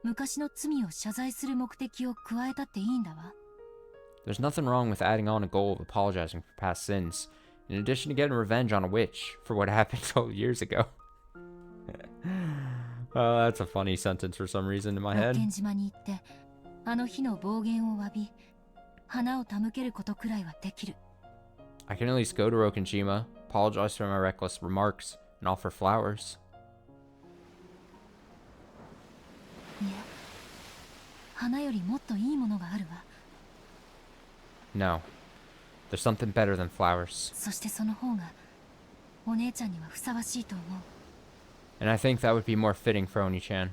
昔の罪を謝罪する目的を加えたっていいんだわ There's nothing wrong with adding on a goal of apologizing for past sins, in addition to getting revenge on a witch for what happened 12 years ago. Oh, that's a funny sentence for some reason in my 六 head. 軒島に行ってあの日の暴言を詫び花を手向けることくらいはできる I can at least go to Rokenjima, apologize for my reckless remarks, and offer flowers. いえ花よりもっといいものがあるわ No. There's something better than flowers. そしてその方がお姉ちゃんにはふさわしいと思う And I think that would be more fitting for Oni-chan.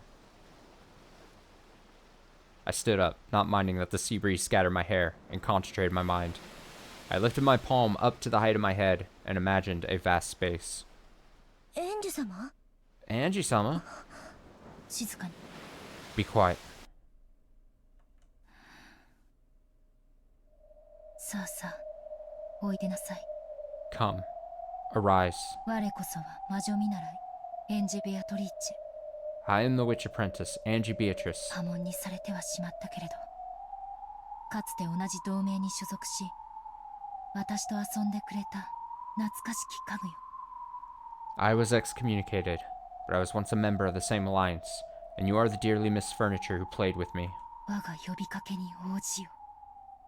I stood up, not minding that the sea breeze scattered my hair, and concentrated my mind. I lifted my palm up to the height of my head, and imagined a vast space. エンジュ様 Angie-sama, 静かに be quiet. さあさあおいでなさい Come. Arise. 我こそは魔女見習いエンジェ・ベアトリーチェ I am the witch apprentice, Angie Beatrice. 破門にされてはしまったけれど、かつて同じ同盟に所属し、私と遊んでくれた懐かしき家具よ。I was excommunicated, but I was once a member of the same alliance, and you are the dearly missed furniture who played with me. 我が呼びかけに応じよ。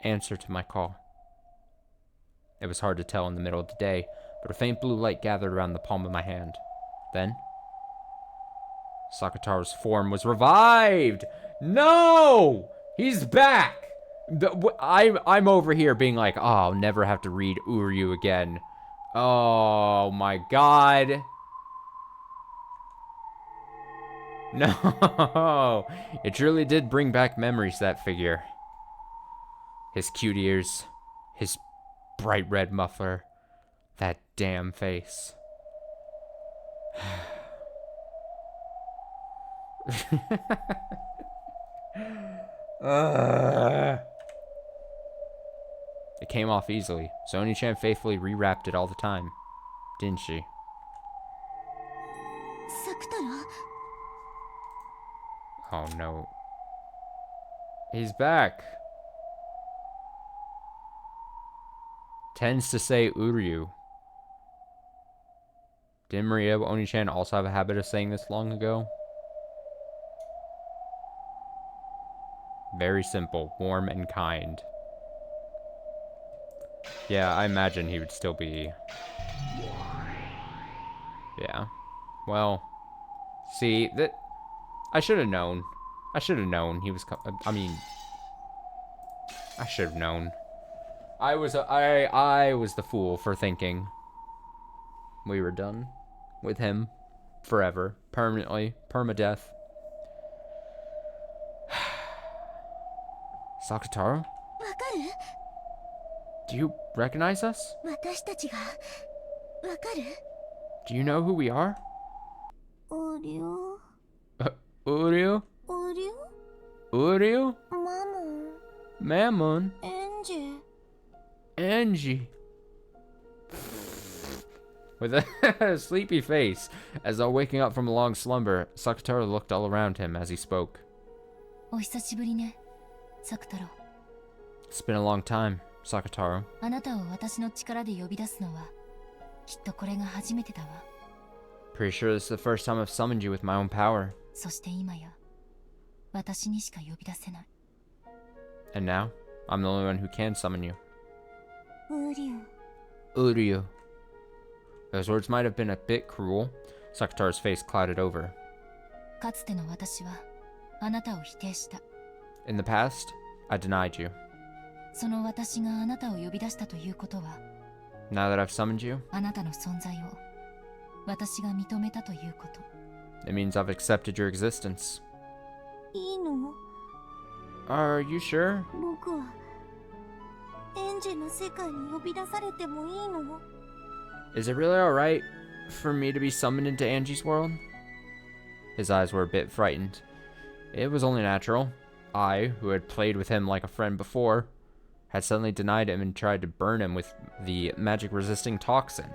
Answer to my call. It was hard to tell in the middle of the day, but a faint blue light gathered around the palm of my hand. Then, Sakataro's form was revived! No! He's back! I'm over here being like, oh, I'll never have to read Uryu again. Oh my god. No! It truly did bring back memories, that figure. His cute ears, his bright red muffler, that damn face. It came off easily, so Oni-chan faithfully rewrapped it all the time, didn't she? サクタラ Oh no. He's back. Tends to say Uryu. Didn't Maria Oni-chan also have a habit of saying this long ago? Very simple, warm and kind. Yeah, I imagine he would still be... Yeah. Well, see, that... I should have known. I should have known he was... I mean... I should have known. I was the fool for thinking we were done with him forever, permanently, permadeath. Sakataro? わかる Do you recognize us? 私たちがわかる Do you know who we are? おりょ Uryu? おりょ Uryu? マモン Mammon? エンジェ Angie. With a sleepy face, as though waking up from a long slumber, Sakataro looked all around him as he spoke. お久しぶりね、サクタロ。 It's been a long time, Sakataro. あなたを私の力で呼び出すのは、きっとこれが初めてだわ。 Pretty sure this is the first time I've summoned you with my own power. そして今や、私にしか呼び出せない。 And now, I'm the only one who can summon you. ウリュ Uryu. Those words might have been a bit cruel. Sakataro's face clouded over. かつての私は、あなたを否定した。 In the past, I denied you. その私があなたを呼び出したということは、 Now that I've summoned you, あなたの存在を私が認めたということ。 it means I've accepted your existence. いいの Are you sure? 僕はエンジェの世界に呼び出されてもいいの Is it really alright for me to be summoned into Angie's world? His eyes were a bit frightened. It was only natural. I, who had played with him like a friend before, had suddenly denied him and tried to burn him with the magic-resisting toxin.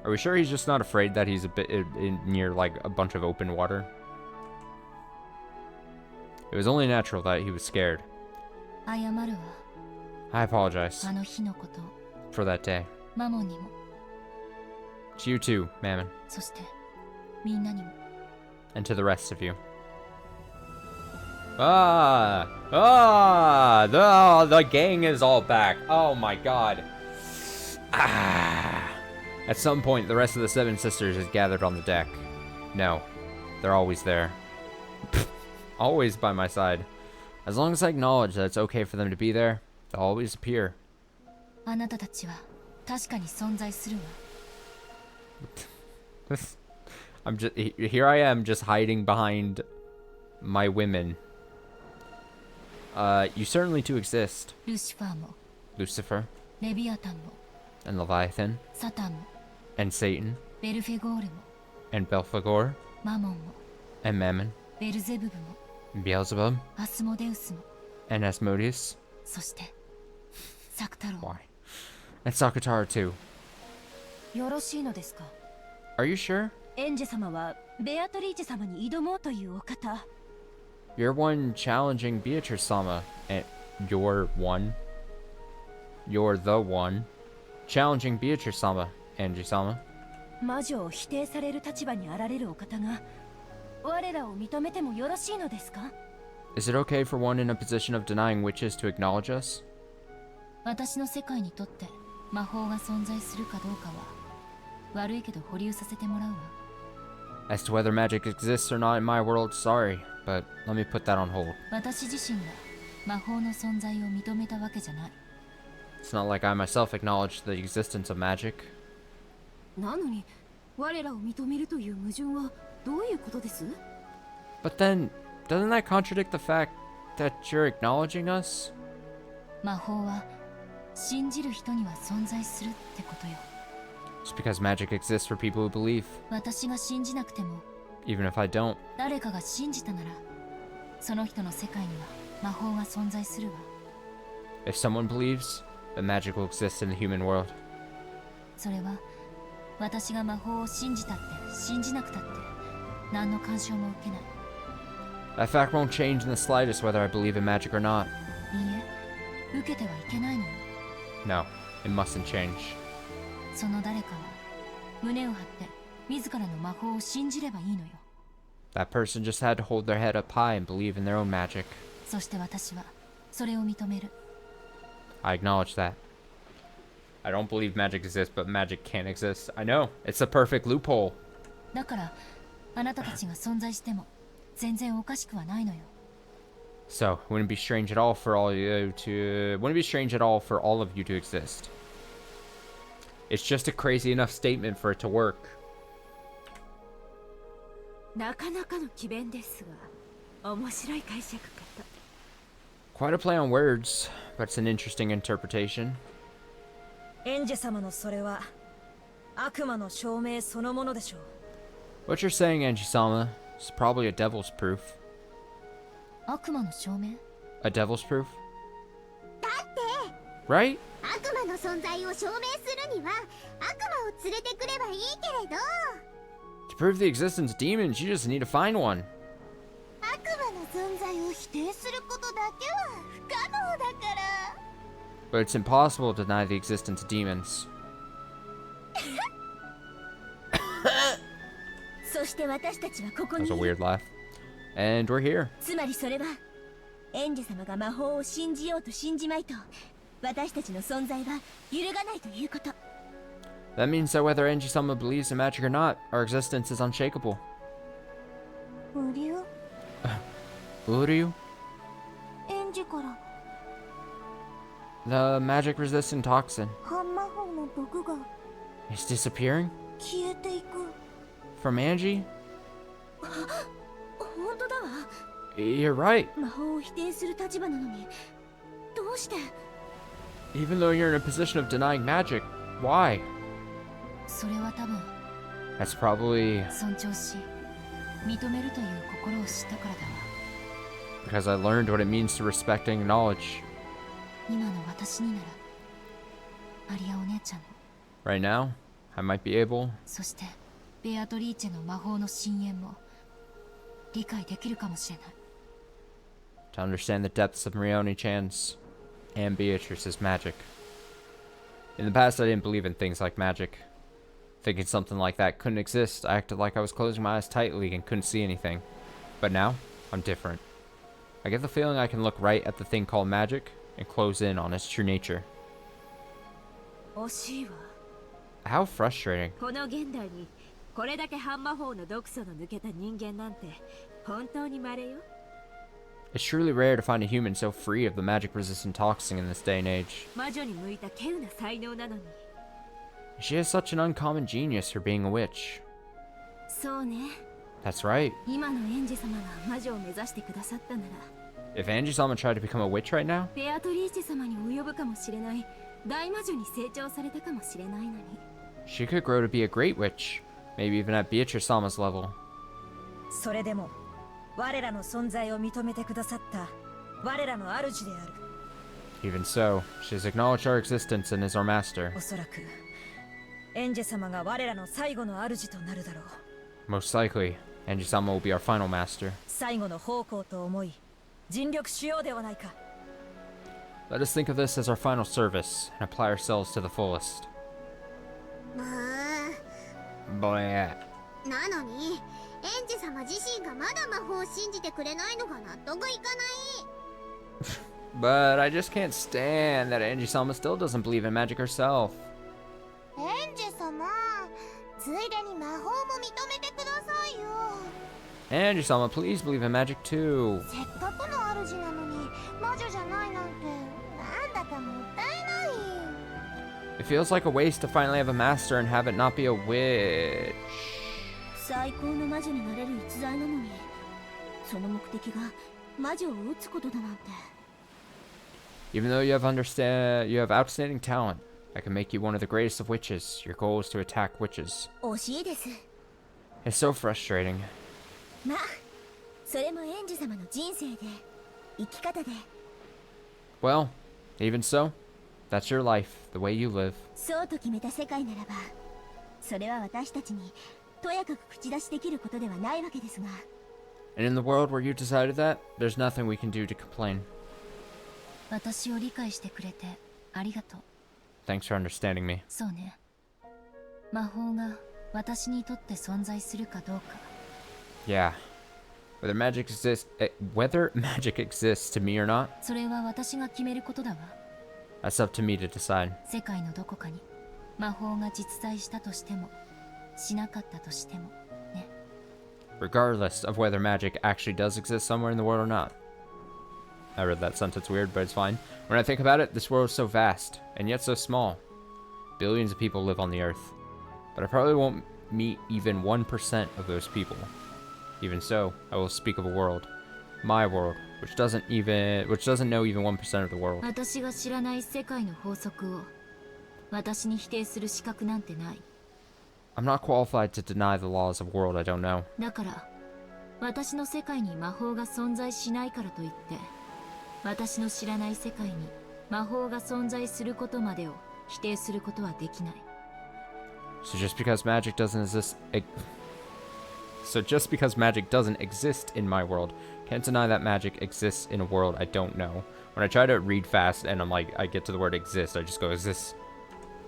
Are we sure he's just not afraid that he's a bit near, like, a bunch of open water? It was only natural that he was scared. 謝るわ。 I apologize あの日のこと、 for that day. マモンにも、 To you too, Mammon. そしてみんなにも。 And to the rest of you. The gang is all back. Oh my god. At some point, the rest of the Seven Sisters is gathered on the deck. No, they're always there. Always by my side. As long as I acknowledge that it's okay for them to be there, they'll always appear. あなたたちは確かに存在するわ。 Here I am just hiding behind my women. You certainly do exist. ルシファーも、 Lucifer レビアタンも、 and Leviathan サタンも、 and Satan ベルフェゴールも、 and Belphegor マモンも、 and Mammon ベルゼブブも、 and Beelzebub アスモデウスも、 and Asmodeus. そしてサクタロー。 Why? And Sakataro too. よろしいのですか？ Are you sure? エンジェ様はベアトリーチェ様に挑もうというお方。 You're one challenging Beatrice-sama. And you're one. You're the one. Challenging Beatrice-sama, Angie-sama. 魔女を否定される立場にあられるお方が我らを認めてもよろしいのですか？ Is it okay for one in a position of denying witches to acknowledge us? 私の世界にとって魔法が存在するかどうかは悪いけど保留させてもらうわ。 As to whether magic exists or not in my world, sorry, but let me put that on hold. 私自身が魔法の存在を認めたわけじゃない。 It's not like I myself acknowledge the existence of magic. なのに我らを認めるという矛盾はどういうことです？ But then, doesn't that contradict the fact that you're acknowledging us? 魔法は信じる人には存在するってことよ。 Just because magic exists for people who believe, 私が信じなくても even if I don't. 誰かが信じたならその人の世界には魔法が存在するわ。 If someone believes, then magic will exist in the human world. それは私が魔法を信じたって信じなくたって何の干渉も受けない。 That fact won't change in the slightest whether I believe in magic or not. いいえ、受けてはいけないのよ。 No, it mustn't change. その誰かは胸を張って自らの魔法を信じればいいのよ。 That person just had to hold their head up high and believe in their own magic. そして私はそれを認める。 I acknowledge that. I don't believe magic exists, but magic can exist. I know. It's a perfect loophole. だからあなたたちが存在しても全然おかしくはないのよ。 So, wouldn't it be strange at all for all you to... Wouldn't it be strange at all for all of you to exist? It's just a crazy enough statement for it to work. なかなかの詭弁ですが面白い解釈かと。 Quite a play on words, but it's an interesting interpretation. エンジェ様のそれは悪魔の証明そのものでしょう。 What you're saying, Angie-sama, is probably a devil's proof. 悪魔の証明？ A devil's proof? だって Right? 悪魔の存在を証明するには悪魔を連れてくればいいけれど、 To prove the existence of demons, you just need to find one. 悪魔の存在を否定することだけは不可能だから。 But it's impossible to deny the existence of demons. そして私たちはここ That に was a weird laugh. And we're here. つまりそれはエンジェ様が魔法を信じようと信じまいと私たちの存在は揺るがないということ。 That means that whether Angie-sama believes in magic or not, our existence is unshakable. 無流 Uryu? エンジから The magic-resistant toxin. 半魔法の毒が It's disappearing? 消えていく。 From Angie? 本当だわ。 You're right. 魔法を否定する立場なのにどうして？ Even though you're in a position of denying magic, why? それは多分 That's probably 尊重し認めるという心を知ったからだわ。 because I learned what it means to respect and acknowledge. 今の私にならアリアお姉ちゃんの Right now, I might be able そしてベアトリーチェの魔法の深淵も理解できるかもしれない。 to understand the depths of Marione-chan's and Beatrice's magic. In the past, I didn't believe in things like magic. Thinking something like that couldn't exist, I acted like I was closing my eyes tightly and couldn't see anything. But now, I'm different. I get the feeling I can look right at the thing called magic and close in on its true nature. 惜しいわ。 How frustrating. この現代にこれだけ半魔法の毒素の抜けた人間なんて本当に稀よ。 It's truly rare to find a human so free of the magic-resistant toxin in this day and age. 魔女に向いた稀有な才能なのに。 She has such an uncommon genius for being a witch. そうね。 That's right. 今のエンジ様が魔女を目指してくださったなら、 If Angie-sama tried to become a witch right now, ベアトリーチェ様に及ぶかもしれない大魔女に成長されたかもしれないのに。 she could grow to be a great witch. Maybe even at Beatrice-sama's level. それでも我らの存在を認めてくださった我らの主である。 Even so, she has acknowledged our existence and is our master. おそらくエンジェ様が我らの最後の主となるだろう。 Most likely, Anji-sama will be our final master. 最後の奉公と思い尽力しようではないか。 Let us think of this as our final service and apply ourselves to the fullest. な Bleh. のにエンジ様自身がまだ魔法を信じてくれないのが納得いかない。 But I just can't stand that Anji-sama still doesn't believe in magic herself. エンジ様、ついでに魔法も認めてくださいよ。 Anji-sama, please believe in magic too. せっかくの主なのに魔女じゃないなんてなんだかもったいない。 It feels like a waste to finally have a master and have it not be a witch. 最高の魔女になれる逸材なのに、その目的が魔女を撃つことだなんて。 Even though you have outstanding talent that can make you one of the greatest of witches, your goal is to attack witches. 惜しいです。 It's so frustrating. まあ、それもエンジ様の人生で、生き方で。 Well, even so, that's your life, the way you live. そうと決めた世界ならば、それは私たちにとやかく口出しできることではないわけですが。 And in the world where you decided that, there's nothing we can do to complain. 私を理解してくれてありがとう。 Thanks for understanding me. そうね。魔法が私にとって存在するかどうか。 Yeah. Whether magic exists to me or not, それは私が決めることだわ。 that's up to me to decide. 世界のどこかに魔法が実在したとしても、しなかったとしてもね。 Regardless of whether magic actually does exist somewhere in the world or not. I read that sentence weird, but it's fine. When I think about it, this world is so vast, and yet so small. Billions of people live on the earth. But I probably won't meet even 1% of those people. Even so, I will speak of a world. My world, which doesn't know even 1% of the world. 私が知らない世界の法則を私に否定する資格なんてない。 I'm not qualified to deny the laws of a world I don't know. だから私の世界に魔法が存在しないからといって、私の知らない世界に魔法が存在することまでを否定することはできない。 So just because magic doesn't exist in my world, can't deny that magic exists in a world I don't know. When I try to read fast and I get to the word exist, I just go exist.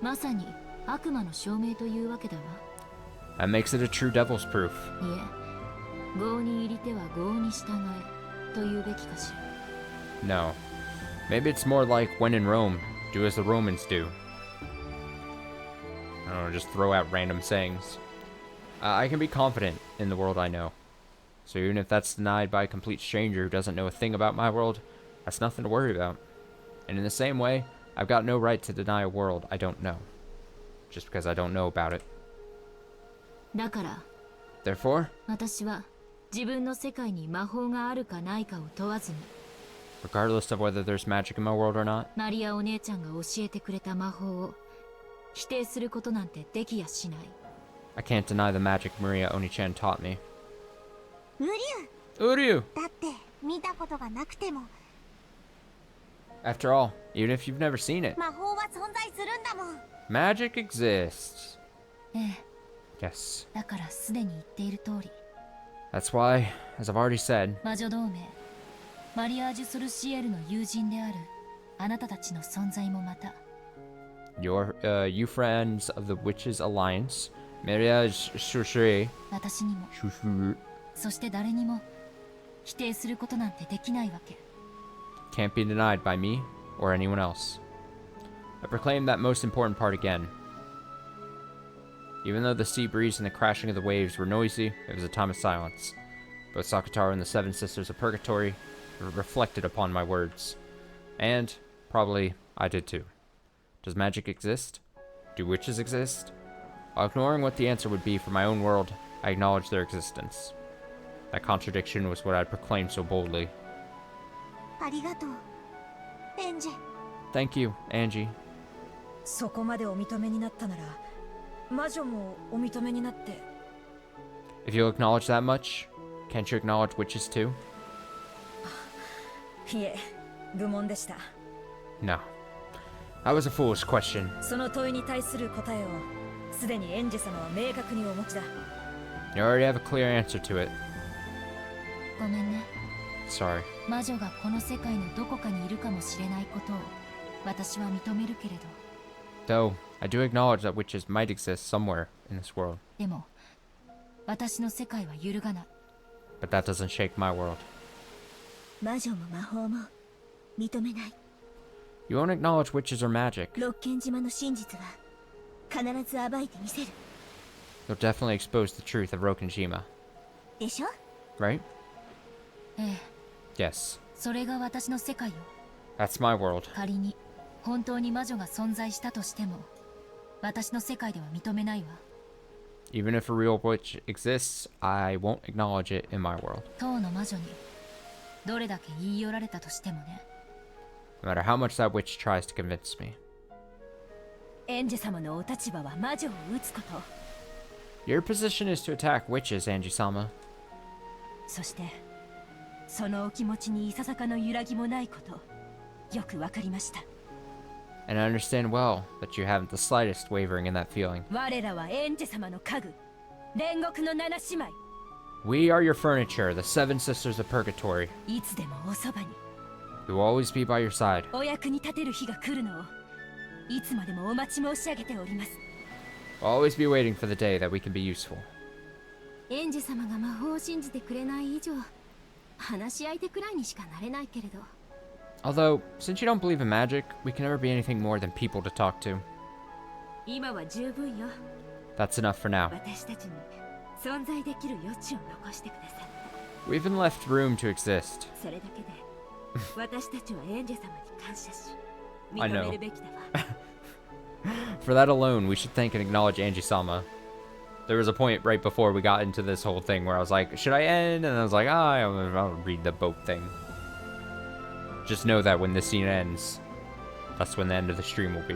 まさに悪魔の証明というわけだわ。 That makes it a true devil's proof. いえ、業に入りては業に従えと言うべきかしら。 No. Maybe it's more like when in Rome, do as the Romans do. I don't know, just throw out random sayings. I can be confident in the world I know. So even if that's denied by a complete stranger who doesn't know a thing about my world, that's nothing to worry about. And in the same way, I've got no right to deny a world I don't know. Just because I don't know about it. だから Therefore, 私は自分の世界に魔法があるかないかを問わずに、 regardless of whether there's magic in my world or not, マリアお姉ちゃんが教えてくれた魔法を否定することなんてできやしない。 I can't deny the magic Maria Oni-chan taught me. ウリ Uryu! ュだって見たことがなくても After all, even if you've never seen it, 魔法は存在するんだもん。 magic exists. ええ、 Yes. だからすでに言っている通り、 That's why, as I've already said, 魔女同盟マリアージュ・ソルシエルの友人であるあなたたちの存在もまた、 you friends of the Witches Alliance, Maria Shushuri, 私にもそして誰にも否定することなんてできないわけ。 can't be denied by me or anyone else. I proclaim that most important part again. Even though the sea breeze and the crashing of the waves were noisy, it was a time of silence. Both Sakataro and the Seven Sisters of Purgatory reflected upon my words. And, probably, I did too. Does magic exist? Do witches exist? While ignoring what the answer would be for my own world, I acknowledged their existence. That contradiction was what I proclaimed so boldly. ありがとうエンジェ。 Thank you, Angie. そこまでお認めになったなら魔女もお認めになって。 If you'll acknowledge that much, can't you acknowledge witches too? いえ、愚問でした。 No. That was a foolish question. その問いに対する答えをすでにエンジェ様は明確にお持ちだ。 You already have a clear answer to it. ごめんね。 Sorry. 魔女がこの世界のどこかにいるかもしれないことを私は認めるけれど。 Though, I do acknowledge that witches might exist somewhere in this world. でも私の世界は揺るがない。 But that doesn't shake my world. 魔女も魔法も認めない。 You won't acknowledge witches or magic. 六軒島の真実は必ず暴いてみせる。 You'll definitely expose the truth of Rokenjima. でしょ？ Right? ええ、 Yes. それが私の世界よ。 That's my world. 仮に本当に魔女が存在したとしても私の世界では認めないわ。 Even if a real witch exists, I won't acknowledge it in my world. 当の魔女にどれだけ言い寄られたとしてもね。 No matter how much that witch tries to convince me. エンジェ様のお立場は魔女を撃つこと。 Your position is to attack witches, Angie-sama. そしてそのお気持ちにいささかの揺らぎもないことよくわかりました。 And I understand well that you haven't the slightest wavering in that feeling. 我らはエンジェ様の家具、煉獄の七姉妹。 We are your furniture, the seven sisters of purgatory. いつでもおそばに We will always be by your side. お役に立てる日が来るのをいつまでもお待ち申し上げております。 We'll always be waiting for the day that we can be useful. エンジ様が魔法を信じてくれない以上話し相手くらいにしかなれないけれど。 Although, since you don't believe in magic, we can never be anything more than people to talk to. 今は十分よ。 That's enough for now. 私たちに存在できる余地を残してください。 We've been left room to exist. それだけで私たちはエンジェ様に感謝し I 認 know. めるべきだわ。 For that alone, we should thank and acknowledge Angie-sama. There was a point right before we got into this whole thing where I was like, should I end? And I was like, I'll read the boat thing. Just know that when this scene ends, that's when the end of the stream will be.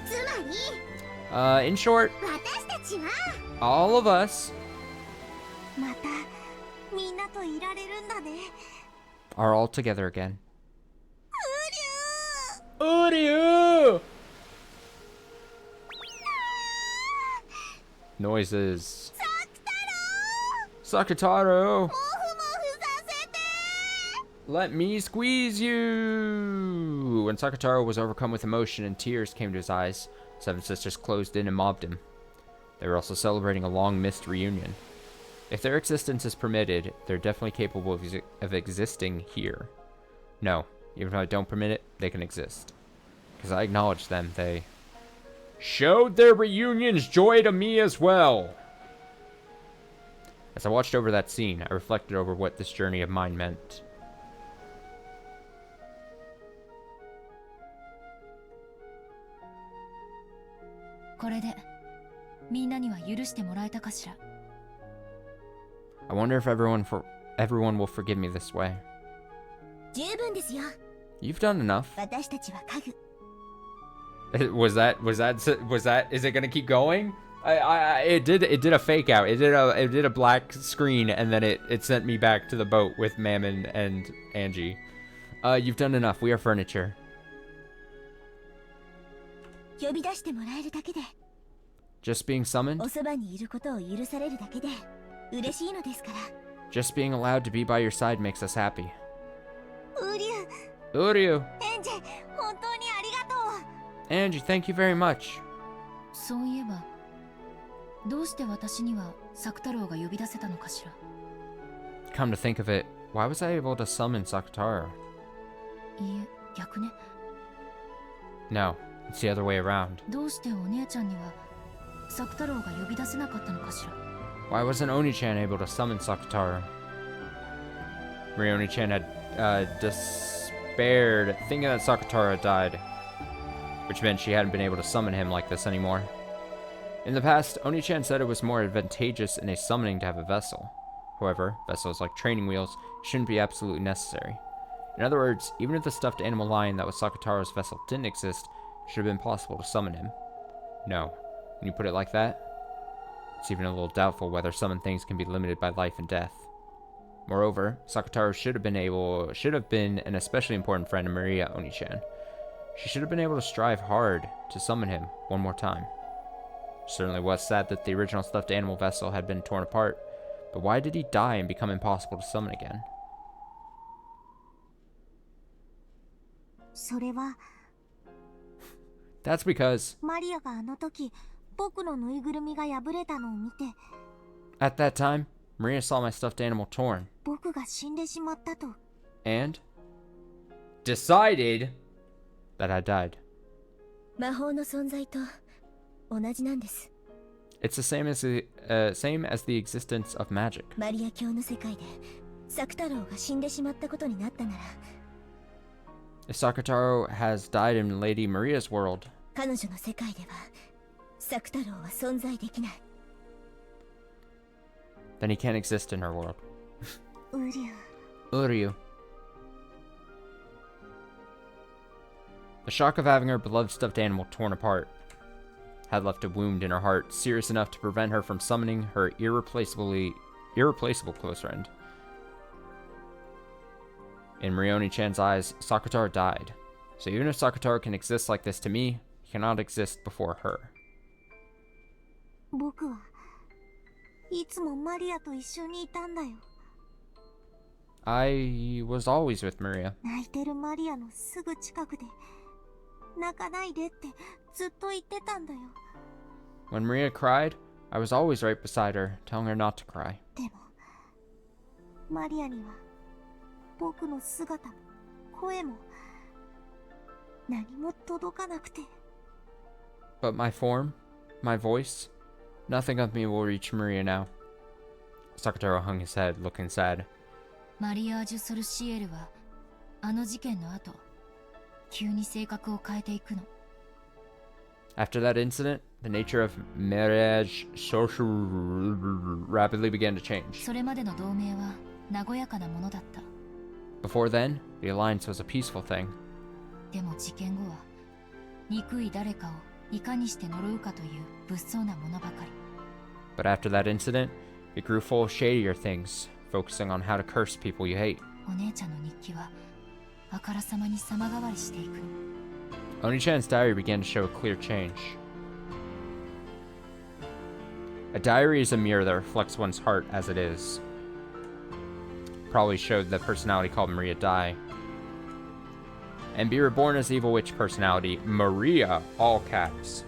つまり In short, 私たちは all of us またみんなといられるんだね。 are all together again. うりゅ Uryu! Noises. さくたろ Sakataro! もふもふさせて Let me squeeze you! When Sakataro was overcome with emotion and tears came to his eyes, seven sisters closed in and mobbed him. They were also celebrating a long-missed reunion. If their existence is permitted, they're definitely capable of existing here. No, even if I don't permit it, they can exist. Because I acknowledge them, they showed their reunion's joy to me as well. As I watched over that scene, I reflected over what this journey of mine meant. これでみんなには許してもらえたかしら。 I wonder if everyone will forgive me this way. 十分ですよ。 You've done enough. 私たちは家具。 Was that? Is it gonna keep going? It did a fake out. It did a black screen and then it sent me back to the boat with Mammon and Angie. You've done enough. We are furniture. 呼び出してもらえるだけで、 Just being summoned? おそばにいることを許されるだけで嬉しいのですから。 Just being allowed to be by your side makes us happy. うりゅ Uryu! エンジェ本当にありがとう。 Angie, thank you very much. そういえばどうして私には作太郎が呼び出せたのかしら。 Come to think of it, why was I able to summon Sakataro? いえ、逆ね。 No, it's the other way around. どうしてお姉ちゃんには作太郎が呼び出せなかったのかしら。 Why wasn't Oni-chan able to summon Sakataro? Oni-chan had despaired, thinking that Sakataro had died, which meant she hadn't been able to summon him like this anymore. In the past, Oni-chan said it was more advantageous in a summoning to have a vessel. However, vessels like training wheels shouldn't be absolutely necessary. In other words, even if the stuffed animal lion that was Sakataro's vessel didn't exist, it should have been possible to summon him. No. When you put it like that, it's even a little doubtful whether summoned things can be limited by life and death. Moreover, Sakataro should have been an especially important friend of Maria Oni-chan. She should have been able to strive hard to summon him one more time. Certainly was sad that the original stuffed animal vessel had been torn apart, but why did he die and become impossible to summon again? それは That's because, マリアがあの時僕のぬいぐるみが破れたのを見て at that time, Maria saw my stuffed animal torn, 僕が死んでしまったと and decided that I died. 魔法の存在と同じなんです。 It's the same as the existence of magic. マリア教の世界でサク太郎が死んでしまったことになったなら If Sakutaro has died in Lady Maria's world, 彼女の世界ではサク太郎は存在できない。 then he can't exist in her world. ウリュウ Uryu. The shock of having her beloved stuffed animal torn apart had left a wound in her heart serious enough to prevent her from summoning her irreplaceable close friend. In Morioni-chan's eyes, Sakutaro died. So even if Sakutaro can exist like this to me, he cannot exist before her. 僕はいつもマリアと一緒にいたんだよ。 I was always with Maria. 泣いてるマリアのすぐ近くで泣かないでってずっと言ってたんだよ。 When Maria cried, I was always right beside her, telling her not to cry. でもマリアには僕の姿も声も何も届かなくて。 But my form, my voice, nothing of me will reach Maria now. Sakutaro hung his head, looking sad. マリアージュ・ソルシエルはあの事件の後急に性格を変えていくの。 After that incident, the nature of marriage social rapidly began to change. それまでの同盟は和やかなものだった。 Before then, the alliance was a peaceful thing. でも事件後は憎い誰かをいかにして呪うかという物騒なものばかり。 But after that incident, it grew full of shadier things, focusing on how to curse people you hate. お姉ちゃんの日記はあからさまに様変わりしていく。 Oni-chan's diary began to show a clear change. A diary is a mirror that reflects one's heart as it is. Probably showed the personality called Maria die. And be reborn as evil witch personality, Maria, all caps.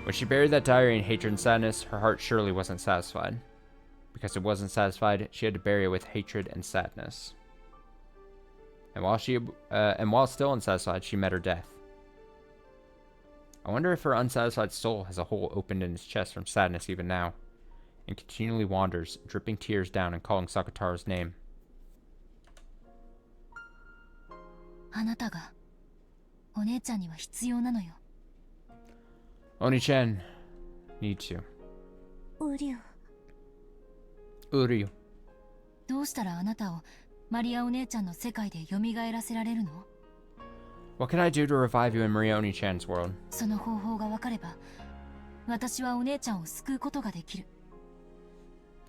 When she buried that diary in hatred and sadness, her heart surely wasn't satisfied. Because it wasn't satisfied, she had to bury it with hatred and sadness. And while still unsatisfied, she met her death. I wonder if her unsatisfied soul has a hole opened in its chest from sadness even now, and continually wanders, dripping tears down and calling Sakutaro's name. あなたがお姉ちゃんには必要なのよ。 Oni-chan, need to. ウリュウ Uryu. どうしたらあなたをマリアお姉ちゃんの世界で蘇らせられるの？ What can I do to revive you in Maria Oni-chan's world? その方法が分かれば私はお姉ちゃんを救うことができる。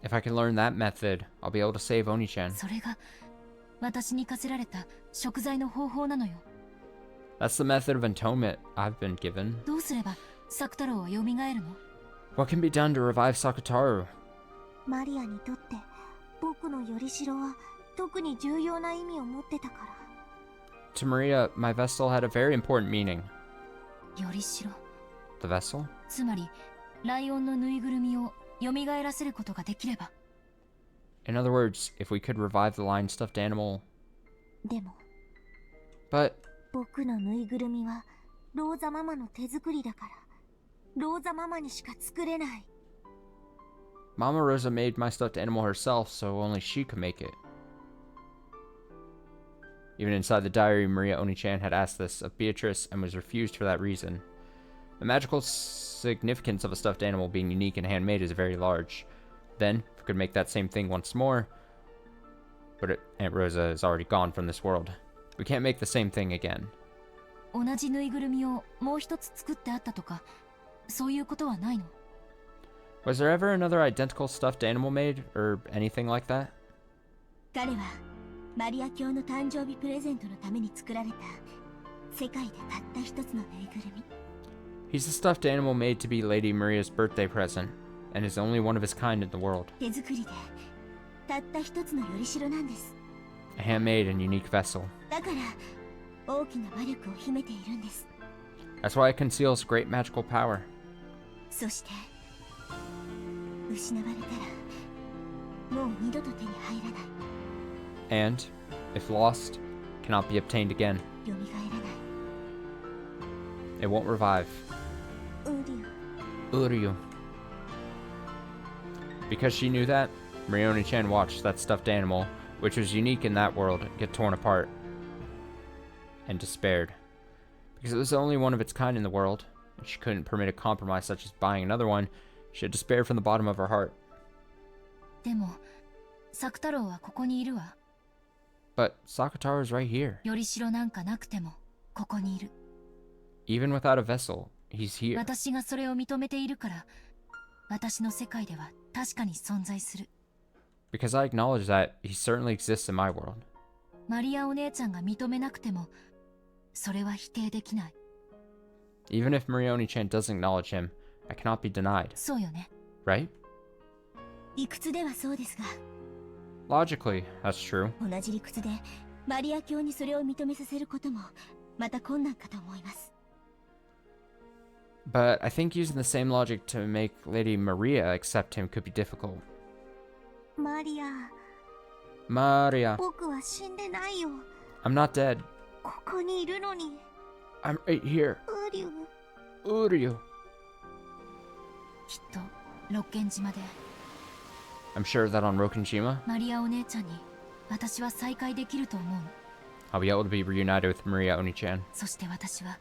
If I can learn that method, I'll be able to save Oni-chan. それが私に課せられた贖罪の方法なのよ。 That's the method of atonement I've been given. どうすればサク太郎は蘇るの？ What can be done to revive Sakutaru? マリアにとって僕のよりしろは特に重要な意味を持ってたから。 To Maria, my vessel had a very important meaning. よりしろ。 The vessel? つまりライオンのぬいぐるみを蘇らせることができれば。 In other words, if we could revive the lion stuffed animal. でも But 僕のぬいぐるみはローザママの手作りだからローザママにしか作れない。 Mama Rosa made my stuffed animal herself, so only she could make it. Even inside the diary, Maria Oni-chan had asked this of Beatrice and was refused for that reason. The magical significance of a stuffed animal being unique and handmade is very large. Then, if we could make that same thing once more... But Aunt Rosa is already gone from this world. We can't make the same thing again. 同じぬいぐるみをもう一つ作ってあったとか、そういうことはないの？ Was there ever another identical stuffed animal made, or anything like that? 彼はマリア教の誕生日プレゼントのために作られた世界でたった一つのぬいぐるみ。 He's a stuffed animal made to be Lady Maria's birthday present, and is only one of his kind in the world. 手作りでたった一つのよりしろなんです。 A handmade and unique vessel. だから大きな魔力を秘めているんです。 That's why it conceals great magical power. そして失われたらもう二度と手に入らない。 And, if lost, cannot be obtained again. 蘇らない。 It won't revive. ウリュ Uryu. Because she knew that, Marioni-chan watched that stuffed animal, which was unique in that world, get torn apart. And despaired. Because it was the only one of its kind in the world, and she couldn't permit a compromise such as buying another one, she had despaired from the bottom of her heart. でも作太郎はここにいるわ。 But Sakataro is right here. よりしろなんかなくてもここにいる。 Even without a vessel, he's here. 私がそれを認めているから私の世界では確かに存在する。 Because I acknowledge that he certainly exists in my world. マリアお姉ちゃんが認めなくてもそれは否定できない。 Even if Marioni-chan doesn't acknowledge him, I cannot be denied. そうよね。 Right? 理屈ではそうですが、 Logically, that's true. 同じ理屈でマリア教にそれを認めさせることもまた困難かと思います。 But I think using the same logic to make Lady Maria accept him could be difficult. マリア、 Maria, 僕は死んでないよ。 I'm not dead. ここにいるのに。 I'm right here. ウリュ Uryu. きっと六軒島で I'm sure that on Rokenshima, マリアお姉ちゃんに私は再会できると思う。 I'll be able to be reunited with Maria Oni-chan. そして私は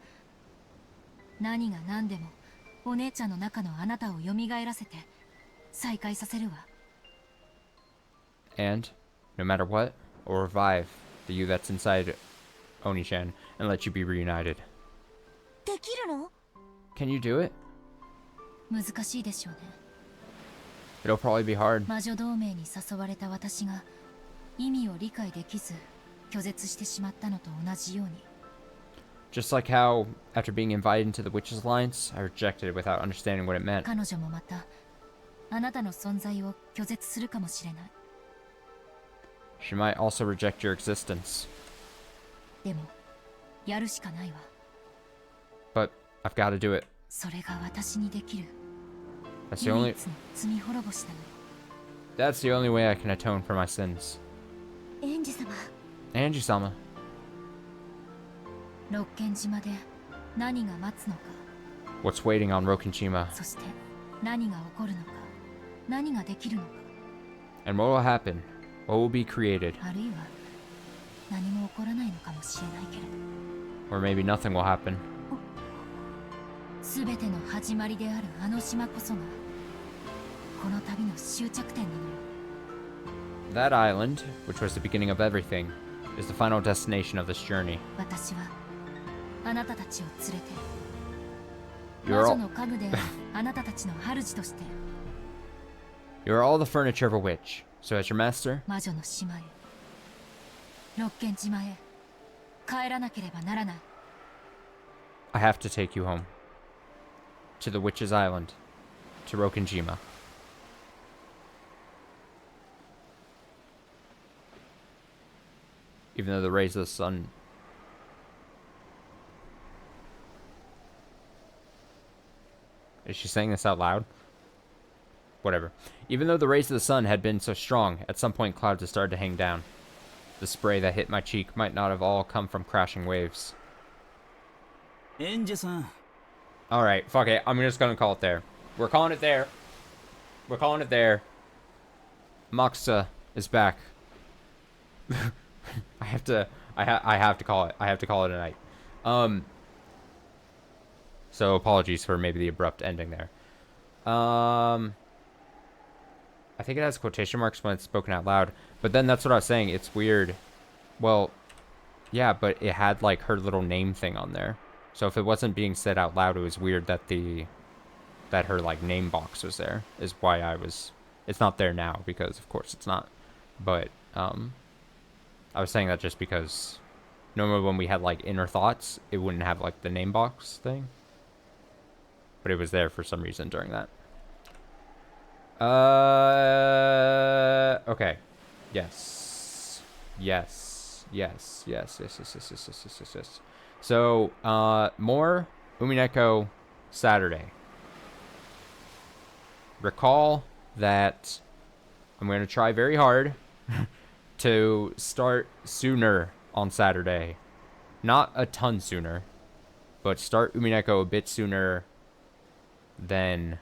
何が何でもお姉ちゃんの中のあなたを蘇らせて再会させるわ。 And, no matter what, I'll revive the you that's inside Oni-chan and let you be reunited. できるの？ Can you do it? 難しいでしょうね。 It'll probably be hard. 魔女同盟に誘われた私が意味を理解できず拒絶してしまったのと同じように。 Just like how, after being invited into the Witches' Alliance, I rejected it without understanding what it meant. 彼女もまたあなたの存在を拒絶するかもしれない。 She might also reject your existence. でもやるしかないわ。 But I've got to do it. それが私にできる That's the 唯 only 一の罪滅ぼしなのよ。 that's the only way I can atone for my sins. エンジ様、 Angie-sama, 六軒島で何が待つのか、 what's waiting on Rokenshima? そして何が起こるのか、何ができるのか、 And what will happen? What will be created? あるいは何も起こらないのかもしれないけれど、 Or maybe nothing will happen. すべての始まりであるあの島こそがこの旅の終着点なのよ。 That island, which was the beginning of everything, is the final destination of this journey. 私はあなたたちを連れて You're 魔女 all, の家具であるあなたたちの主として you're all the furniture of a witch. So as your master, 魔女の島へ、六軒島へ帰らなければならない。 I have to take you home. To the Witch's Island. To Rokenjima. Even though the rays of the sun... Is she saying this out loud? Whatever. Even though the rays of the sun had been so strong, at some point clouds had started to hang down. The spray that hit my cheek might not have all come from crashing waves. エンジェさん、 Alright, fuck it. I'm just gonna call it there. We're calling it there. We're calling it there. Moxa is back. I have to call it. I have to call it a night. So apologies for maybe the abrupt ending there. I think it has quotation marks when it's spoken out loud. But then that's what I was saying. It's weird. Well, yeah, but it had like her little name thing on there. So if it wasn't being said out loud, it was weird that her like name box was there. Is why I was. It's not there now because of course it's not. But I I was saying that just because normally when we had like inner thoughts, it wouldn't have like the name box thing. But it was there for some reason during that. Okay. Yes. Yes. Yes. Yes. Yes. Yes. Yes. Yes. Yes. Yes. Yes. Yes. So, more Umineko Saturday. Recall that I'm going to try very hard to start sooner on Saturday. Not a ton sooner, but start Umineko a bit sooner than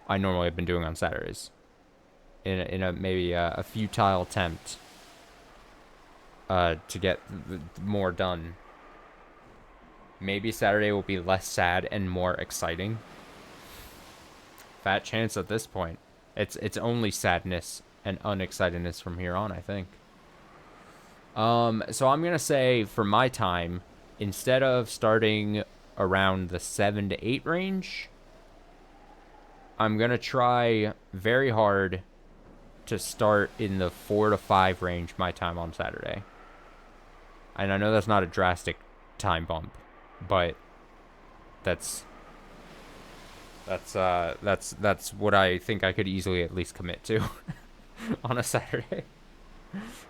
I normally have been doing on Saturdays. In a maybe a futile attempt to get more done. Maybe Saturday will be less sad and more exciting. Fat chance at this point. It's only sadness and unexcitedness from here on, I think. So I'm gonna say for my time, instead of starting around the 7 to 8 range, I'm gonna try very hard to start in the 4 to 5 range my time on Saturday. And I know that's not a drastic time bump, but that's what I think I could easily at least commit to on a Saturday.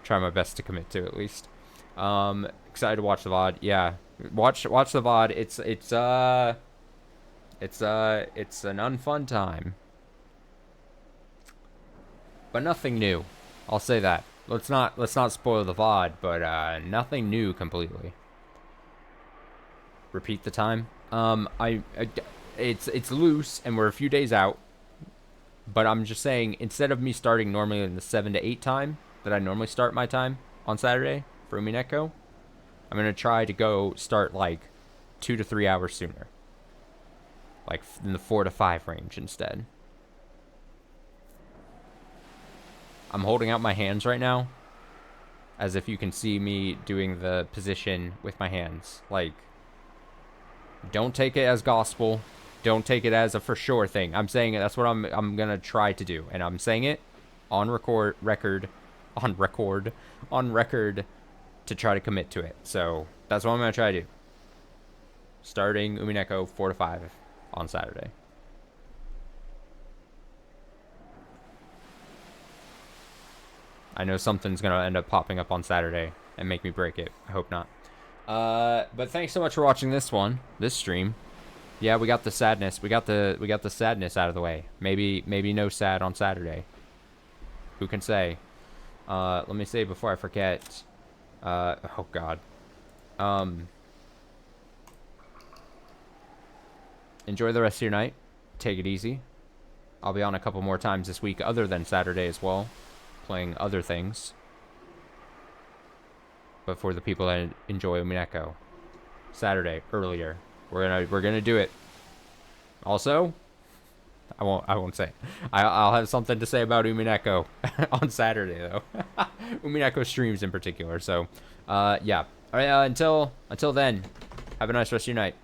Try my best to commit to at least. Excited to watch the VOD. Yeah, watch the VOD. It's an unfun time, but nothing new. I'll say that. Let's not spoil the VOD, but nothing new completely. Repeat the time. It's loose and we're a few days out, but I'm just saying instead of me starting normally in the 7 to 8 time that I normally start my time on Saturday for Umineko, I'm gonna try to go start like 2 to 3 hours sooner, like in the 4 to 5 range instead. I'm holding out my hands right now, as if you can see me doing the position with my hands. Like, don't take it as gospel. Don't take it as a for sure thing. I'm saying it. That's what I'm gonna try to do, and I'm saying it on record to try to commit to it. So that's what I'm gonna try to do. Starting Umineko 4 to 5 on Saturday. I know something's gonna end up popping up on Saturday and make me break it. I hope not. But thanks so much for watching this stream. Yeah, we got the sadness. We got the sadness out of the way. Maybe no sad on Saturday. Who can say? Let me say before I forget. Oh God. Enjoy the rest of your night. Take it easy. I'll be on a couple more times this week other than Saturday as well, playing other things. But for the people that enjoy Umineko, Saturday earlier, we're gonna do it. Also, I won't say it. I'll have something to say about Umineko on Saturday though. Umineko streams in particular. So, yeah. All right. Until then, have a nice rest of your night.